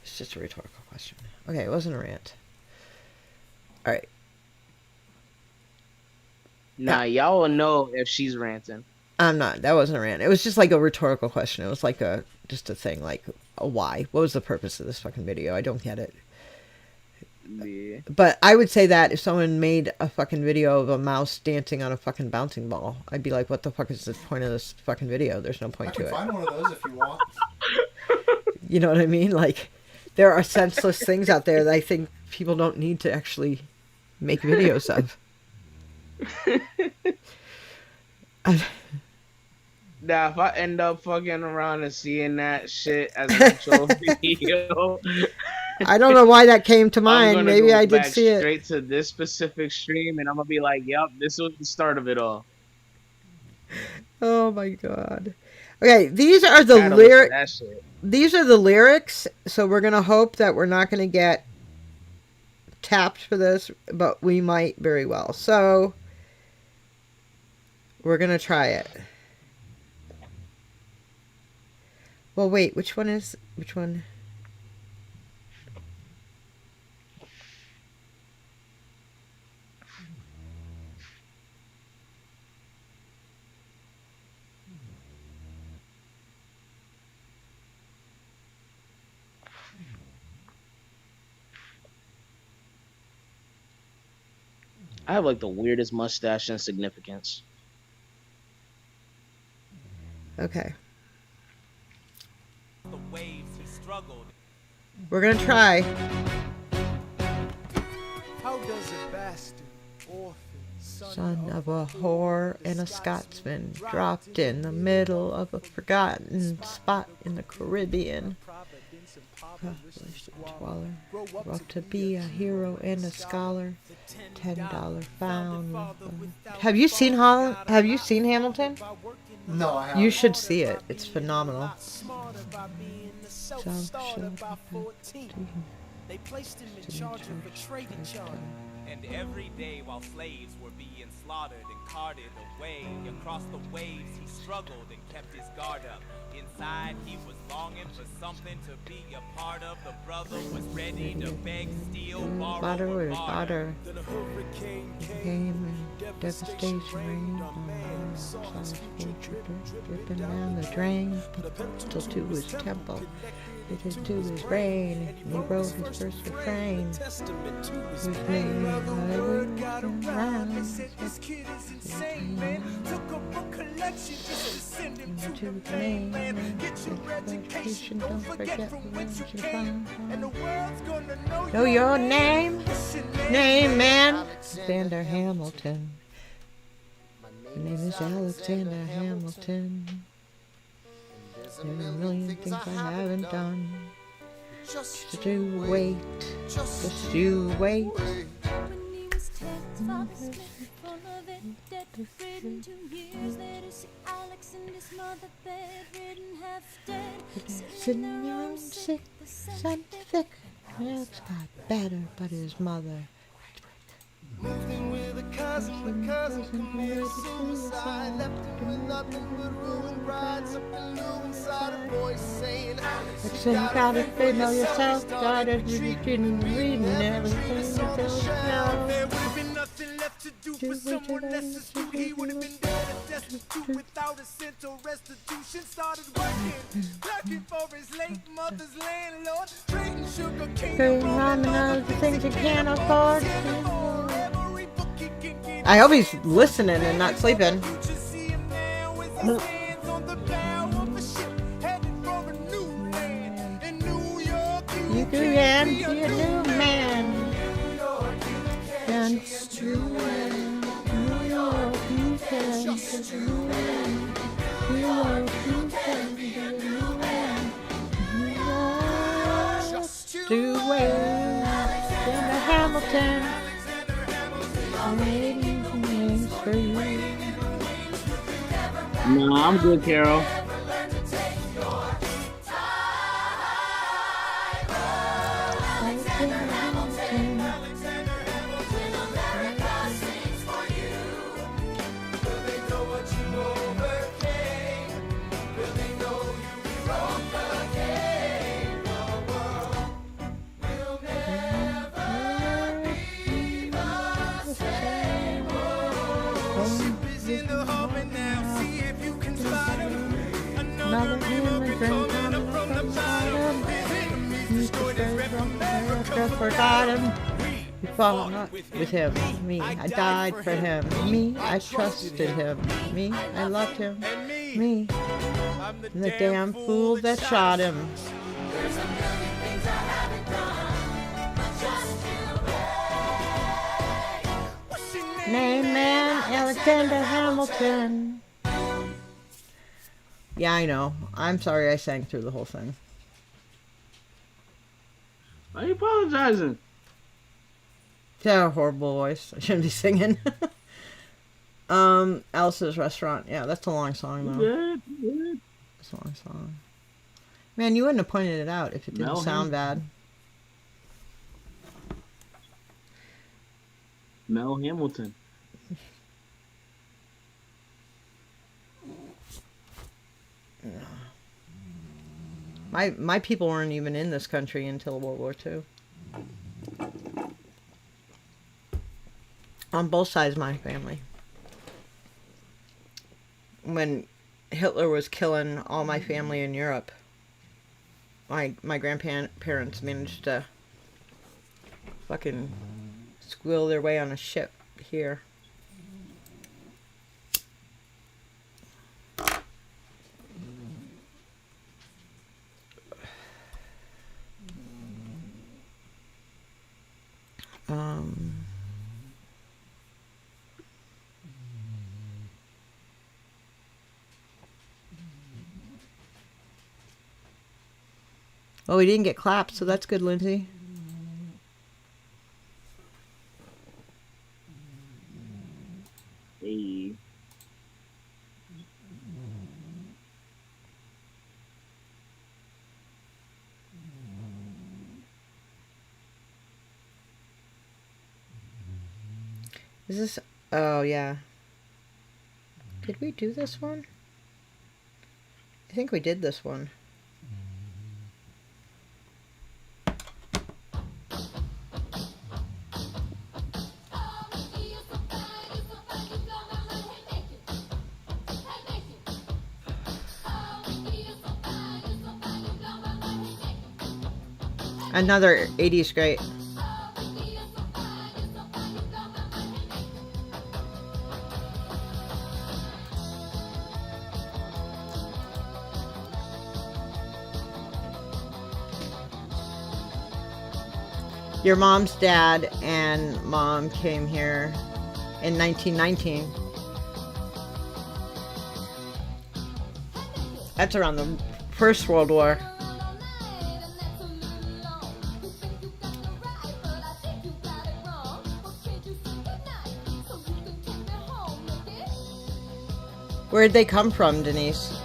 It's just a rhetorical question. Okay, it wasn't a rant. All right. Nah, y'all will know if she's ranting. I'm not. That wasn't a rant. It was just like a rhetorical question. It was like just a thing, like a why. What was the purpose of this fucking video? I don't get it. Yeah. But I would say that if someone made a fucking video of a mouse dancing on a fucking bouncing ball, I'd be like, what the fuck is the point of this fucking video? There's no point to it. Find one of those if you want. You know what I mean? Like, there are senseless things out there that I think people don't need to actually make videos of. Now, if I end up fucking around and seeing that shit as an actual video, I don't know why that came to mind. Maybe go I did back see it. straight to this specific stream, and I'm gonna be like, "Yep, this was the start of it all." Oh my god. Okay, these are the lyrics. These are the lyrics. So we're gonna hope that we're not gonna get tapped for this, but we might very well. So we're gonna try it. Well, wait. Which one? I have like the weirdest mustache in significance. Okay. We're gonna try. How does a bastard, orphan, Son of a whore and a Scotsman, dropped in the middle of a forgotten spot in the Caribbean. Grew up to be a hero and a scholar. $10 found. Have you seen Hamilton? No, I haven't. You should see it. It's phenomenal. They placed him in charge of a trading charter. And every day while slaves were being slaughtered and carted away across the waves, he struggled and kept his guard up. Inside he was longing for something to be a part of. The brother was ready to beg, steal, borrow, or barter. Then a hurricane Came and devastation rained on dripping down the drain, till to his temple, it is to his brain, and he wrote his first refrain. His name got around. They said this kid is insane, man. Took a book collection just to send him to the mainland. Get your education, don't forget from whence you came. And the world's gonna know your name, man. Alexander Hamilton. My name is Alexander Hamilton. There are a million things I haven't done. Just you wait. Just you wait. Sitting around sick, sun thick. It's got better, but his mother. Moved in with a cousin, the cousin committed suicide. Left him with nothing but ruined pride. Something new inside a voice saying, Alex, you gotta know yourself. Gotta reading everything until now. There would have been nothing left to do for someone else's do. He would have been dead and destitute without a cent or restitution. Started working, looking for his late mother's landlord. Trading sugar cane, ramen, other things you can't afford. I hope he's listening and not sleeping. You can be a new man. dance. New York, you can dance. New York, you can dance. Do it. Alexander Hamilton. I'm waiting for you. No, I'm good, Carol. Another immigrant coming from Sodom. He's Forgot him. We fought with him. Me, I died for him. Me, I trusted him. Me, I loved him. Me, the damn fool that shot him. Name man, Alexander Hamilton. Yeah, I know. I'm sorry I sang through the whole thing. Why are you apologizing? Yeah, horrible voice. I shouldn't be singing. Alice's Restaurant. Yeah, that's a long song though. Good. It's a long song. Man, you wouldn't have pointed it out if it didn't sound bad. Mel Hamilton. My people weren't even in this country until World War II. On both sides of my family. When Hitler was killing all my family in Europe, my grandparents managed to fucking squill their way on a ship here. Oh, we didn't get clapped, so that's good, Lindsay. Hey. Is this... Oh, yeah. Did we do this one? I think we did this one. Another 80s great. Your mom's dad and mom came here in 1919. That's around the First World War. Where'd they come from, Denise?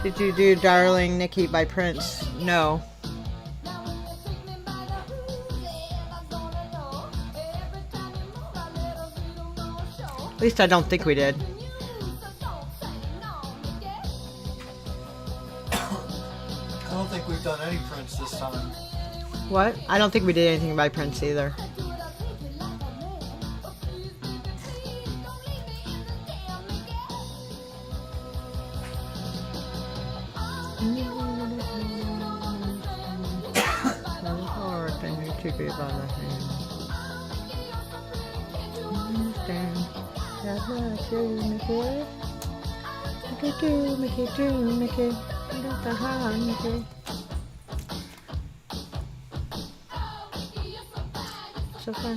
Did you do Darling Nikki by Prince? No. At least I don't think we did. I don't think we've done any Prince this time. What? I don't think we did anything by Prince either. to be by the hand. Understand that much you make it. Make it. Got the heart, make it. So fun,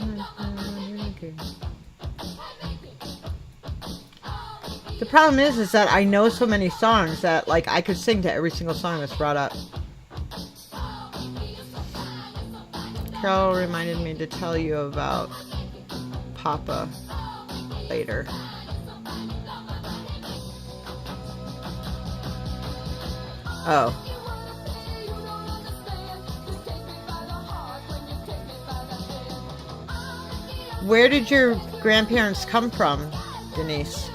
really good. The problem is that I know so many songs that like I could sing to every single song that's brought up. Carol reminded me to tell you about Papa later. Oh. Where did your grandparents come from, Denise?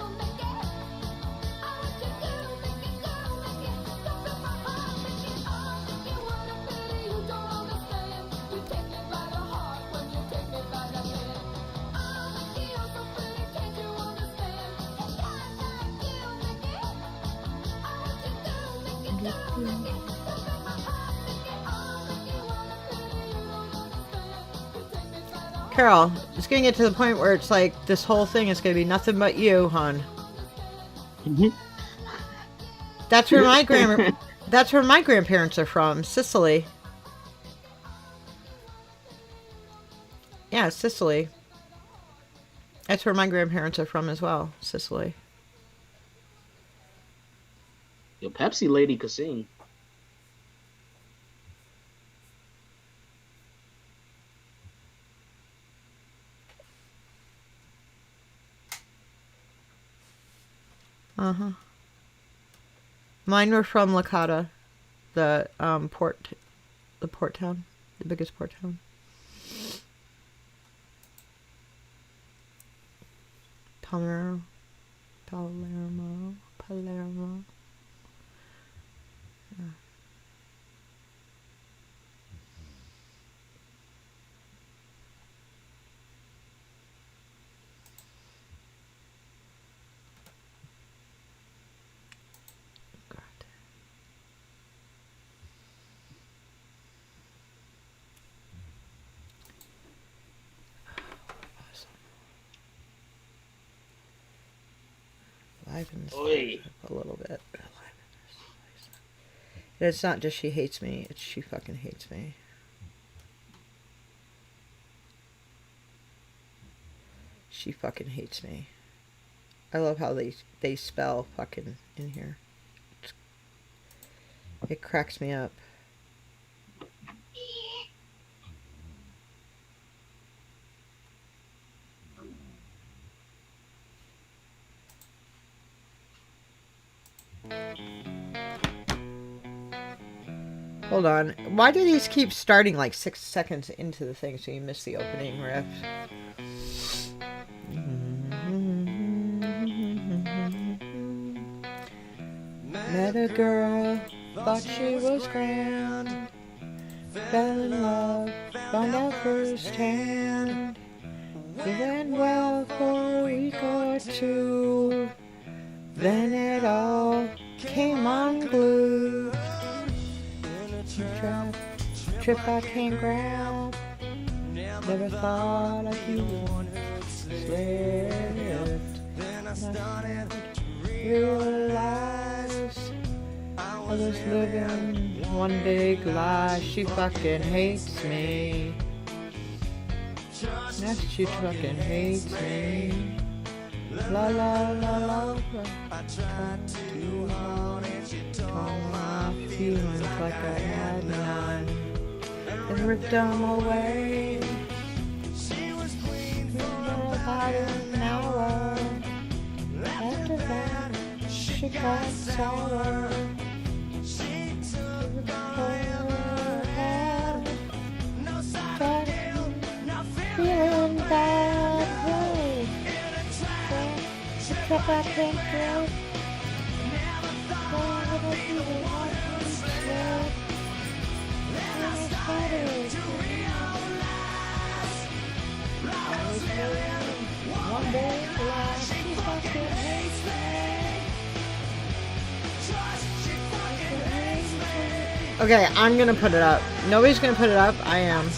Carol, it's going to get to the point where it's like this whole thing is going to be nothing but you, hon. That's where my grandparents are from, Sicily. Yeah, Sicily. That's where my grandparents are from as well, Sicily. Yo, Pepsi lady could sing. Uh-huh. Mine were from Licata, the port town, the biggest port town. Palermo. Yeah. Liven this up a little bit. And it's not just she hates me, it's she fucking hates me. She fucking hates me. I love how they spell fucking in here. It cracks me up. Hold on. Why do these keep starting like 6 seconds into the thing so you miss the opening riff? Met a girl, thought she was grand, fell in love, found out firsthand. It went well for a week or two, then it all came unglued. Trip I can't grab, never thought I'd be slipped. Then I started to realize I was living one big lie. She fucking hates me. Now she fucking hates me. La la la la. I tried to hold it, told my feelings like I had none, and ripped them away. She was clean for about an hour. After that, she got sour. She took her head. No sorrow, no feeling bad. She kept I can't go. Okay, I'm gonna put it up. Nobody's gonna put it up. I am.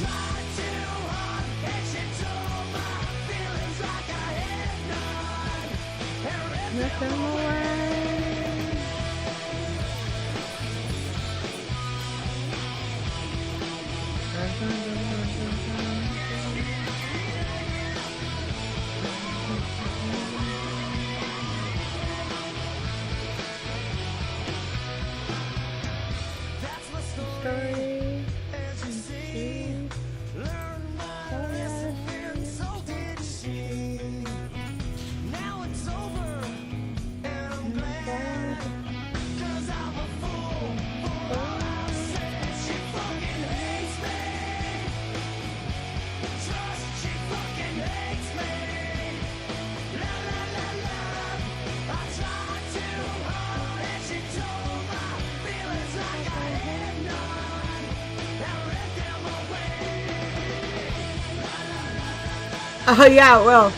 Oh yeah, well,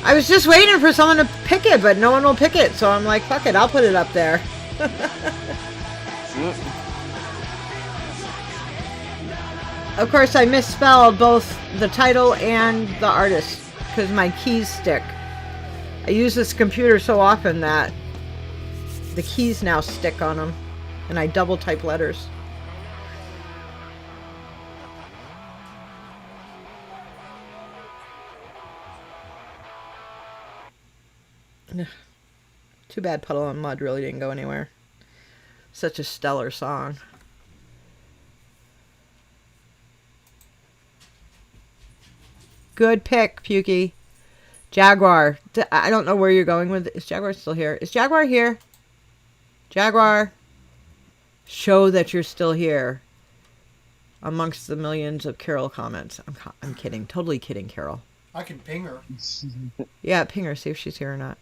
I was just waiting for someone to pick it, but no one will pick it, so I'm like, fuck it, I'll put it up there. Of course, I misspelled both the title and the artist because my keys stick. I use this computer so often that the keys now stick on them, and I double type letters. Too bad Puddle on Mud really didn't go anywhere. Such a stellar song. Good pick, Pukey. Jaguar. I don't know where you're going with it. Is Jaguar still here? Is Jaguar here? Jaguar. Show that you're still here. Amongst the millions of Carol comments. I'm kidding. Totally kidding, Carol. I can ping her. Yeah, ping her. See if she's here or not.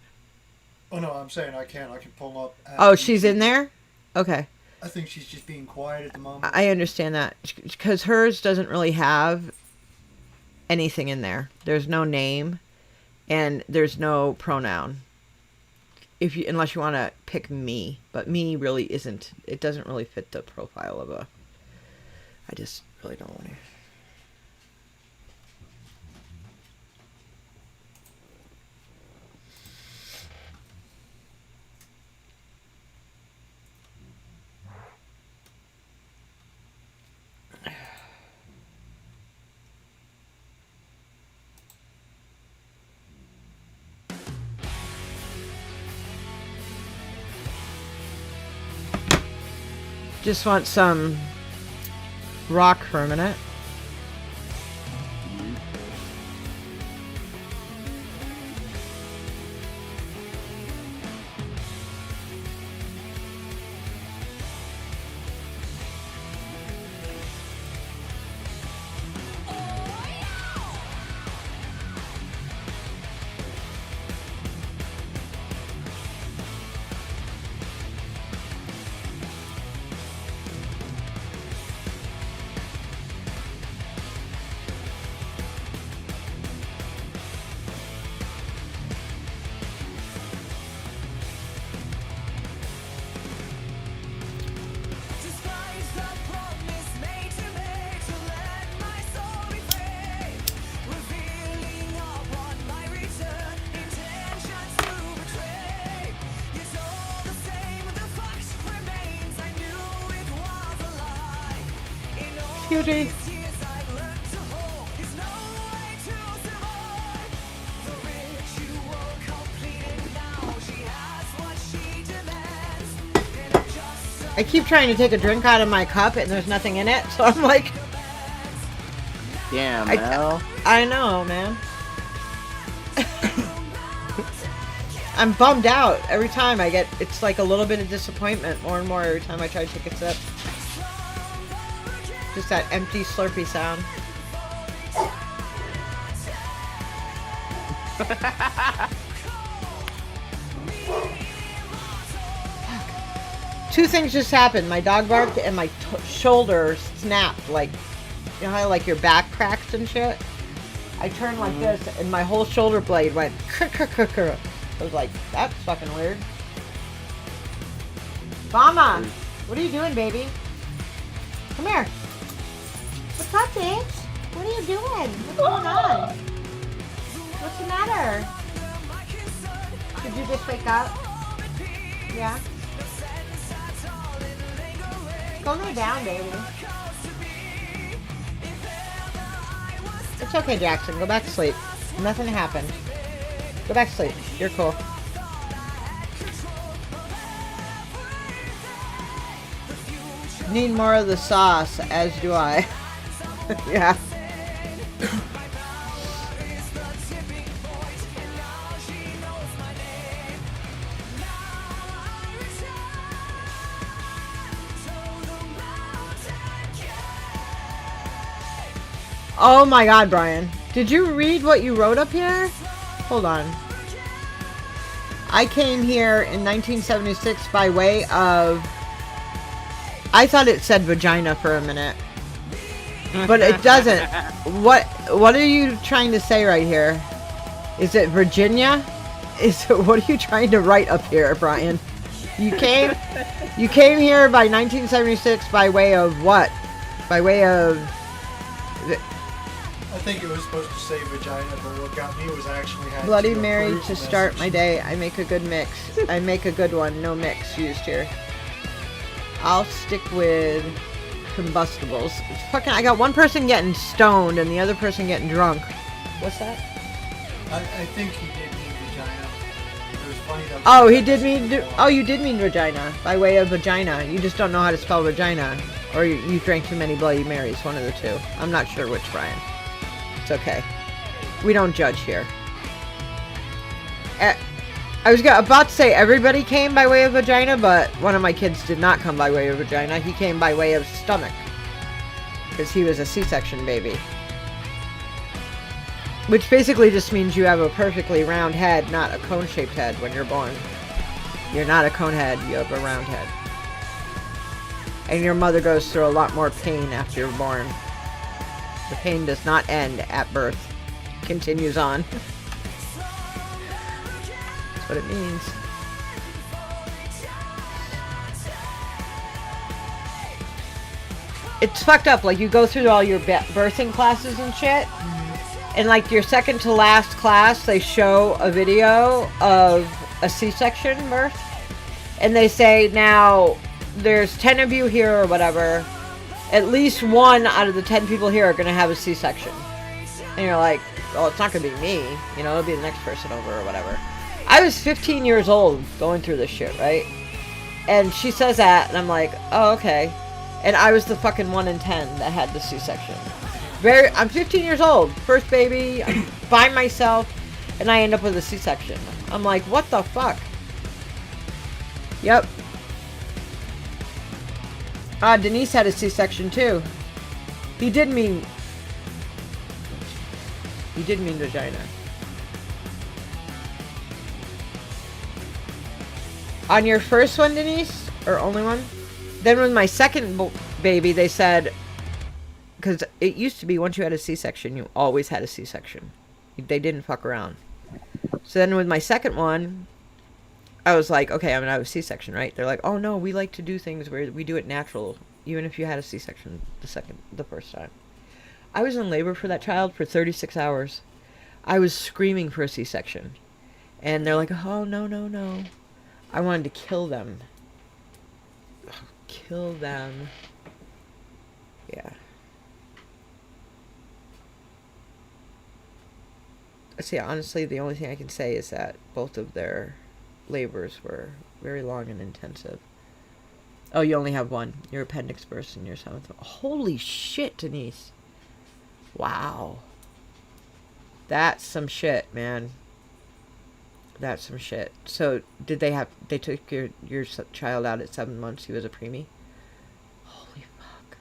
Oh, no, I'm saying I can. I can pull up. Oh, she's in there? Okay. I think she's just being quiet at the moment. I understand that. Because hers doesn't really have anything in there. There's no name. And there's no pronoun. Unless you want to pick me. But me really isn't. It doesn't really fit the profile of a... I just really don't want to... Just want some rock for a minute. Cutie. I keep trying to take a drink out of my cup and there's nothing in it, so I'm like... Damn, Mel. I know, man. I'm bummed out every time I get... It's like a little bit of disappointment more and more every time I try to take a sip. Just that empty slurpy sound. Two things just happened. My dog barked and my shoulder snapped. Like, you know how like your back cracks and shit? I turned like this and my whole shoulder blade went I was like, that's fucking weird. Mama, what are you doing, baby? Come here. What's up, bitch? What are you doing? What's going on? What's the matter? Did you just wake up? Yeah? Go lay down, baby. It's okay, Jackson. Go back to sleep. Nothing happened. Go back to sleep. You're cool. Need more of the sauce, as do I. Yeah. Oh my god, Brian. Did you read what you wrote up here? Hold on. I came here in 1976 by way of... I thought it said vagina for a minute. But it doesn't. What are you trying to say right here? Is it Virginia? What are you trying to write up here, Brian? You came here by 1976 by way of what? By way of... I think it was supposed to say vagina, but what got me was actually had Bloody to Mary approve to the start message. my day. I make a good mix. I make a good one. No mix used here. I'll stick with combustibles. It's fucking. I got one person getting stoned and the other person getting drunk. What's that? I think he did mean vagina. It was funny that. Oh, he did mean. Oh, you did mean vagina by way of vagina. You just don't know how to spell vagina, or you drank too many Bloody Marys. One of the two. I'm not sure which, Brian. It's okay. We don't judge here. I was about to say everybody came by way of vagina, but one of my kids did not come by way of vagina. He came by way of stomach. Because he was a C-section baby. Which basically just means you have a perfectly round head, not a cone-shaped head when you're born. You're not a cone head, you have a round head. And your mother goes through a lot more pain after you're born. The pain does not end at birth. It continues on. That's what it means. It's fucked up. Like, you go through all your birthing classes and shit. And, like, your second to last class, they show a video of a C-section birth. And they say, now, there's 10 of you here or whatever. At least one out of the 10 people here are going to have a C-section. And you're like, oh, it's not going to be me. You know, it'll be the next person over or whatever. I was 15 years old going through this shit, right? And she says that, and I'm like, oh, okay. And I was the fucking 1 in 10 that had the C-section. I'm 15 years old. First baby, I'm by myself, and I end up with a C-section. I'm like, what the fuck? Yep. Denise had a C-section too. He did mean vagina. On your first one, Denise? Or only one? Then with my second baby, they said, because it used to be once you had a C-section, you always had a C-section. They didn't fuck around. So then with my second one, I was like, okay, I'm going to have a C-section, right? They're like, oh no, we like to do things where we do it natural, even if you had a C-section the first time. I was in labor for that child for 36 hours. I was screaming for a C-section. And they're like, oh, no, no, no. I wanted to kill them. Kill them. Yeah. See, honestly, the only thing I can say is that both of their labors were very long and intensive. Oh, you only have one. Your appendix burst in your 7th. Holy shit, Denise. Wow. That's some shit, man. That's some shit. So, they took your child out at 7 months? He was a preemie? Holy fuck.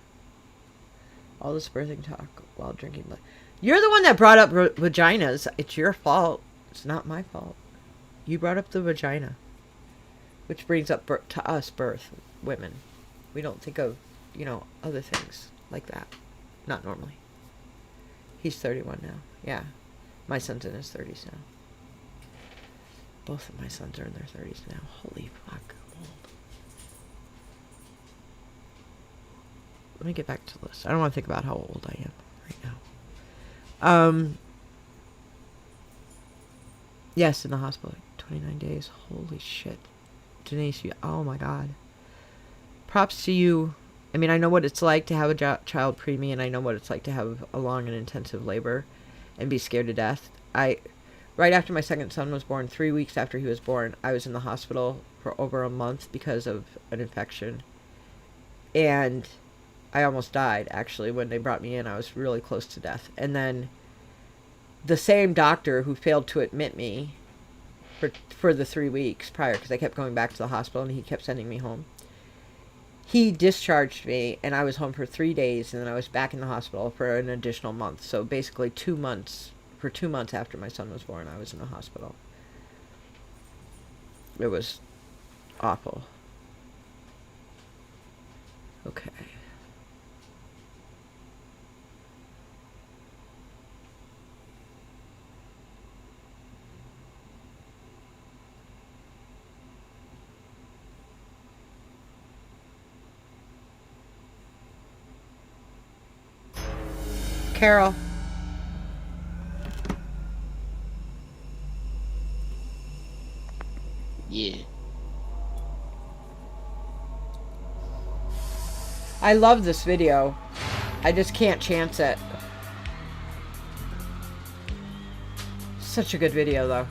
All this birthing talk while drinking blood. You're the one that brought up vaginas. It's your fault. It's not my fault. You brought up the vagina. Which brings up to us birth women. We don't think of, other things like that. Not normally. He's 31 now. Yeah. My son's in his 30s now. Both of my sons are in their 30s now. Holy fuck. I'm old. Let me get back to the list. I don't want to think about how old I am right now. Yes, in the hospital. 29 days. Holy shit. Denise, oh my God. Props to you. I mean, I know what it's like to have a child preemie, and I know what it's like to have a long and intensive labor and be scared to death. Right after my second son was born, 3 weeks after he was born, I was in the hospital for over a month because of an infection. And I almost died, actually, when they brought me in. I was really close to death. And then the same doctor who failed to admit me for the 3 weeks prior, because I kept going back to the hospital and he kept sending me home, he discharged me, and I was home for 3 days, and then I was back in the hospital for an additional month. So basically 2 months. For 2 months after my son was born, I was in the hospital. It was awful. Okay. Carol. Yeah. I love this video. I just can't chance it. Such a good video, though.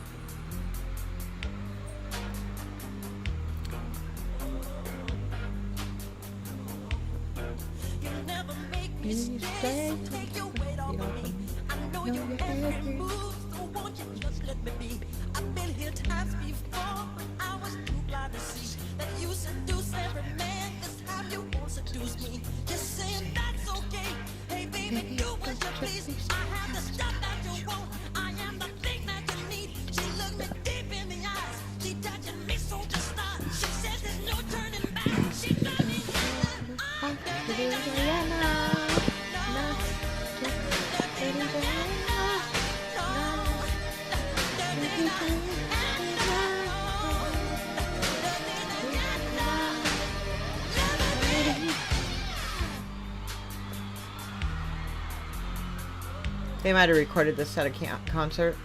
They might have recorded this at a concert.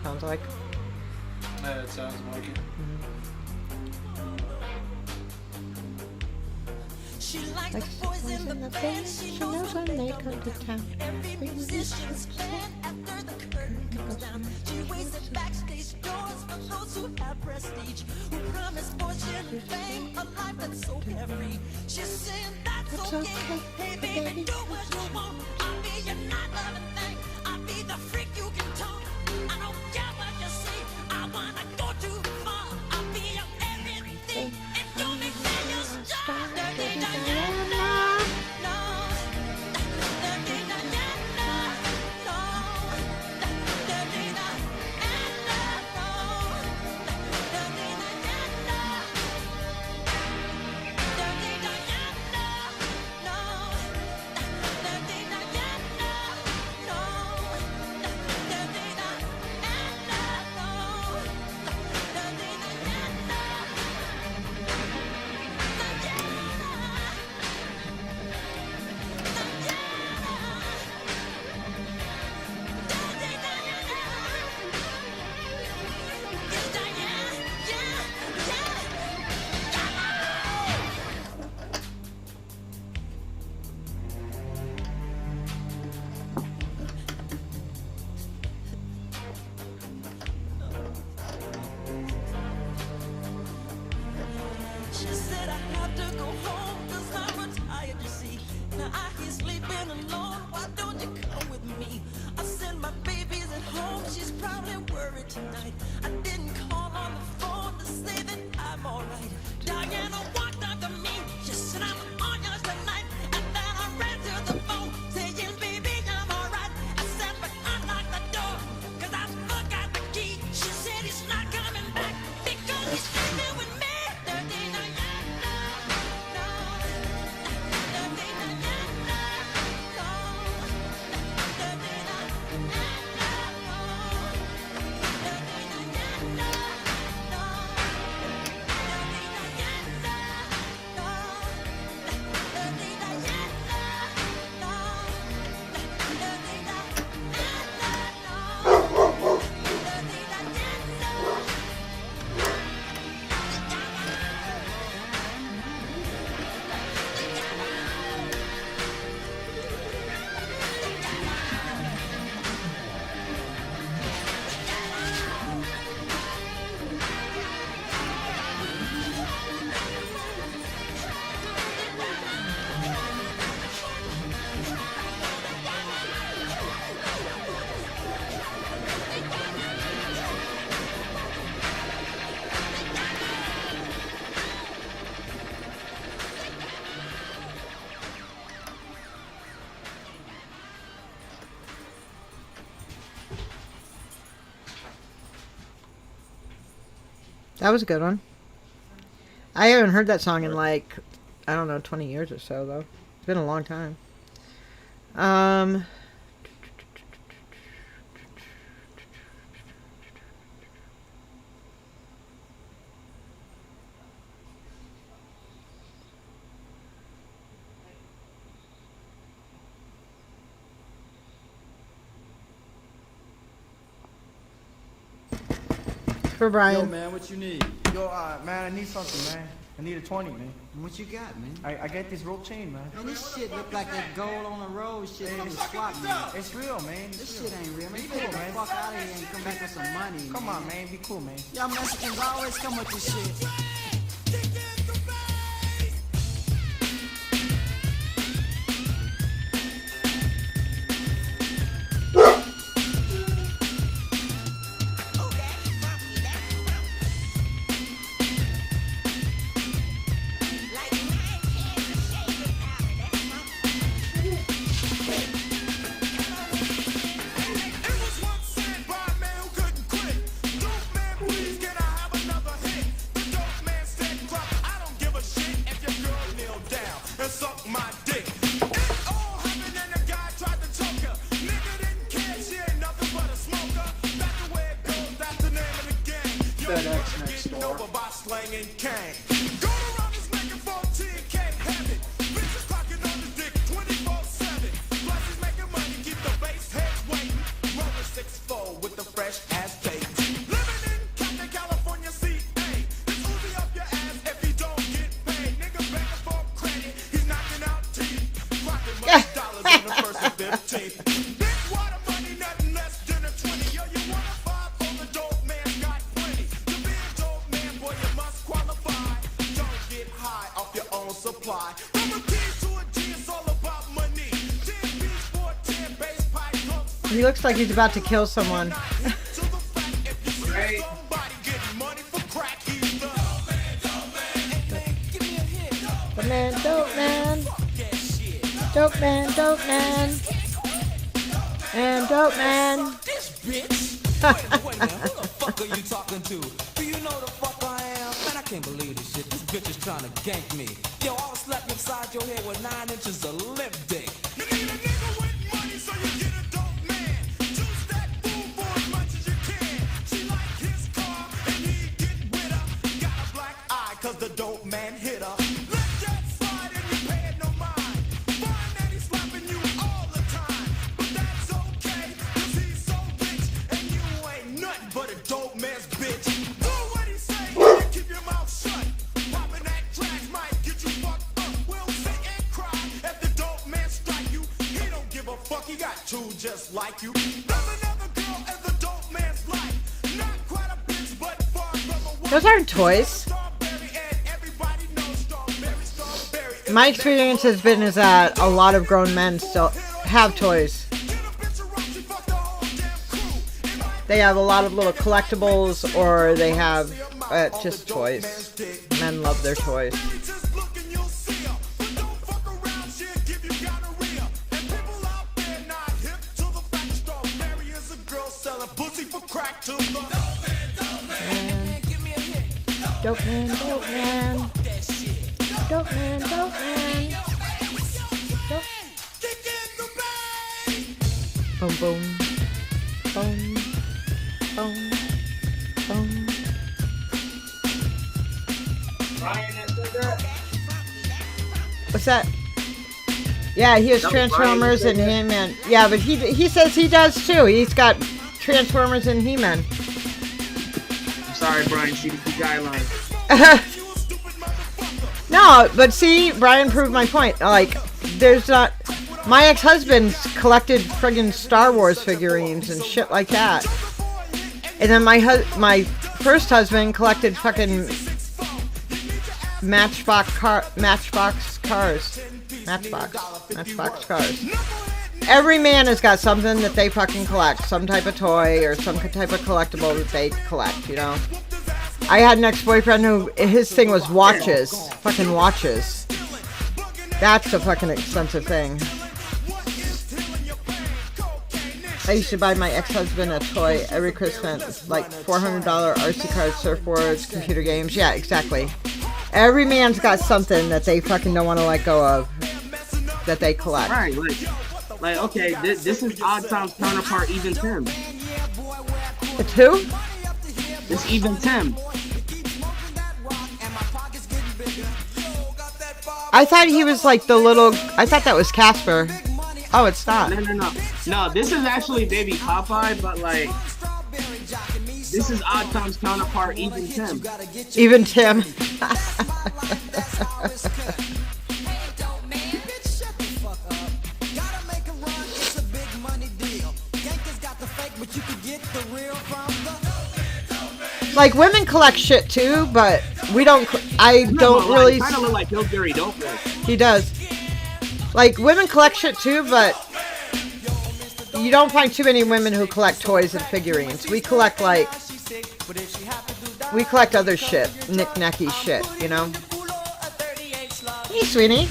Sounds like. It sounds like it. She likes the boys in the band. She knows when they come to town. Every musician's fan after the curtain comes down. She waits at backstage doors for those who have prestige, who promise fortune and fame, a life that's so carefree. She's saying that's okay. Hey baby, do what you want. I'll be your night loving thing. I'll be the freak you can talk. I don't care what you say. I wanna go too far. I'll be your everything. And don't make me your star. She said I have to go home 'cause I'm retired, you see. Now I hear sleeping alone, why don't you come with me? I said my baby's at home, she's probably worried tonight. I didn't call on the phone to say that I'm alright. Diana walked up to me, she said I'm on yours tonight. And then I ran to the phone, saying baby I'm alright. I said but unlock the door, 'cause I forgot the key. She said he's not coming back because he's sleeping with me. That was a good one. I haven't heard that song in like, I don't know, 20 years or so though. It's been a long time. For Brian. Yo, man, what you need? Yo, man, I need something, man. I need a 20, man. What you got, man? I got this rope chain, man. Man, this shit look like that gold on the road shit from the swap man. It's real, man. This shit ain't real, man. Be Get cool, the man. fuck out of here and come back with some money, Come man. on, man. Be cool, man. Y'all Mexicans always come with this shit. FedEx next door. He looks like he's about to kill someone. Dope man, dope man. Dope man, dope man. And dope man. Wait a minute, who the fuck are you talking to? Do you know the fuck I am? Man, I can't believe this shit. This bitch is trying to gank me. Yo, I was slapped upside your head with 9 inches of lip dick. You need a nigga with money so you get a dope man. Juice that fool for as much as you can. She like his car and he get with her. Got a black eye cause the dope man hit her. Let that slide and you pay it no mind. Find that he's slapping you all the time. But that's okay cause he's so rich and you ain't nothing but a dope man's bitch. Do what he say and keep your mouth shut. Popping that trash might get you fucked up. We'll sit and cry if the dope man strike you. He don't give a fuck, he got two just like you. There's another girl in the dope man's life. Not quite a bitch, but far from a woman. Those aren't toys. My experience has been is that a lot of grown men still have toys. They have a lot of little collectibles, or they have just toys. Men love their toys. Dope man, dope man. Dope man, dope man. Dope. Boom, boom. Boom. Boom. Boom. What's that? Yeah, he has Transformers and He-Man. Yeah, but he says he does too. He's got Transformers and He-Man. Sorry, Brian, she the guideline. No, but see, Brian proved my point. Like, there's not... My ex-husband's collected friggin' Star Wars figurines and shit like that. And then my first husband collected fucking Matchbox cars. Every man has got something that they fucking collect. Some type of toy or some type of collectible that they collect, you know? I had an ex-boyfriend who, his thing was watches. Fucking watches. That's a fucking expensive thing. I used to buy my ex-husband a toy every Christmas, like $400 RC cards, surfboards, computer games. Yeah, exactly. Every man's got something that they fucking don't want to let go of, that they collect. Right, like okay, this is Odd Times counterpart Even Tim. It's who? It's Even Tim. I thought he was like the little. I thought that was Casper. Oh, it's not. No, this is actually Baby Popeye, but like, this is Odd Times counterpart Even Tim. Even Tim. Like, women collect shit too, but we don't. I don't really. Kind of look like Hillbilly Dopeless. He does. Like, women collect shit too, but you don't find too many women who collect toys and figurines. We collect other shit, knick-knacky shit, you know? Hey, Sweeney.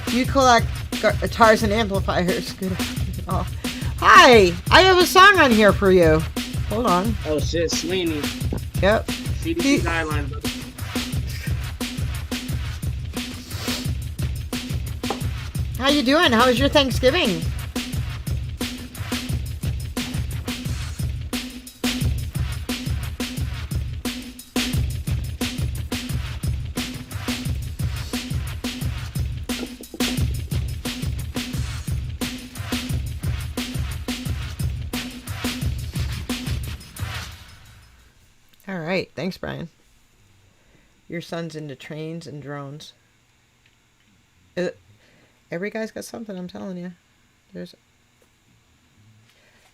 You collect guitars and amplifiers. Oh. Hi! I have a song on here for you. Hold on. Oh shit, Sweeney. Yep. CDC guidelines. How you doing? How was your Thanksgiving? All right. Thanks, Brian. Your son's into trains and drones. Every guy's got something, I'm telling you.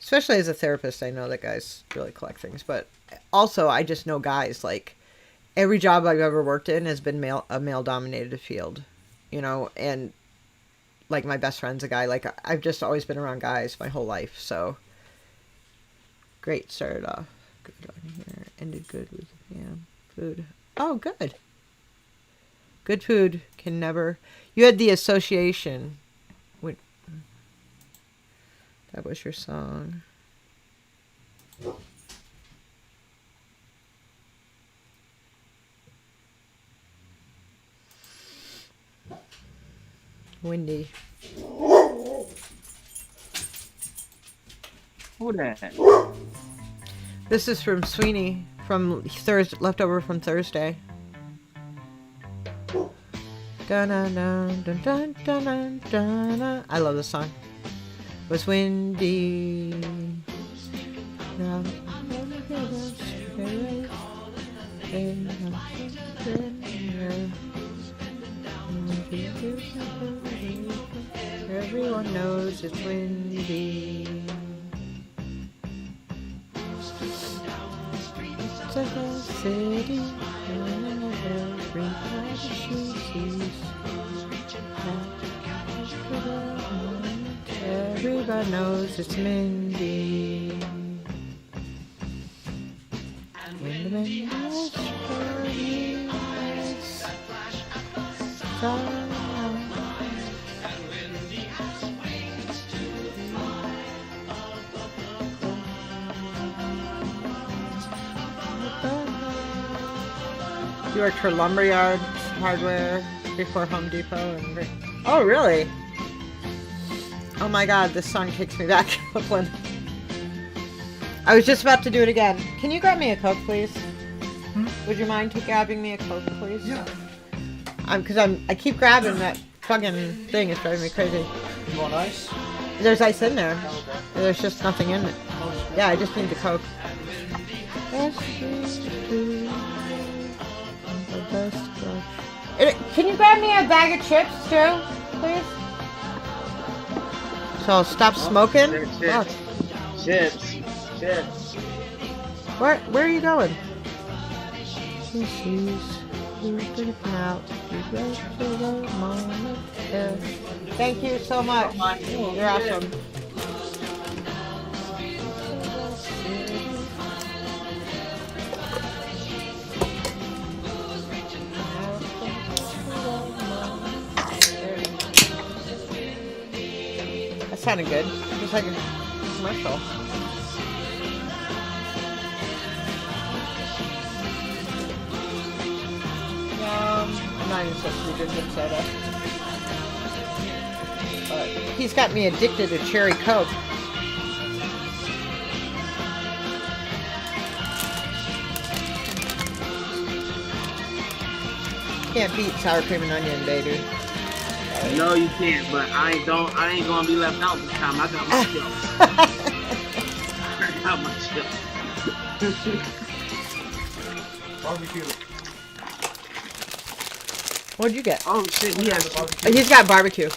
Especially as a therapist, I know that guys really collect things. But also, I just know guys, like, every job I've ever worked in has been a male-dominated field. You know, and, like, my best friend's a guy. Like, I've just always been around guys my whole life, so. Great, started off good on here. Ended good with, food. Oh, good. Good food can never... You had the association. That was your song. Windy. Who that? This is from Sweeney from Thursday, leftover from Thursday. Dun, dun, dun, dun, dun, dun, dun, dun. I love this song. It was windy. Everyone knows it's windy. It's like a city. Everybody knows it's Mindy. When the wind is you worked for Lumberyard Hardware before Home Depot and... Oh, really? Oh my god, this song takes me back. When I was just about to do it again. Can you grab me a Coke, please? Would you mind grabbing me a Coke, please? Yeah. Because I keep grabbing that fucking thing. It's driving me crazy. You want ice? There's ice in there. There's just nothing in it. Yeah, I just need the Coke. Can you grab me a bag of chips too, please? So I'll stop smoking. Chips. Where are you going? Thank you so much. You're awesome. That sounded good. Just like a commercial. commercial. I'm not even supposed to be drinking soda. But he's got me addicted to cherry Coke. Can't beat sour cream and onion, baby. No, you can't. But I ain't gonna be left out this time. I got my chips. I got my chips. Barbecue. What'd you get? Oh shit, he has Oh, he's got barbecue.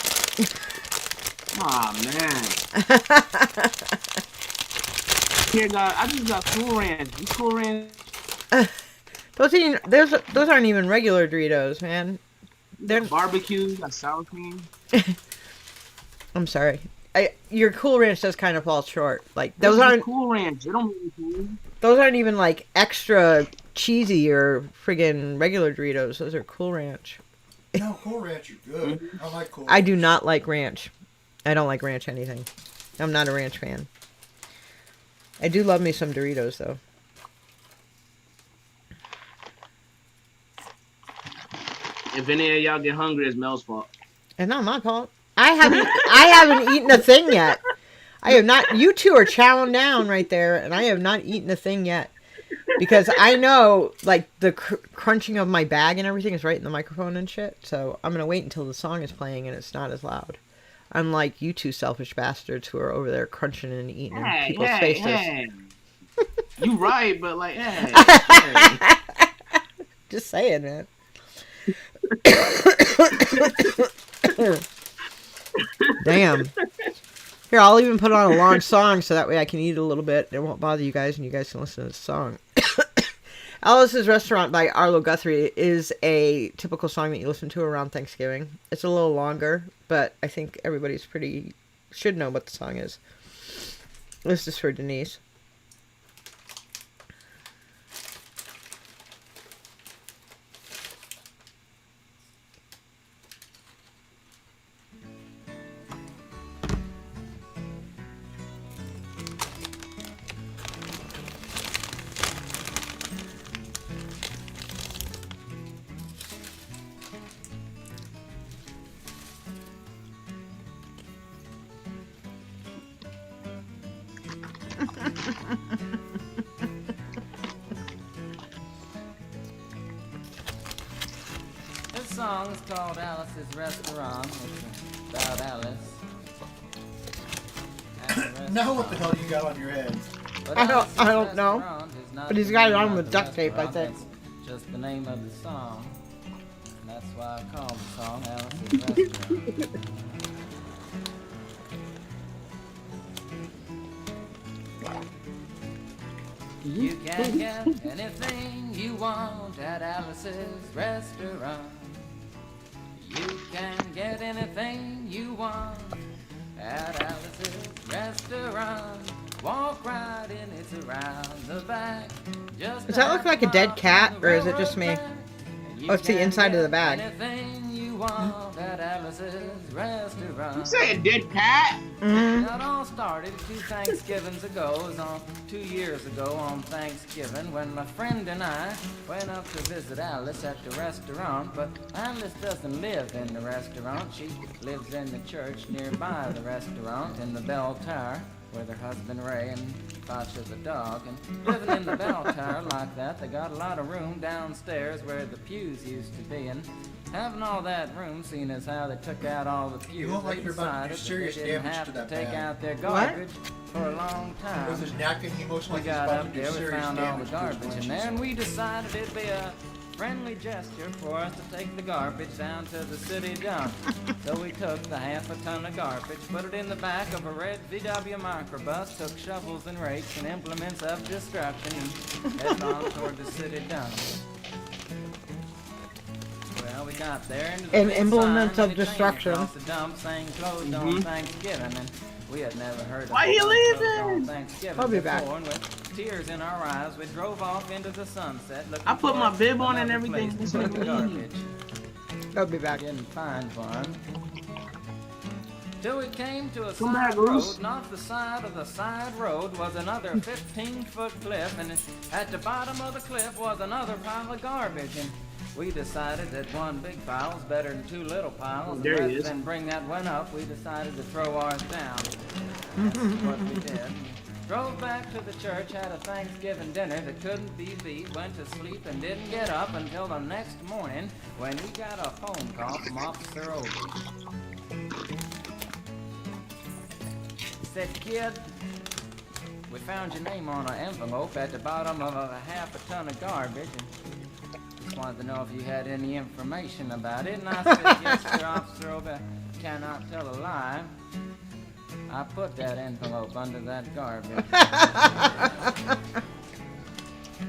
Aw, man. Here, God, I just got Cool Ranch. You Cool Ranch? Those aren't even regular Doritos, man. They're barbecue, got sour cream. I'm sorry. Your Cool Ranch does kind of fall short. Like those aren't Cool Ranch. They don't mean cool. Those aren't even like extra cheesy or friggin' regular Doritos. Those are Cool Ranch. No, Cool Ranch are good. I like Cool Ranch. I do not like ranch. I don't like ranch anything. I'm not a ranch fan. I do love me some Doritos though. If any of y'all get hungry, it's Mel's fault. It's not my fault. I haven't eaten a thing yet. I have not. You two are chowing down right there, and I have not eaten a thing yet. Because I know, like, the crunching of my bag and everything is right in the microphone and shit. So I'm going to wait until the song is playing and it's not as loud. Unlike you two selfish bastards who are over there crunching and eating in people's faces. Hey. You right, but like, hey. Just saying, man. Damn. Here, I'll even put on a long song so that way I can eat a little bit. It won't bother you guys and you guys can listen to the song. Alice's Restaurant by Arlo Guthrie is a typical song that you listen to around Thanksgiving. It's a little longer, but I think everybody's should know what the song is. This is for Denise. This song is called Alice's Restaurant. It's about Alice. Now what the hell you got on your head? I don't know. But he's got it on with duct tape, I think. That's just the name of the song. And that's why I call the song Alice's Restaurant. You can get anything you want at Alice's Restaurant. You can get anything you want at Alice's Restaurant. Walk right in, it's around the back. Does that look like a dead cat, or is it just me? Oh, it's the inside of the bag. Anything you want at Alice's Restaurant. You say a dead cat? Mm-hmm. It all started 2 Thanksgivings ago. It was on 2 years ago on Thanksgiving when my friend and I went up to visit Alice at the restaurant. But Alice doesn't live in the restaurant. She lives in the church nearby the restaurant in the Bell Tower with her husband Ray and Pacha the dog. And living in the Bell Tower like that, they got a lot of room downstairs where the pews used to be. And having all that room, seeing as how they took out all the pews, You look like they you're about to do decided serious that they didn't damage have to that take bag. out their garbage for a long time. With his napkin, he looks like We he's got about up to do there, we serious found all the damage to his garbage in branches. there, and we decided it'd be a friendly gesture for us to take the garbage down to the city dump. So we took the half a ton of garbage, put it in the back of a red VW microbus, took shovels and rakes and implements of destruction, and headed on toward the city dump. Well, we got there into the And big implements sign of many destruction. across the dump saying closed on Thanksgiving, and we had never heard of Why it you closed on leaving? Thanksgiving I'll be before, back. and with tears in our eyes, we drove off into the sunset. Looking I put my for bib on and another everything. place to That's put the what I mean. garbage. I'll be back. Didn't find one. till we came to a Come back, side road, Bruce. and off the side of the side road was another 15-foot cliff, and at the bottom of the cliff was another pile of garbage, and we decided that one big pile was better than two little piles, and There he rather is. than bring that one up, we decided to throw ours down. That's what we did. Drove back to the church, had a Thanksgiving dinner that couldn't be beat, went to sleep and didn't get up until the next morning when we got a phone call from Officer Obie. He said, "Kid, we found your name on an envelope at the bottom of a half a ton of garbage, and just wanted to know if you had any information about it." And I said, "Yes, sir, Officer Obie, I cannot tell a lie. I put that envelope under that garbage."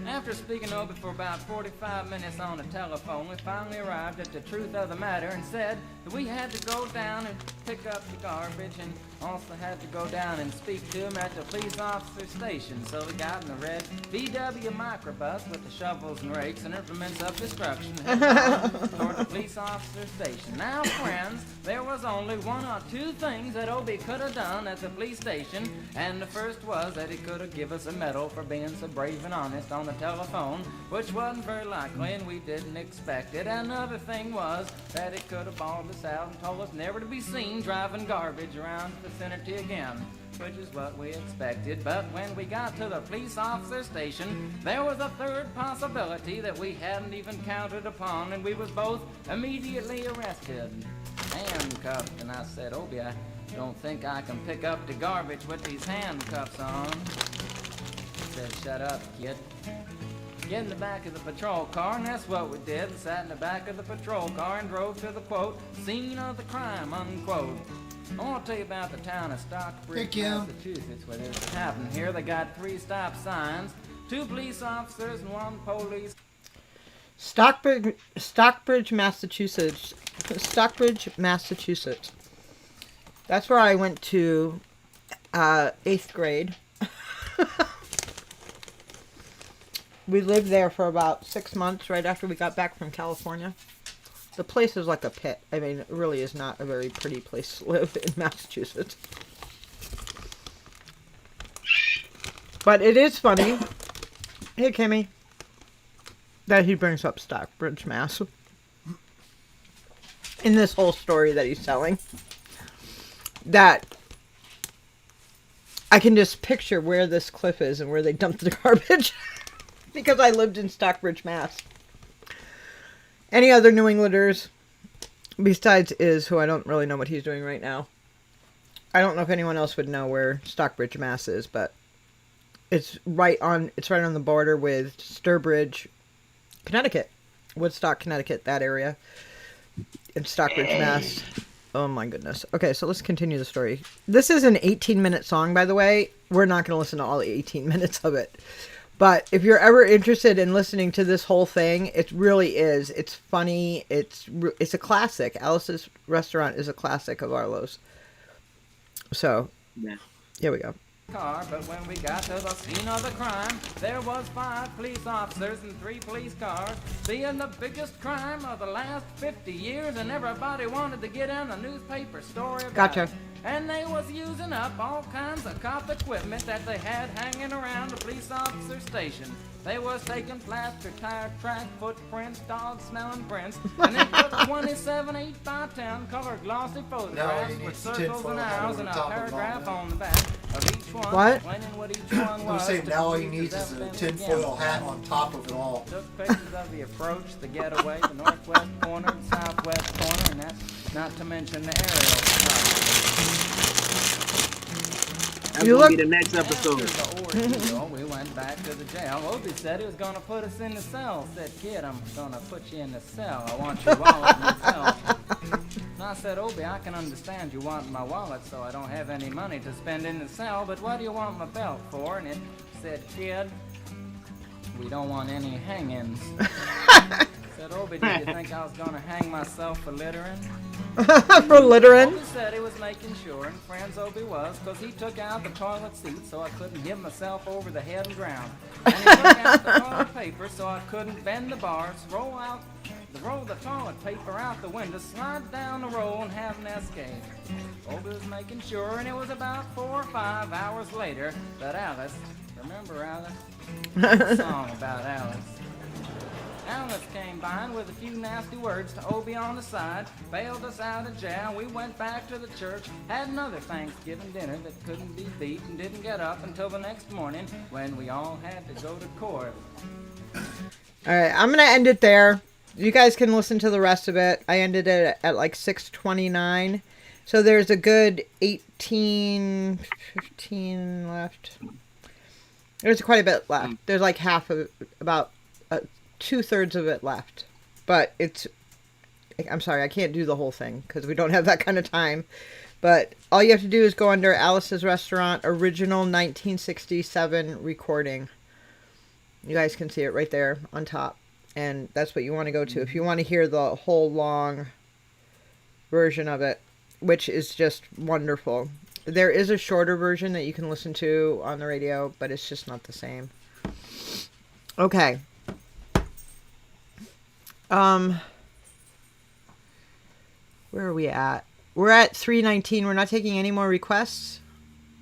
After speaking over for about 45 minutes on the telephone, we finally arrived at the truth of the matter and said that we had to go down and pick up the garbage and also had to go down and speak to him at the police officer station. So we got in the red VW microbus with the shovels and rakes and implements of destruction and headed on toward the police officer station. Now, friends, there was only one or two things that Obie could have done at the police station, and the first was that he could have given us a medal for being so brave and honest on the telephone, which wasn't very likely and we didn't expect it. Another thing was that he could have bawled us out and told us never to be seen driving garbage around the vicinity again, which is what we expected. But when we got to the police officer station, there was a third possibility that we hadn't even counted upon, and we was both immediately arrested, handcuffed. And I said, "Obie, I don't think I can pick up the garbage with these handcuffs on." He said, "Shut up, kid. Get in the back of the patrol car," and that's what we did. Sat in the back of the patrol car and drove to the, quote, scene of the crime, unquote. I want to tell you about the town of Stockbridge, Massachusetts, where this happened here. They got 3 stop signs, 2 police officers and 1 police. Stockbridge, Massachusetts. Stockbridge, Massachusetts. That's where I went to 8th grade. We lived there for about 6 months right after we got back from California. The place is like a pit. I mean, it really is not a very pretty place to live in Massachusetts. But it is funny, hey Kimmy, that he brings up Stockbridge, Mass. in this whole story that he's telling. That I can just picture where this cliff is and where they dumped the garbage. Because I lived in Stockbridge, Mass. Any other New Englanders besides Iz, who I don't really know what he's doing right now. I don't know if anyone else would know where Stockbridge, Mass is, but it's right on the border with Sturbridge, Connecticut. Woodstock, Connecticut, that area. In Stockbridge, Mass. Oh my goodness. Okay, so let's continue the story. This is an 18-minute song, by the way. We're not going to listen to all 18 minutes of it. But if you're ever interested in listening to this whole thing, it really is. It's funny. It's a classic. Alice's Restaurant is a classic of Arlo's. So, yeah. Here we go. Car, but when we got to the scene of the crime, there was 5 police officers and 3 police cars, being the biggest crime of the last 50 years, and everybody wanted to get in a newspaper story about Gotcha. it. And they was using up all kinds of cop equipment that they had hanging around the police officer station. They was taking plaster, tire track, footprints, dog-smelling prints, and they took 27 8x10 colored glossy photographs with circles and arrows and a paragraph on the back of each one, What? explaining what each one I was was. saying now all he needs is a tinfoil hat on top of it all. Took pictures of the approach, the getaway, the northwest corner and southwest corner, and that's not to mention the aerial photography. That's gonna be the next episode. After the ordeal, we went back to the jail. Obie said he was gonna put us in the cell. Said, "Kid, I'm gonna put you in the cell. I want your wallet in the cell." And I said, "Obie, I can understand you want my wallet, so I don't have any money to spend in the cell, but what do you want my belt for?" And it said, "Kid, we don't want any hang-ins." I said, "Obie, did you think I was gonna hang myself for littering?" For littering? Obie said he was making sure, and friends Obie was, because he took out the toilet seat so I couldn't hit myself over the head and drown. And he took out the toilet paper so I couldn't bend the bars, roll out roll the toilet paper out the window, slide down the roll and have an escape. Obie was making sure, and it was about 4 or 5 hours later that Alice, remember Alice? The song about Alice. Alice came by and with a few nasty words to Obie on the side, bailed us out of jail. We went back to the church, had another Thanksgiving dinner that couldn't be beat, and didn't get up until the next morning when we all had to go to court. Alright, I'm gonna end it there. You guys can listen to the rest of it. I ended it at like 6:29. So there's a good 15 left. There's quite a bit left. There's like half of it, about 2/3 of it left. But I'm sorry, I can't do the whole thing because we don't have that kind of time. But all you have to do is go under Alice's Restaurant, original 1967 recording. You guys can see it right there on top. And that's what you want to go to if you want to hear the whole long version of it, which is just wonderful. There is a shorter version that you can listen to on the radio, but it's just not the same. Okay. Where are we at? We're at 3:19. We're not taking any more requests.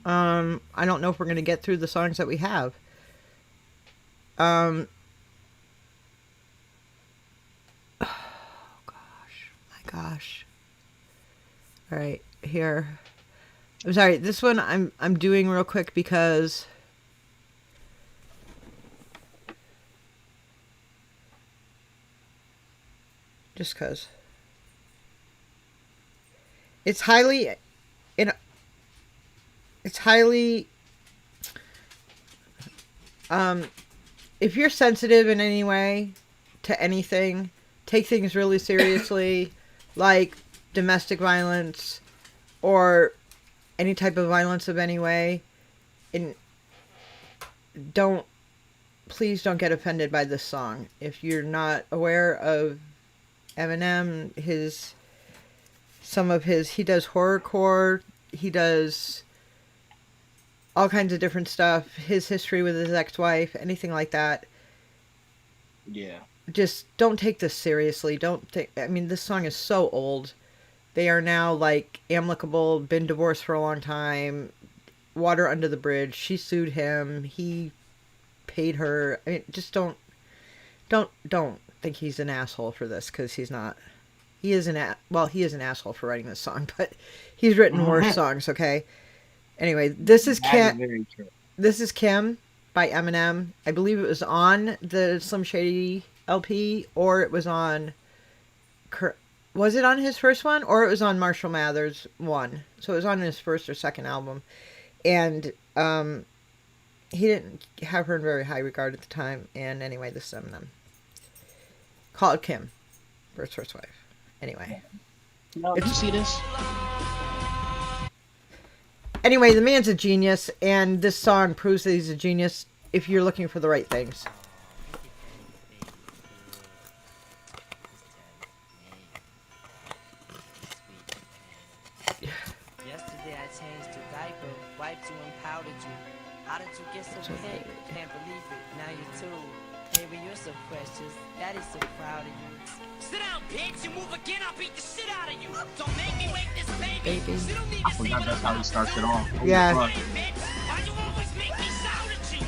I don't know if we're going to get through the songs that we have. Oh gosh. All right, here. I'm sorry. This one I'm doing real quick because just cuz it's highly if you're sensitive in any way to anything, take things really seriously, like domestic violence or any type of violence of any way, and please don't get offended by this song. If you're not aware of Eminem, he does horrorcore, he does all kinds of different stuff, his history with his ex-wife, anything like that. Yeah. Just don't take this seriously. This song is so old. They are now like amicable, been divorced for a long time, water under the bridge. She sued him. He paid her. I mean, just don't think he's an asshole for this, because he's not. He is an asshole for writing this song, but he's written worse songs, okay? Anyway, this is Kim. This is Kim by Eminem. I believe it was on the Slim Shady LP, or it was on. Was it on his first one, or it was on Marshall Mathers' one? So it was on his first or second album, and he didn't have her in very high regard at the time. And anyway, this is Eminem. Called Kim, first wife. Anyway, did you see this? Anyway, the man's a genius, and this song proves that he's a genius if you're looking for the right things. Yesterday I changed your diaper, wiped you and powdered you. How did you get so pink? Can't believe it, now you're too. Baby, you're so precious, Daddy's so proud of you. Sit down, bitch! You move again, I'll beat the shit out of you! Don't make me wake this baby! You don't need I forgot that's how he starts it off. Yeah. why you always make me shout at you?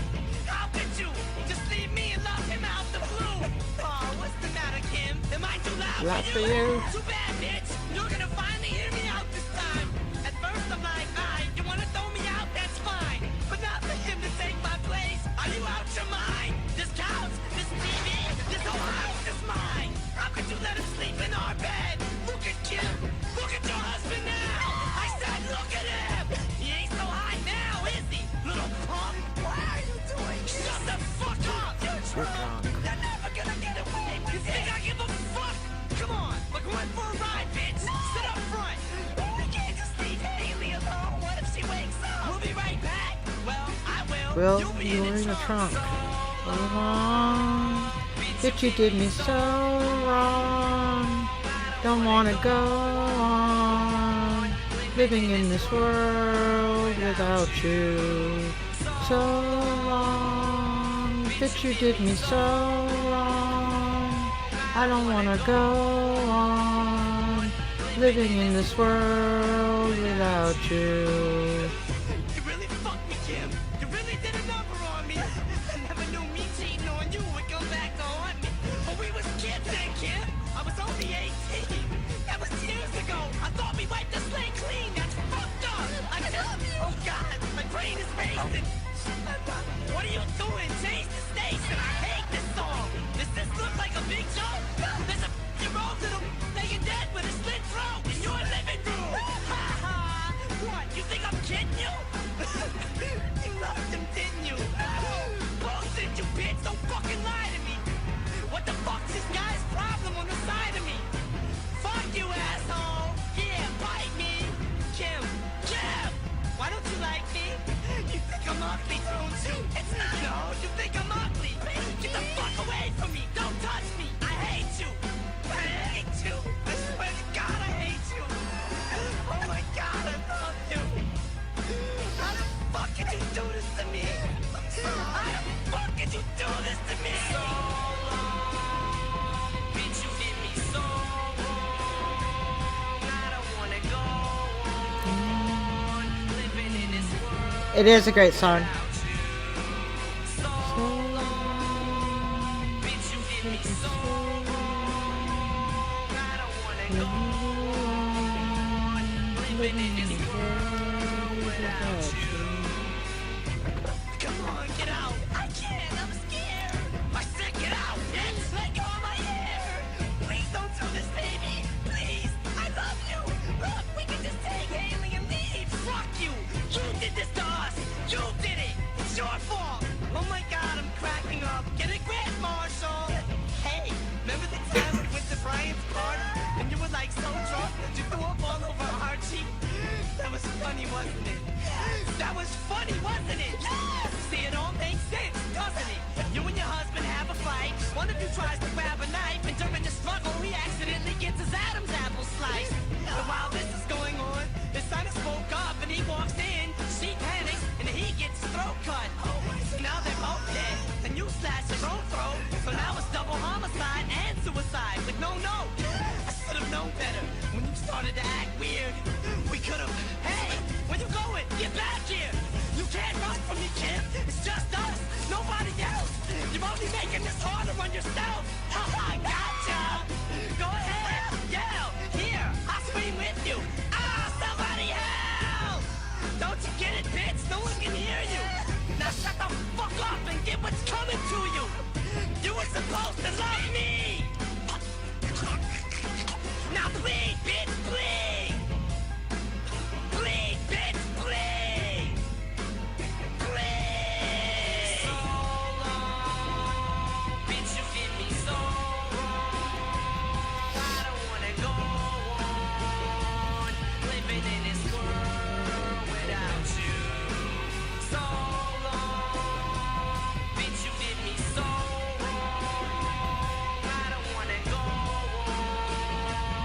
How could you just leave me and love him out the blue? Oh, what's the matter, Kim? Am I too loud Loud for you? Too bad, bitch! You're gonna finally hear me out this time! At first I'm like, alright, you wanna throw me out? That's fine! But not for him to take my place! Are you out your mind? This couch, this TV, this whole house is mine! How could you let him sleep in our bed? Look at Kim! Look at your husband now! I said look at him! He ain't so high now, is he? Little punk! Why are you doing this? Shut the fuck up! You're drunk! You're never gonna get away! You think I give a fuck? Come on! We're going for a ride, bitch! Sit up front! We can't just leave Haley alone! What if she wakes up? We'll be right back! Well, I will! Well, You'll be you're in the trunk. That you did me so wrong. Don't wanna go on living in this world without you. So long that you did me so wrong. I don't wanna go on living in this world without you. You really fucked me, Kim. You really did a number on me. I never knew me cheating on you would come back to haunt me. But we was kids then, Kim. I was only 18. That was years ago. I thought we wiped the slate clean. That's fucked up. I love you. Oh God, my brain is racing. What are you doing? Change the station. I hate this song. Does this look like a big joke? There's a year-old little laying dead with a slit throat in your living room. Ha ha! What? You think I'm kidding you? You loved him, didn't you? Bullshit, you bitch! Don't fucking lie to me. What the fuck's this guy's problem on the side of me? Fuck you, asshole! Yeah, bite me! Kim! Kim! Why don't you like me? You think I'm ugly, don't you? It's not. No, you think I'm ugly. Get the fuck away from me. Don't touch me. I hate you. I hate you. I swear to God, I hate you. Oh my God, I love you. How the fuck could you do this to me? How the fuck could you do this to me? So long, bitch, you hit me so wrong. I don't wanna go on living in this world. It is a great song. Come on, get out. I can't. I'm scared. I said get out. Bitch, let go of my hair. Please don't do this, baby. Please. I love you. Look, we can just take Haley and leave. Fuck you. You did this to us. You did it. It's your fault. Oh my God, I'm cracking up. Get a grip, Marshall. Hey, remember the time we went to Brian's party and you were like so drunk that you threw up all over Archie? That was funny, wasn't it? That was funny, wasn't it? See, it all makes sense, doesn't it? You and your husband have a fight. One of you tries to grab a knife, and during the struggle, he accidentally gets his Adam's apple sliced. And while this is going on, his son has woke up and he walks in. She panics, and he gets his throat cut. So now they're both dead, and you slash your own throat. So now it's double homicide and suicide. Like, no, I should have known better. When you started to act weird, we could have. Hey, where you going? Get back here! You can't run from me, Kim. It's just us, nobody else. You're only making this harder on yourself. I gotcha. Go ahead, yell. Here, I'll scream with you. Ah, somebody help! Don't you get it, bitch? No one can hear you. Now shut the fuck up and get what's coming to you. You were supposed to love me. Now bleed, bitch, bleed. Bleed, bitch, bleed. Bleed. So long, bitch, you did me so wrong. I don't wanna go on living in this world without you. So long, bitch, you did me so wrong. I don't wanna go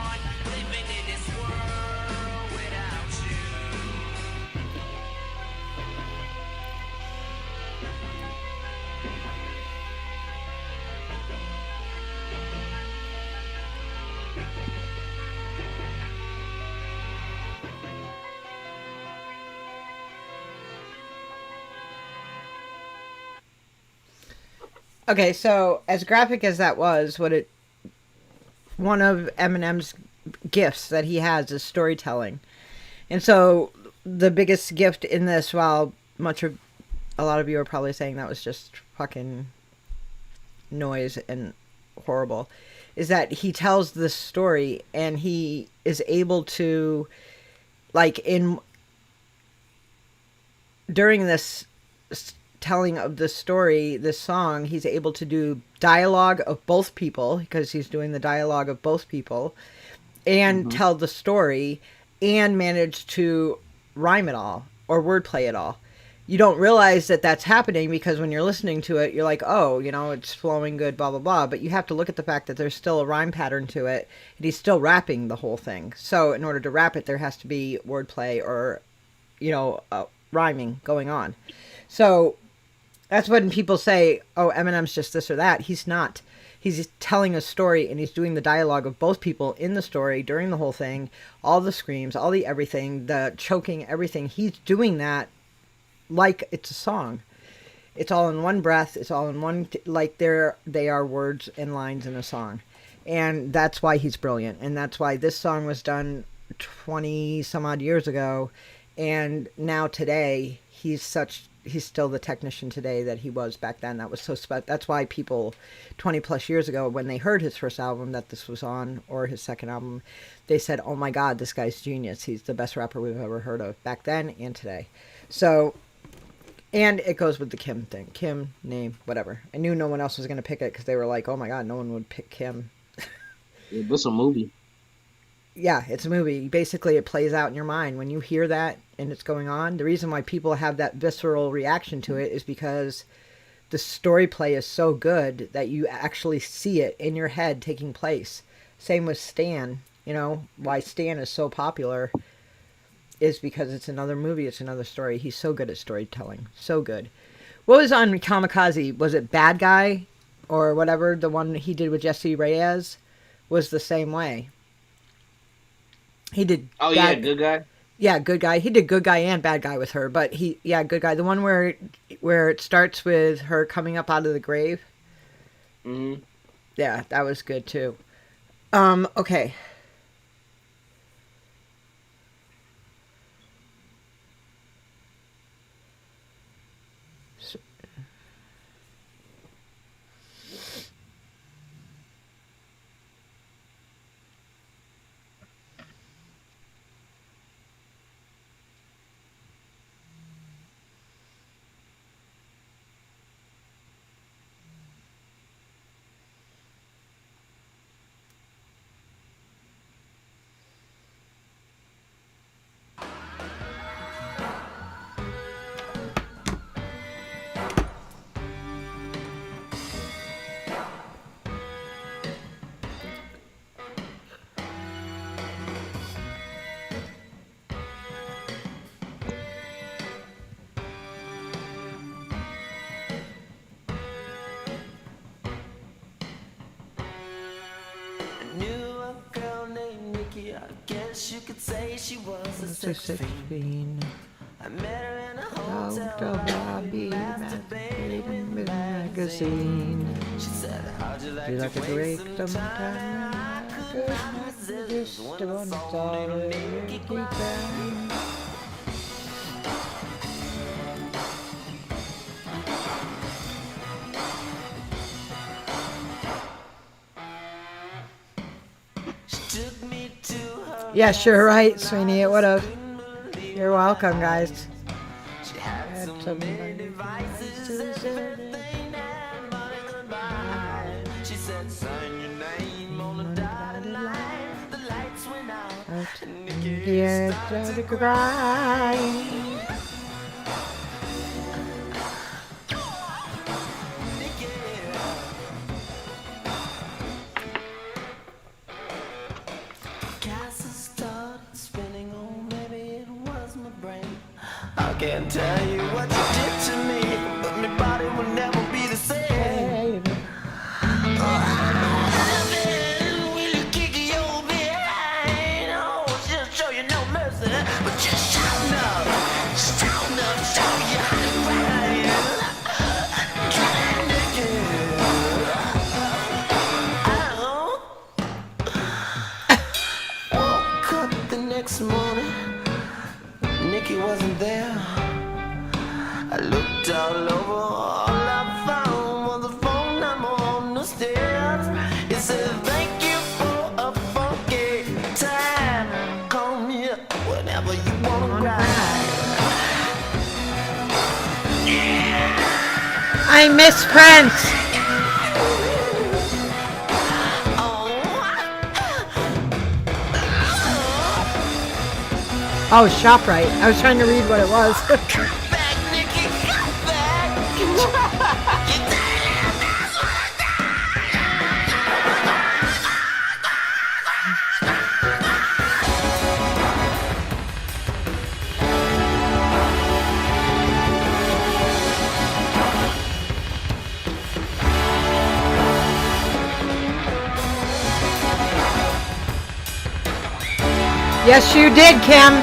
on living in this world without you. Okay, so as graphic as that was, one of Eminem's gifts that he has is storytelling. And so the biggest gift in this, while a lot of you are probably saying that was just fucking noise and horrible, is that he tells this story and he is able to, like, during this telling of the story, this song, he's able to do dialogue of both people, because he's doing the dialogue of both people, and tell the story, and manage to rhyme it all, or wordplay it all. You don't realize that that's happening, because when you're listening to it, you're like, oh, you know, it's flowing good, blah, blah, blah. But you have to look at the fact that there's still a rhyme pattern to it, and he's still rapping the whole thing. So in order to rap it, there has to be wordplay or, you know, rhyming going on. So that's when people say, oh, Eminem's just this or that. He's not. he's telling a story and he's doing the dialogue of both people in the story during the whole thing, all the screams, all the everything, the choking, everything. He's doing that like it's a song. It's all in one breath. It's all in one, like they are words and lines in a song. And that's why he's brilliant. And that's why this song was done 20 some odd years ago. And now today, he's still the technician today that he was back then. That was so special. That's why people 20 plus years ago, when they heard his first album that this was on, or his second album, they said, oh my God, this guy's genius. He's the best rapper we've ever heard of back then and today. So, and it goes with the Kim thing. Kim, name, whatever. I knew no one else was going to pick it because they were like, oh my God, no one would pick Kim. Yeah, this a movie. Yeah, it's a movie. Basically, it plays out in your mind. When you hear that and it's going on, the reason why people have that visceral reaction to it is because the story play is so good that you actually see it in your head taking place. Same with Stan. You know, why Stan is so popular is because it's another movie, it's another story. He's so good at storytelling. So good. What was on Kamikaze? Was it Bad Guy or whatever? The one he did with Jesse Reyes was the same way. He did. Oh, yeah, Good Guy? Yeah, Good Guy. He did Good Guy and Bad Guy with her, but Good Guy. The one where it starts with her coming up out of the grave. Mm-hmm. Yeah, that was good too. Okay. You could say she was a sex fiend. I met her in a Out hotel of lobby, masturbating magazine. She said, how'd you like Do you to like to break break some some time? time? I could not resist when I saw a little Nikki crying. Yeah, sure, right, Sweeney. It would have. You're welcome, guys. Had some devices, everything and money goodbye. She said, sign your name on the dotted line. The lights went out. Nikki started to cry. I can't tell you what you did to me, but my body will never be the same. Will you kick your behind? Oh, she'll show you no mercy, but just shout enough, show you how to cry. Woke up the next morning. Nikki wasn't there. I looked all over, all I found was a phone number on the stairs. It said, thank you for a funky time. Call me up whenever you wanna ride. I miss Prince. Oh, ShopRite. I was trying to read what it was. Yes, you did, Kim.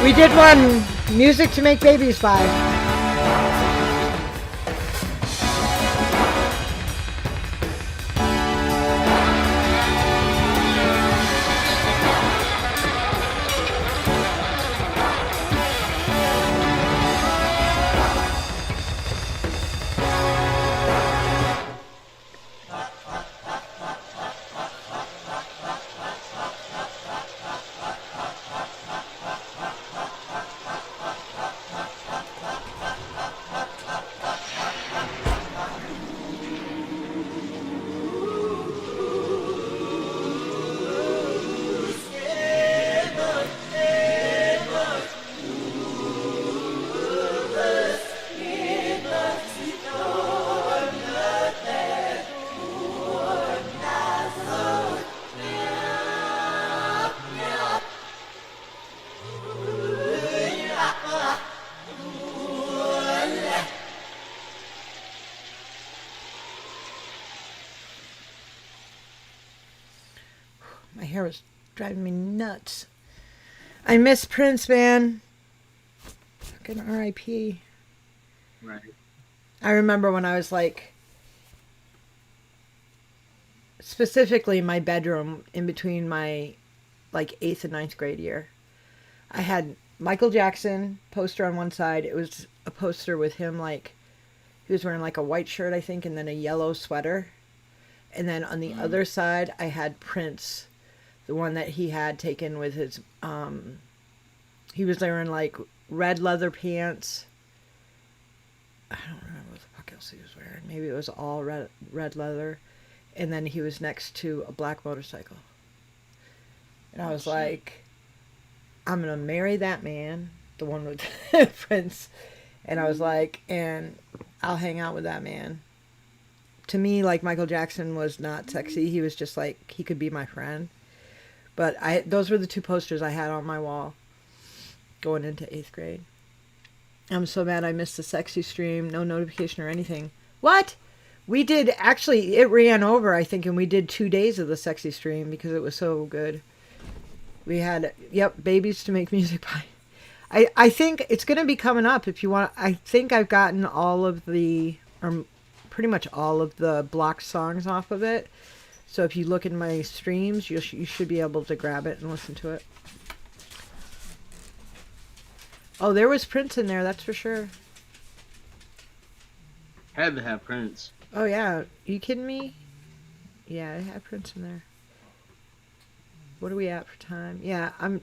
We did one. Music to make babies by. My hair was driving me nuts. I miss Prince, man. Fucking R.I.P. Right. I remember when I was like, specifically my bedroom in between my like 8th and 9th grade year. I had Michael Jackson poster on one side. It was a poster with him like, he was wearing like a white shirt, I think, and then a yellow sweater. And then on the other side, I had Prince, the one that he had taken with his, he was wearing like red leather pants. I don't remember what the fuck else he was wearing. Maybe it was all red leather. And then he was next to a black motorcycle. And I was like, I'm going to marry that man, the one with Prince. And I was like, and I'll hang out with that man. To me, like, Michael Jackson was not sexy. He was just like, he could be my friend. But those were the two posters I had on my wall going into 8th grade. I'm so mad I missed the sexy stream. No notification or anything. What? We did, actually, it ran over, I think, and we did 2 days of the sexy stream because it was so good. We had, yep, babies to make music by. I think it's going to be coming up if you want. I think I've gotten all of the, or pretty much all of the blocked songs off of it. So if you look in my streams, you should be able to grab it and listen to it. Oh, there was Prince in there, that's for sure. Had to have Prince. Oh, yeah. Are you kidding me? Yeah, I have Prince in there. What are we at for time? Yeah, I'm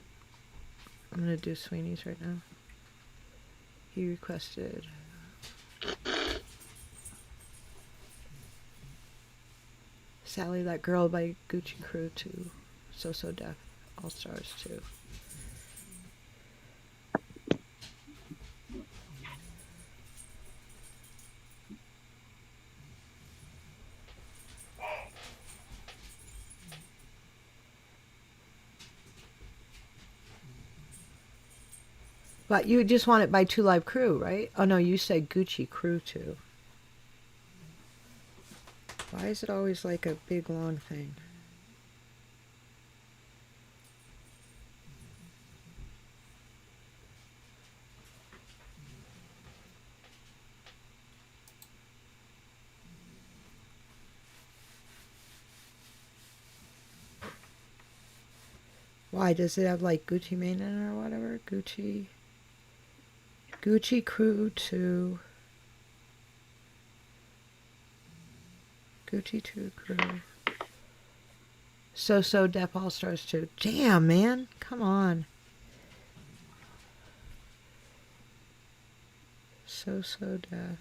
going to do Sweeney's right now. He requested... Sally That Girl by Gucci Crew 2. So Deaf. All Stars 2. But you just want it by 2 Live Crew, right? Oh no, you said Gucci Crew 2. Why is it always like a big long thing? Why does it have like Gucci Mane in it or whatever? Gucci Crew 2. Gucci 2 Crew. So Deaf All Stars 2. Damn, man. Come on. So Deaf.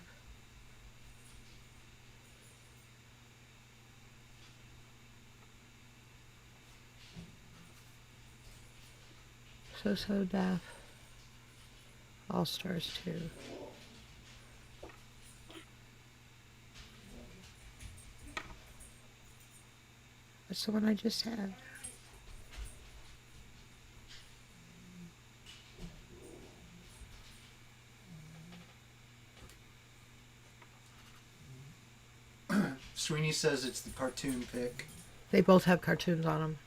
So Deaf. All Stars 2. That's the one I just had. Sweeney says it's the cartoon pick. They both have cartoons on them.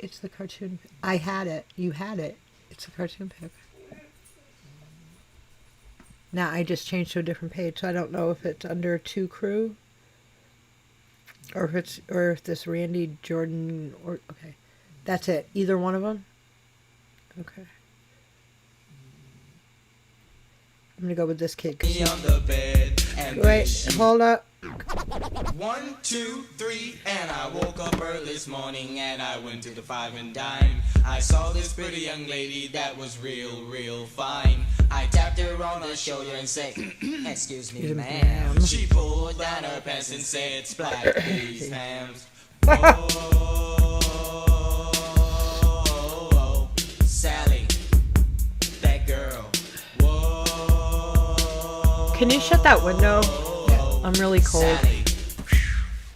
It's the cartoon. I had it. You had it. It's the cartoon pic. Now I just changed to a different page, so I don't know if it's under 2 Crew or if this Randy Jordan or okay. That's it. Either one of them? Okay. I'm gonna go with this kid. Wait, hold up. 1, 2, 3, and I woke up early this morning and I went to the 5 and dime. I saw this pretty young lady that was real fine. I tapped her on the shoulder and said, "Excuse me, ma'am." She pulled down her pants and said, "Splash these hams." Oh, Sally, that girl. Can you shut that window? I'm really cold. Sally,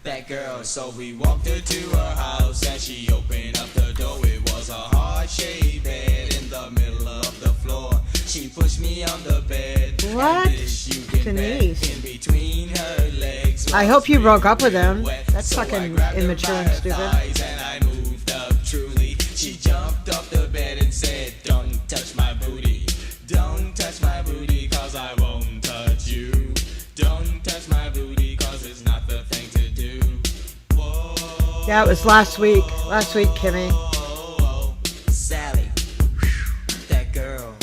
that girl. So we walked her to her house and she opened up the door. It was a heart-shaped bed in the middle of the floor. She pushed me on the bed. What? Denise. In between her legs. I hope you broke up with him. That's fucking immature and stupid. And I moved up truly. She jumped off the bed and said, "Don't touch my booty. Don't touch my booty, cause I won't touch you. Don't touch my booty, cause it's not the thing to do." Whoa. Yeah, it was last week. Last week, Kimmy. Sally, that girl.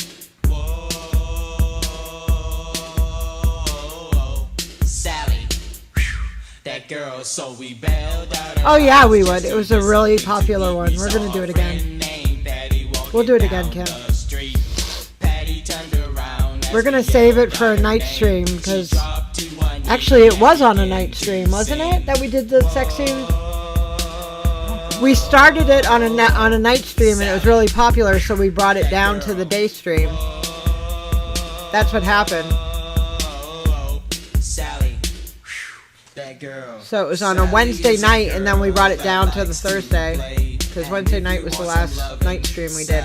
Sally, that girl. So we bailed out. Oh yeah, we would. It was a really popular one. We're gonna do it again. We'll do it again, Kim. We're gonna save it for a night stream because actually it was on a night stream, wasn't it? That we did the sexy. We started it on a night stream and it was really popular, so we brought it down to the day stream. That's what happened. Sally, that girl. So it was on a Wednesday night and then we brought it down to the Thursday because Wednesday night was the last night stream we did.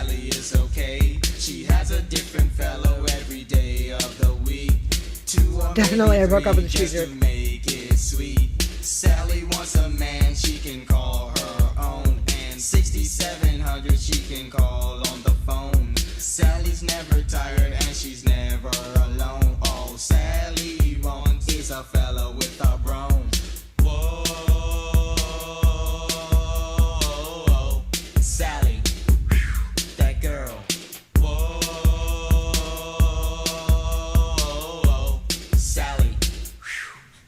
She has a different fellow every day of the week. Definitely, I broke up with the teacher. Make it sweet. Sally wants a man she can call her own, and 6700 she can call on the phone. Sally's never tired and she's never alone. All Sally wants is a fella with a brown. Whoa, Sally, that girl. Sally,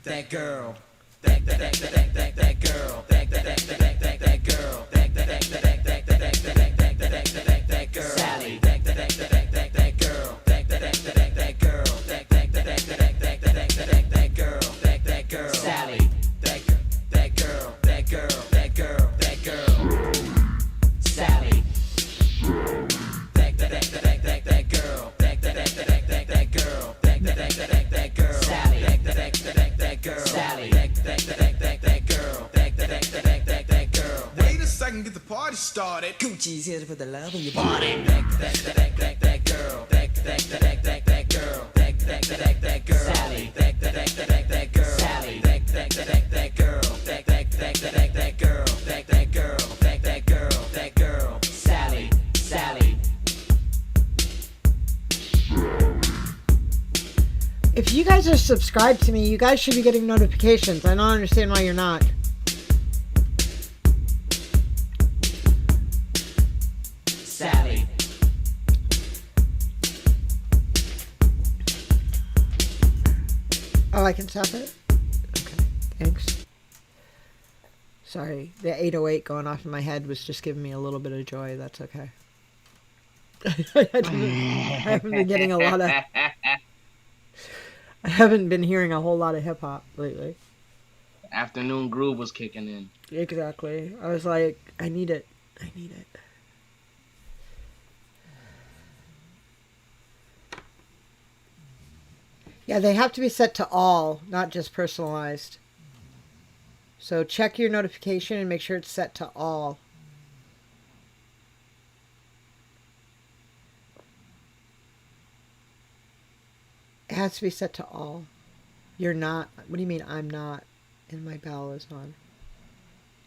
that girl, that girl, that girl, that girl, that girl, Sally, that girl, that girl, that girl, Sally, that girl, that girl, that girl, that girl, Sally, that girl, that girl, that girl, that girl, Sally, that girl, Sally, that girl. Wait a second, get the party started. Gucci's here for the love in your body. That girl, that girl, that girl, Sally, that girl, Sally, that girl, that girl, Sally, Sally. If you guys are subscribed to me, you guys should be getting notifications. I don't understand why you're not. Sally. Oh, I can stop it? Okay, thanks. Sorry, the 808 going off in my head was just giving me a little bit of joy. That's okay. I haven't been getting a lot of... I haven't been hearing a whole lot of hip-hop lately. Afternoon groove was kicking in. Exactly. I was like, I need it. I need it. Yeah, they have to be set to all, not just personalized. So check your notification and make sure it's set to all. It has to be set to all. You're not. What do you mean I'm not? And my bell is on.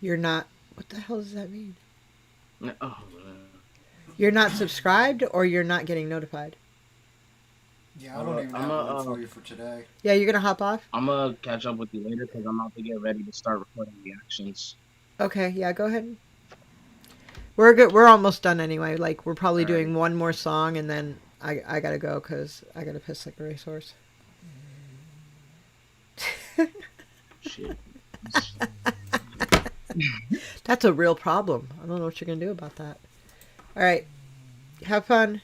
You're not. What the hell does that mean? Oh, You're not subscribed or you're not getting notified? Yeah, I don't even have one for you for today. Yeah, you're going to hop off? I'm going to catch up with you later because I'm about to get ready to start recording reactions. Okay, yeah, go ahead. We're good. We're almost done anyway. Like, we're probably All right. doing one more song, and then I got to go because I got to piss like a racehorse. Shit. That's a real problem. I don't know what you're going to do about that. All right. Have fun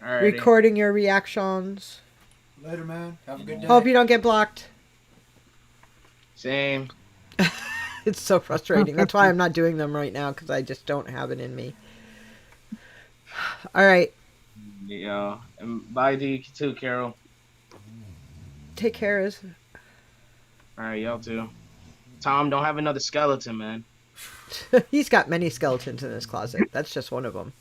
Alrighty. recording your reactions. Later, man. Have a good day. Hope you don't get blocked. Same. It's so frustrating. That's why I'm not doing them right now, because I just don't have it in me. All right. Yeah. And bye to you too, Carol. Take care. All right, y'all too. Tom, don't have another skeleton, man. He's got many skeletons in his closet. That's just one of them.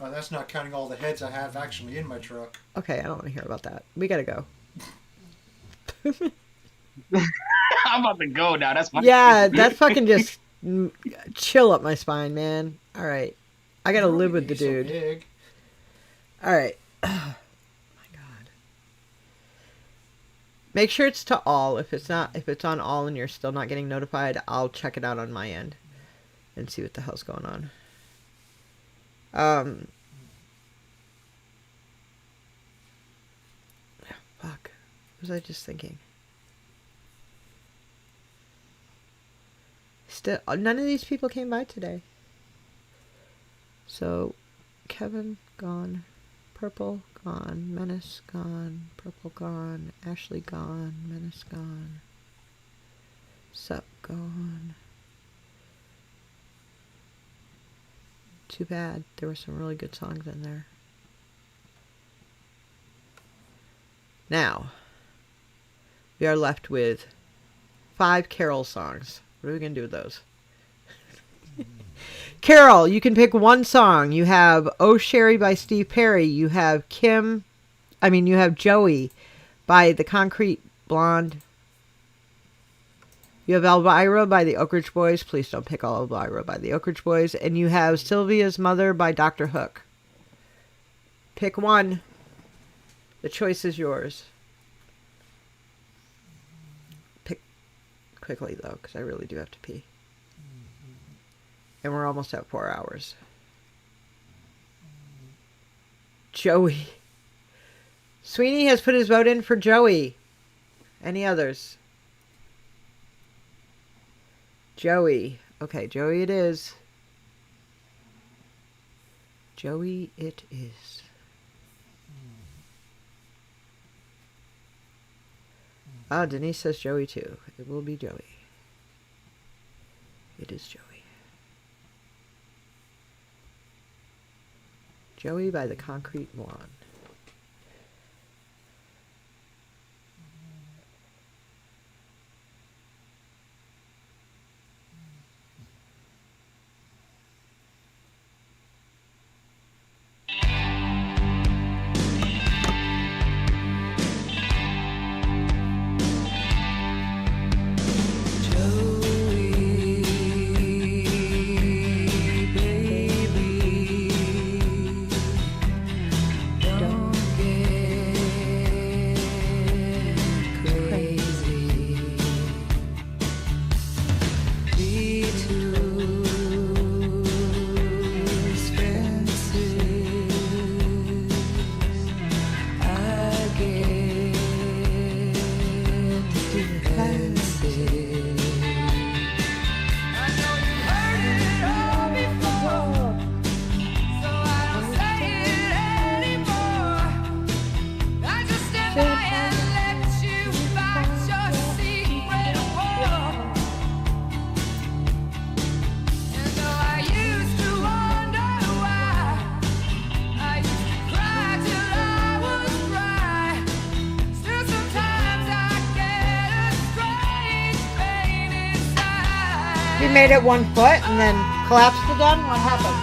That's not counting all the heads I have actually in my truck. Okay, I don't want to hear about that. We got to go. I'm about to go now. That's my Yeah, that fucking just chill up my spine, man. All right. I got to live with the dude. Big. All right. Oh, my God. Make sure it's to all. If it's on all and you're still not getting notified, I'll check it out on my end and see what the hell's going on. Fuck. What was I just thinking? Still, none of these people came by today. So, Kevin gone, Purple gone, Menace gone, Purple gone, Ashley gone, Menace gone, Sup gone. Too bad. There were some really good songs in there. Now, we are left with 5 Carol songs. What are we going to do with those? Carol, you can pick one song. You have Oh Sherry by Steve Perry. You have you have Joey by the Concrete Blonde. You have Elvira by the Oak Ridge Boys. Please don't pick all Elvira by the Oak Ridge Boys. And you have Sylvia's Mother by Dr. Hook. Pick one. The choice is yours. Pick quickly, though, because I really do have to pee. And we're almost at 4 hours. Joey. Sweeney has put his vote in for Joey. Any others? Joey. Okay, Joey it is. Joey it is. Ah, Denise says Joey too. It will be Joey. It is Joey. Joey by the Concrete Blonde. You made it 1 foot and then collapsed again? What happened?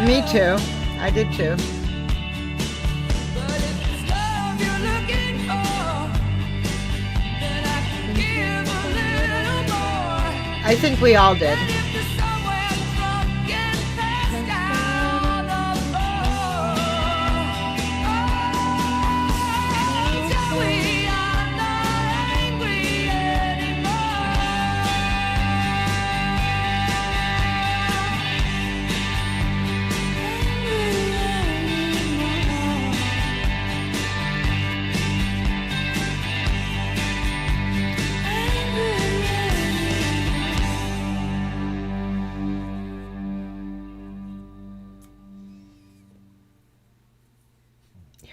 Me too. I did too. I think we all did.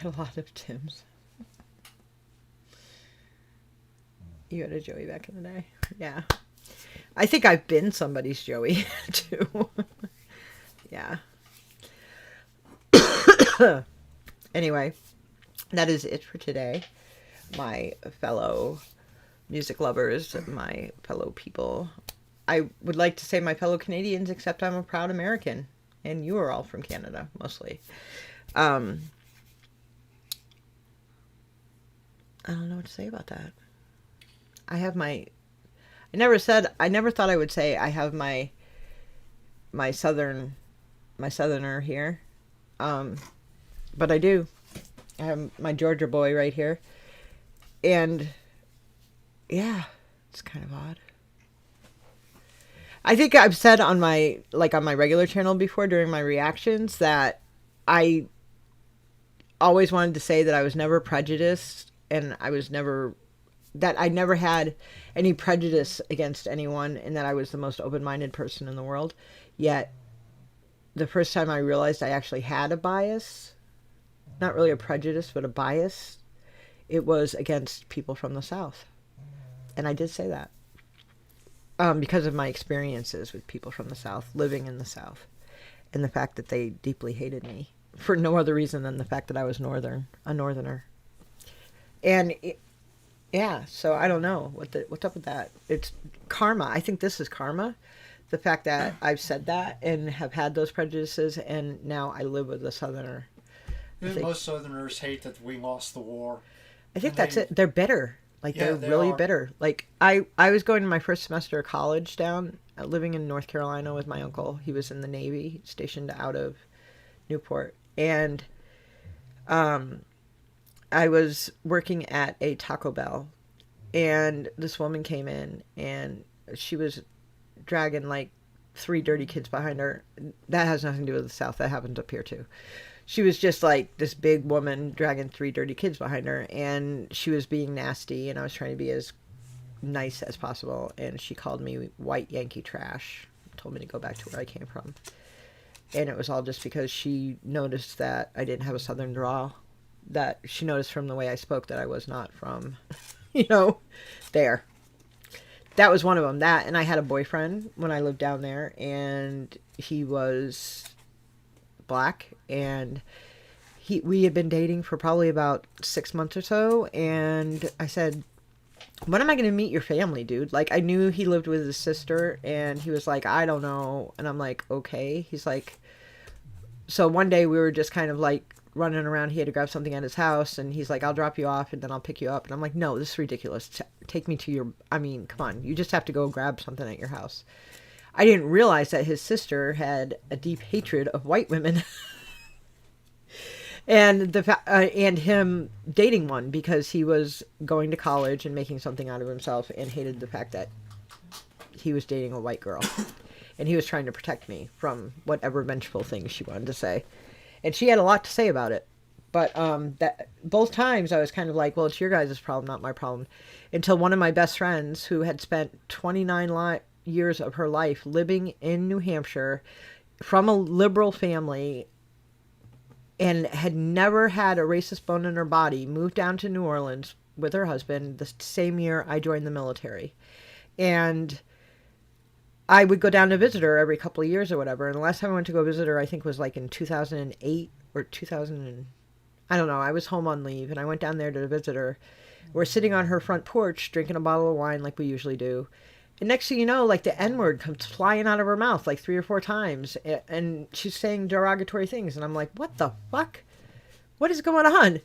A lot of Tims. You had a Joey back in the day. Yeah. I think I've been somebody's Joey too. Yeah. Anyway, that is it for today. My fellow music lovers, my fellow people. I would like to say my fellow Canadians, except I'm a proud American. And you are all from Canada, mostly. I don't know what to say about that. I never thought I would say I have my southerner here. But I do. I have my Georgia boy right here. And yeah, it's kind of odd. I think I've said on my regular channel before during my reactions that I always wanted to say that I was never prejudiced. And I never had any prejudice against anyone, and that I was the most open-minded person in the world. Yet, the first time I realized I actually had a bias, not really a prejudice, but a bias, it was against people from the South. And I did say that. Because of my experiences with people from the South, living in the South, and the fact that they deeply hated me, for no other reason than the fact that I was a northerner. And yeah, so I don't know what's up with that. It's karma. I think this is karma. The fact that I've said that and have had those prejudices, and now I live with a southerner. Most southerners hate that we lost the war. I think that's it. They're bitter. Like, yeah, they're really bitter. Like, I was going to my first semester of college living in North Carolina with my uncle. He was in the Navy, stationed out of Newport. And I was working at a Taco Bell, and this woman came in, and she was dragging like 3 dirty kids behind her. That has nothing to do with the South. That happens up here too. She was just like this big woman dragging 3 dirty kids behind her, and she was being nasty, and I was trying to be as nice as possible, and she called me white Yankee trash, told me to go back to where I came from. And it was all just because she noticed that I didn't have a southern drawl. That she noticed from the way I spoke that I was not from, there. That was one of them. That, and I had a boyfriend when I lived down there, and he was black, and we had been dating for probably about 6 months or so, and I said, when am I going to meet your family, dude? Like, I knew he lived with his sister, and he was like, I don't know, and I'm like, okay. He's like, so one day we were just kind of like running around. He had to grab something at his house, and he's like, I'll drop you off and then I'll pick you up. And I'm like, no, this is ridiculous. Take me to come on, you just have to go grab something at your house. I didn't realize that his sister had a deep hatred of white women. And and him dating one, because he was going to college and making something out of himself, and hated the fact that he was dating a white girl. And he was trying to protect me from whatever vengeful things she wanted to say. And she had a lot to say about it. But that both times I was kind of like, well, it's your guys' problem, not my problem. Until one of my best friends, who had spent 29 years of her life living in New Hampshire from a liberal family and had never had a racist bone in her body, moved down to New Orleans with her husband the same year I joined the military. And I would go down to visit her every couple of years or whatever. And the last time I went to go visit her, I think was like in 2008 or 2000. I don't know. I was home on leave, and I went down there to visit her. We're sitting on her front porch drinking a bottle of wine like we usually do. And next thing you know, like the N-word comes flying out of her mouth like 3 or 4 times. And she's saying derogatory things. And I'm like, what the fuck? What is going on?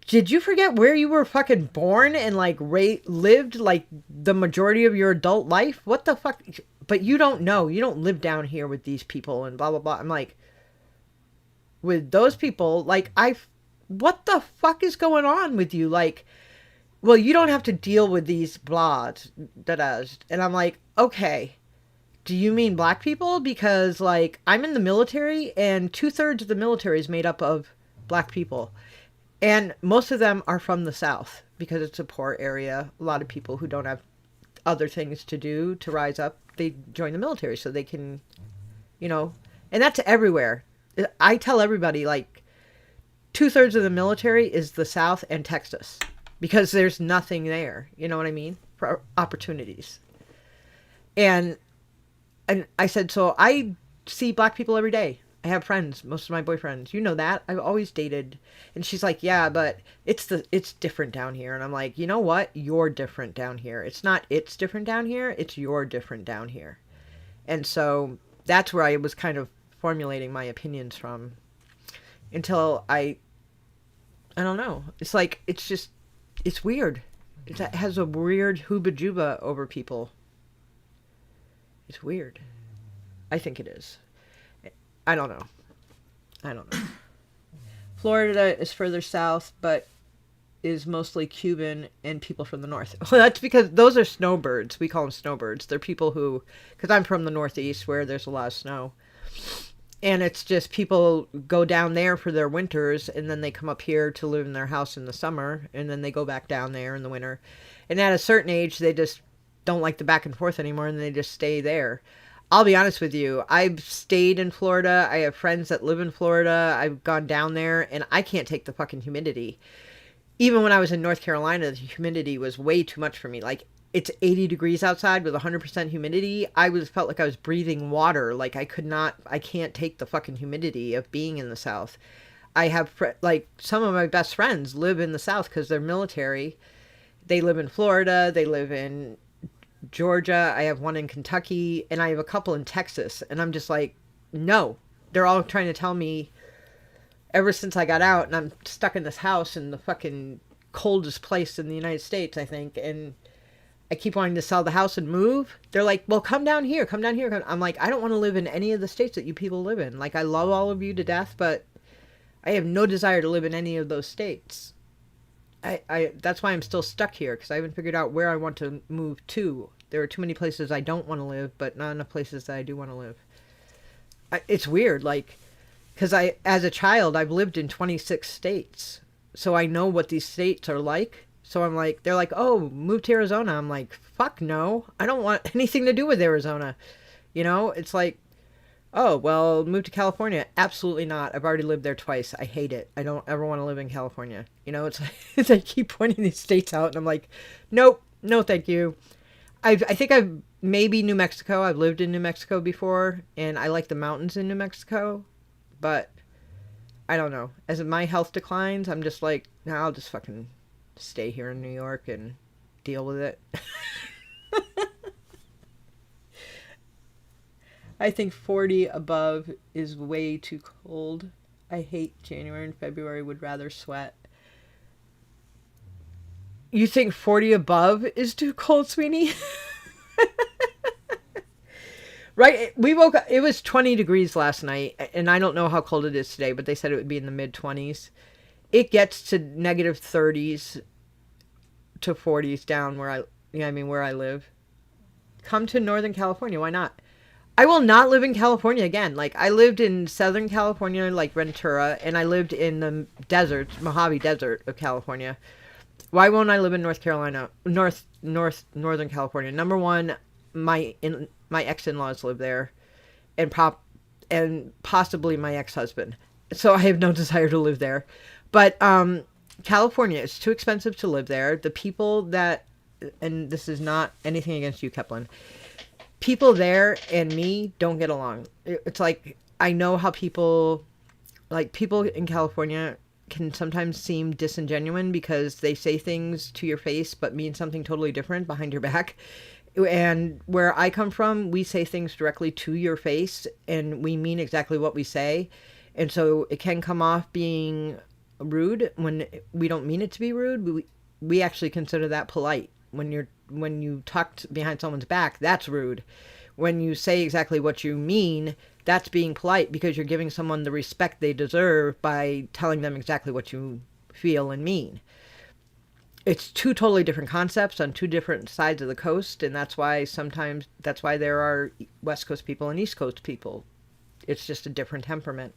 Did you forget where you were fucking born and like lived like the majority of your adult life? What the fuck? But you don't know. You don't live down here with these people and blah, blah, blah. I'm like, with those people, like, what the fuck is going on with you? Like, well, you don't have to deal with these blahs, da-das. And I'm like, okay, do you mean black people? Because, like, I'm in the military, and 2/3 of the military is made up of black people. And most of them are from the South, because it's a poor area. A lot of people who don't have other things to do to rise up, they join the military so they can, you know, and that's everywhere. I tell everybody, like, 2/3 of the military is the South and Texas. Because there's nothing there, you know what I mean? For opportunities. And I said, so I see black people every day. I have friends, most of my boyfriends. You know that. I've always dated. And she's like, yeah, but it's different down here. And I'm like, you know what? You're different down here. It's not it's different down here. It's you're different down here. And so that's where I was kind of formulating my opinions from. Until I don't know. It's like, it's weird. It has a weird hooba-jooba over people. It's weird. I think it is. I don't know. Florida is further south, but is mostly Cuban and people from the north. Well, that's because those are snowbirds. We call them snowbirds. They're people who, because I'm from the Northeast where there's a lot of snow. And it's just people go down there for their winters, and then they come up here to live in their house in the summer, and then they go back down there in the winter. And at a certain age, they just don't like the back and forth anymore, and they just stay there. I'll be honest with you. I've stayed in Florida. I have friends that live in Florida. I've gone down there, and I can't take the fucking humidity. Even when I was in North Carolina, the humidity was way too much for me. Like, it's 80 degrees outside with 100% humidity. Felt like I was breathing water. Like, I can't take the fucking humidity of being in the South. I have, like, some of my best friends live in the South because they're military. They live in Florida. They live in Georgia. I have one in Kentucky. And I have a couple in Texas. And I'm just like, no. They're all trying to tell me ever since I got out, and I'm stuck in this house in the fucking coldest place in the United States, I think, and I keep wanting to sell the house and move. They're like, well, come down here. I'm like, I don't want to live in any of the states that you people live in. Like, I love all of you to death, but I have no desire to live in any of those states. That's why I'm still stuck here, because I haven't figured out where I want to move to. There are too many places I don't want to live, but not enough places that I do want to live. It's weird, like, because as a child, I've lived in 26 states, so I know what these states are like. So I'm like, they're like, oh, move to Arizona. I'm like, fuck no. I don't want anything to do with Arizona. You know, it's like, oh, well, move to California. Absolutely not. I've already lived there twice. I hate it. I don't ever want to live in California. You know, it's like, I keep pointing these states out, and I'm like, nope, no thank you. I think I've, maybe New Mexico. I've lived in New Mexico before, and I like the mountains in New Mexico. But I don't know. As my health declines, I'm just like, nah, I'll just fucking stay here in New York and deal with it. I think 40 above is way too cold. I hate January and February, would rather sweat. You think 40 above is too cold, Sweeney? Right, we woke up, it was 20 degrees last night, and I don't know how cold it is today, but they said it would be in the mid-20s. It gets to negative 30s to 40s down where I live. Come to Northern California, why not? I will not live in California again. Like, I lived in Southern California, like Ventura, and I lived in the desert, Mojave Desert of California. Why won't I live in North Carolina, Northern California? Number one, my ex-in-laws live there, and possibly my ex-husband. So I have no desire to live there. But California is too expensive to live there. The people that, and this is not anything against you, Keplin, people there and me don't get along. It's like, I know how people in California can sometimes seem disingenuous because they say things to your face but mean something totally different behind your back. And where I come from, we say things directly to your face, and we mean exactly what we say. And so it can come off being rude when we don't mean it to be rude. We actually consider that polite. When you talk behind someone's back, that's rude. When you say exactly what you mean, that's being polite, because you're giving someone the respect they deserve by telling them exactly what you feel and mean. It's two totally different concepts on two different sides of the coast, and that's why there are West Coast people and East Coast people. It's just a different temperament.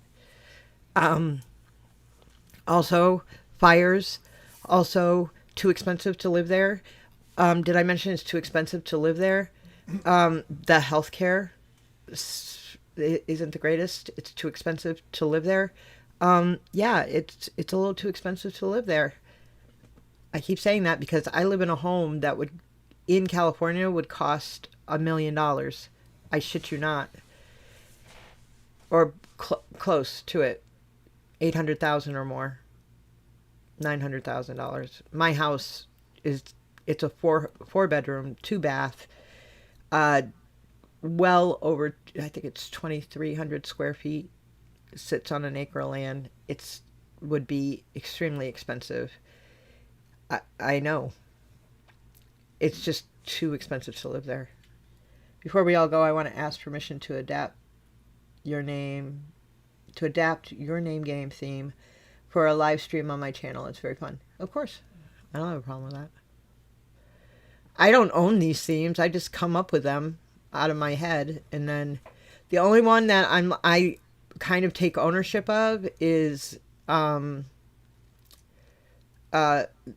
Also, fires, also too expensive to live there. Did I mention it's too expensive to live there? The healthcare isn't the greatest. It's too expensive to live there. Yeah, it's a little too expensive to live there. I keep saying that because I live in a home that in California would cost $1 million. I shit you not. Or close to it. $800,000 or more. $900,000. My house it's a four bedroom, 2 bath, well over, I think it's 2,300 square feet. Sits on an acre of land. Would be extremely expensive. I know. It's just too expensive to live there. Before we all go, I want to ask permission to adapt your name game theme for a live stream on my channel. It's very fun. Of course. I don't have a problem with that. I don't own these themes. I just come up with them out of my head. And then the only one that I kind of take ownership of is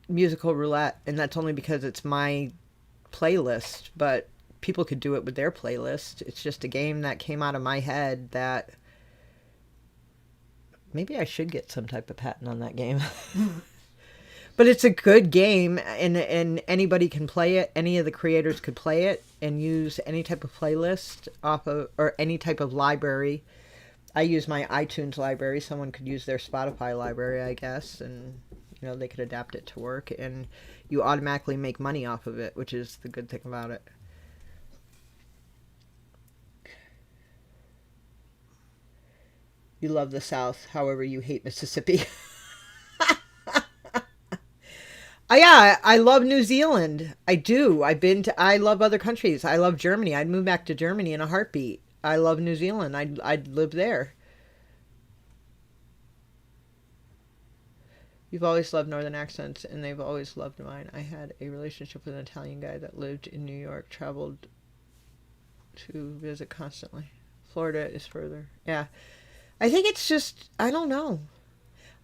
Musical Roulette, and that's only because it's my playlist, but people could do it with their playlist. It's just a game that came out of my head that maybe I should get some type of patent on that game. But it's a good game, and anybody can play it. Any of the creators could play it and use any type of playlist or any type of library. I use my iTunes library. Someone could use their Spotify library, I guess, and they could adapt it to work, and you automatically make money off of it, which is the good thing about it. You love the South, however you hate Mississippi. Yeah, I love New Zealand. I do. I love other countries. I love Germany. I'd move back to Germany in a heartbeat. I love New Zealand. I'd live there. You've always loved Northern accents, and they've always loved mine. I had a relationship with an Italian guy that lived in New York, traveled to visit constantly. Florida is further. Yeah. I think it's just, I don't know.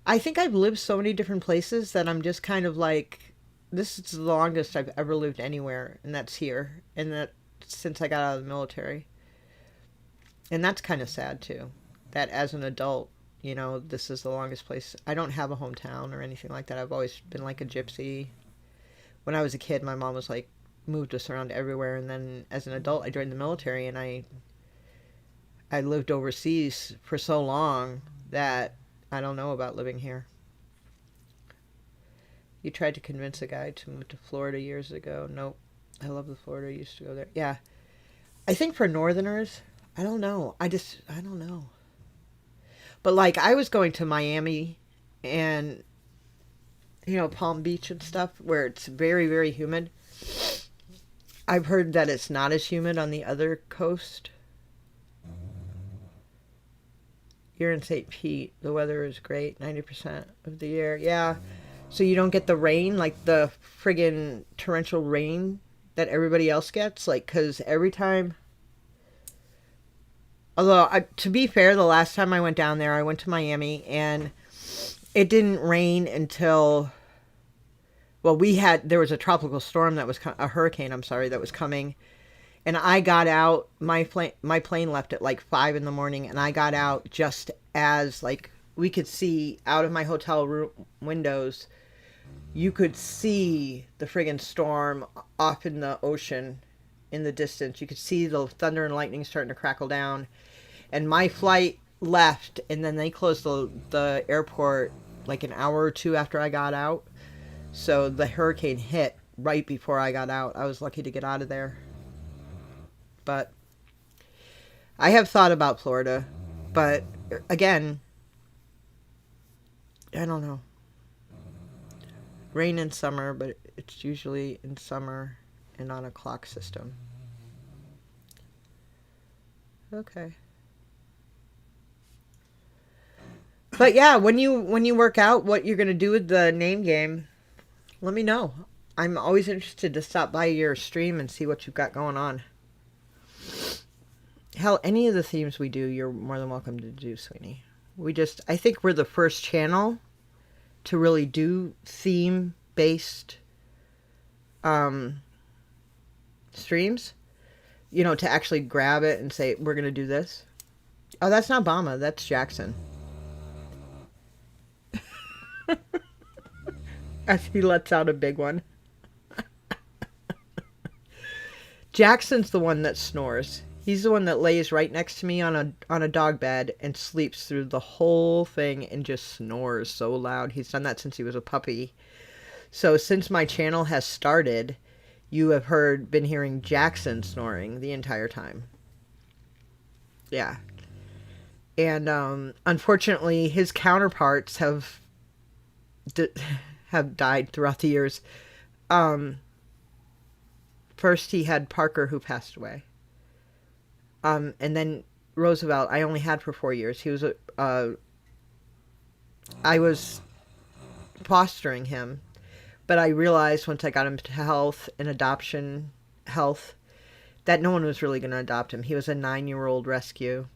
I think I've lived so many different places that I'm just kind of like, this is the longest I've ever lived anywhere, and that's here. And that since I got out of the military. And that's kind of sad, too. That as an adult, this is the longest place. I don't have a hometown or anything like that. I've always been like a gypsy. When I was a kid, my mom was like, moved us around everywhere. And then as an adult, I joined the military, and I lived overseas for so long that I don't know about living here. You tried to convince a guy to move to Florida years ago. Nope. I love the Florida. I used to go there. Yeah. I think for Northerners, I don't know. I don't know. But like, I was going to Miami and, Palm Beach and stuff where it's very, very humid. I've heard that it's not as humid on the other coast. You're in St. Pete. The weather is great 90% of the year. Yeah. So you don't get the rain, like the friggin' torrential rain that everybody else gets. Like, because every time... Although, to be fair, the last time I went down there, I went to Miami, and it didn't rain until... Well, there was a tropical storm that was... A hurricane, that was coming. And I got out, my plane left at like 5 in the morning, and I got out just as, like, we could see out of my hotel room windows, you could see the friggin' storm off in the ocean in the distance. You could see the thunder and lightning starting to crackle down. And my flight left, and then they closed the airport like an hour or two after I got out. So the hurricane hit right before I got out. I was lucky to get out of there. But I have thought about Florida, but again, I don't know. Rain in summer, but it's usually in summer and on a clock system. Okay. But yeah, when you work out what you're going to do with the name game, let me know. I'm always interested to stop by your stream and see what you've got going on. Hell, any of the themes we do, you're more than welcome to do, Sweeney. I think we're the first channel to really do theme-based streams. You know, to actually grab it and say, we're going to do this. Oh, that's not Bama. That's Jackson. As he lets out a big one. Jackson's the one that snores. He's the one that lays right next to me on a dog bed and sleeps through the whole thing and just snores so loud. He's done that since he was a puppy. So since my channel has started, you have been hearing Jackson snoring the entire time. Yeah. And unfortunately, his counterparts have died throughout the years. First, he had Parker, who passed away. And then Roosevelt, I only had for 4 years. He was I was fostering him, but I realized once I got him to health and adoption health that no one was really going to adopt him. He was a 9-year-old rescue.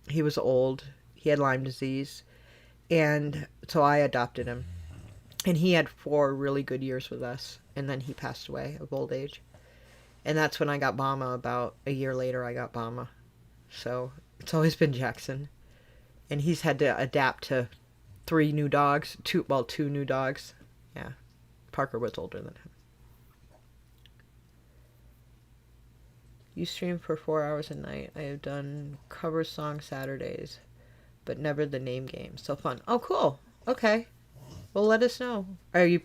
He was old. He had Lyme disease. And so I adopted him. And he had 4 really good years with us. And then he passed away of old age. And that's when I got Bama. About a year later, I got Bama. So it's always been Jackson. And he's had to adapt to 3 new dogs. 2 new dogs. Yeah. Parker was older than him. You stream for 4 hours a night. I have done cover song Saturdays, but never the name game. So fun. Oh, cool. Okay. Well, let us know. Are you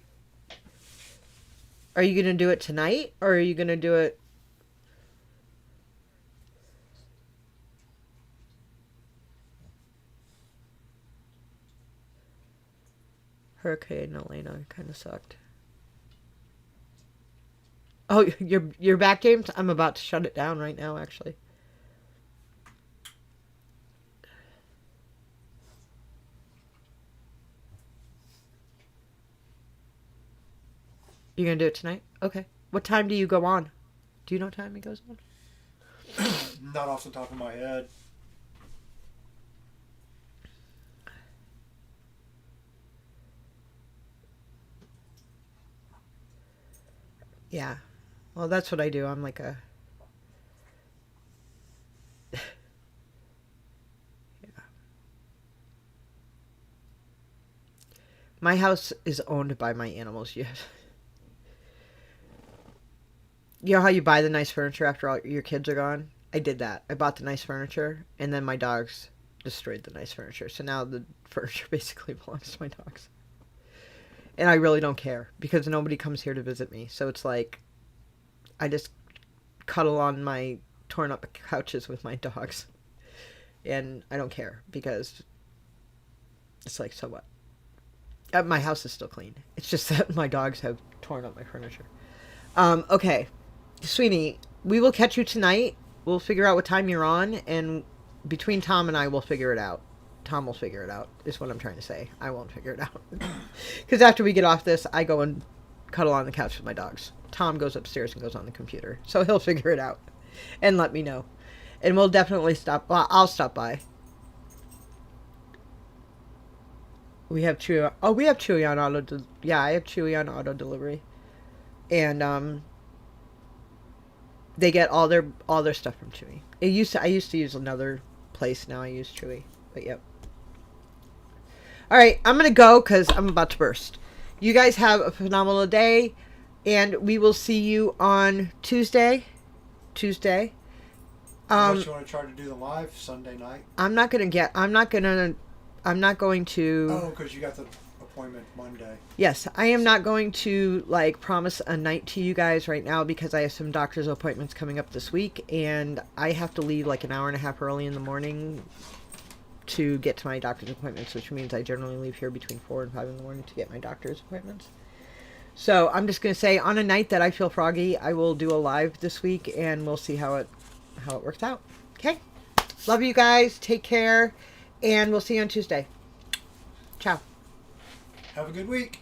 going to do it tonight, or are you going to do it... Hurricane Elena kind of sucked. Oh, you're back, James? I'm about to shut it down right now, actually. You're going to do it tonight? Okay. What time do you go on? Do you know what time it goes on? Not off the top of my head. Yeah. Well, that's what I do. I'm like a... yeah. My house is owned by my animals. Yes. You know how you buy the nice furniture after all your kids are gone? I did that. I bought the nice furniture, and then my dogs destroyed the nice furniture. So now the furniture basically belongs to my dogs. And I really don't care, because nobody comes here to visit me. So it's like, I just cuddle on my torn up couches with my dogs. And I don't care, because it's like, so what? My house is still clean. It's just that my dogs have torn up my furniture. Okay. Sweeney, we will catch you tonight. We'll figure out what time you're on, and between Tom and I, we'll figure it out. Tom will figure it out, is what I'm trying to say. I won't figure it out. Because after we get off this, I go and cuddle on the couch with my dogs. Tom goes upstairs and goes on the computer. So he'll figure it out and let me know. And we'll definitely stop. Well, I'll stop by. We have Chewy. Oh, we have Chewy on auto. Yeah, I have Chewy on auto delivery. And they get all their stuff from Chewy. I used to use another place. Now I use Chewy. But yep. All right, I'm going to go because I'm about to burst. You guys have a phenomenal day, and we will see you on Tuesday. Unless you want to try to do the live Sunday night. I'm not going to... Oh, because you got the appointment Monday. Yes, I am not going to like promise a night to you guys right now because I have some doctor's appointments coming up this week, and I have to leave like an hour and a half early in the morning to get to my doctor's appointments, which means I generally leave here between 4 and 5 in the morning to get my doctor's appointments. So I'm just going to say on a night that I feel froggy, I will do a live this week, and we'll see how it works out. Okay? Love you guys. Take care, and we'll see you on Tuesday. Ciao. Have a good week.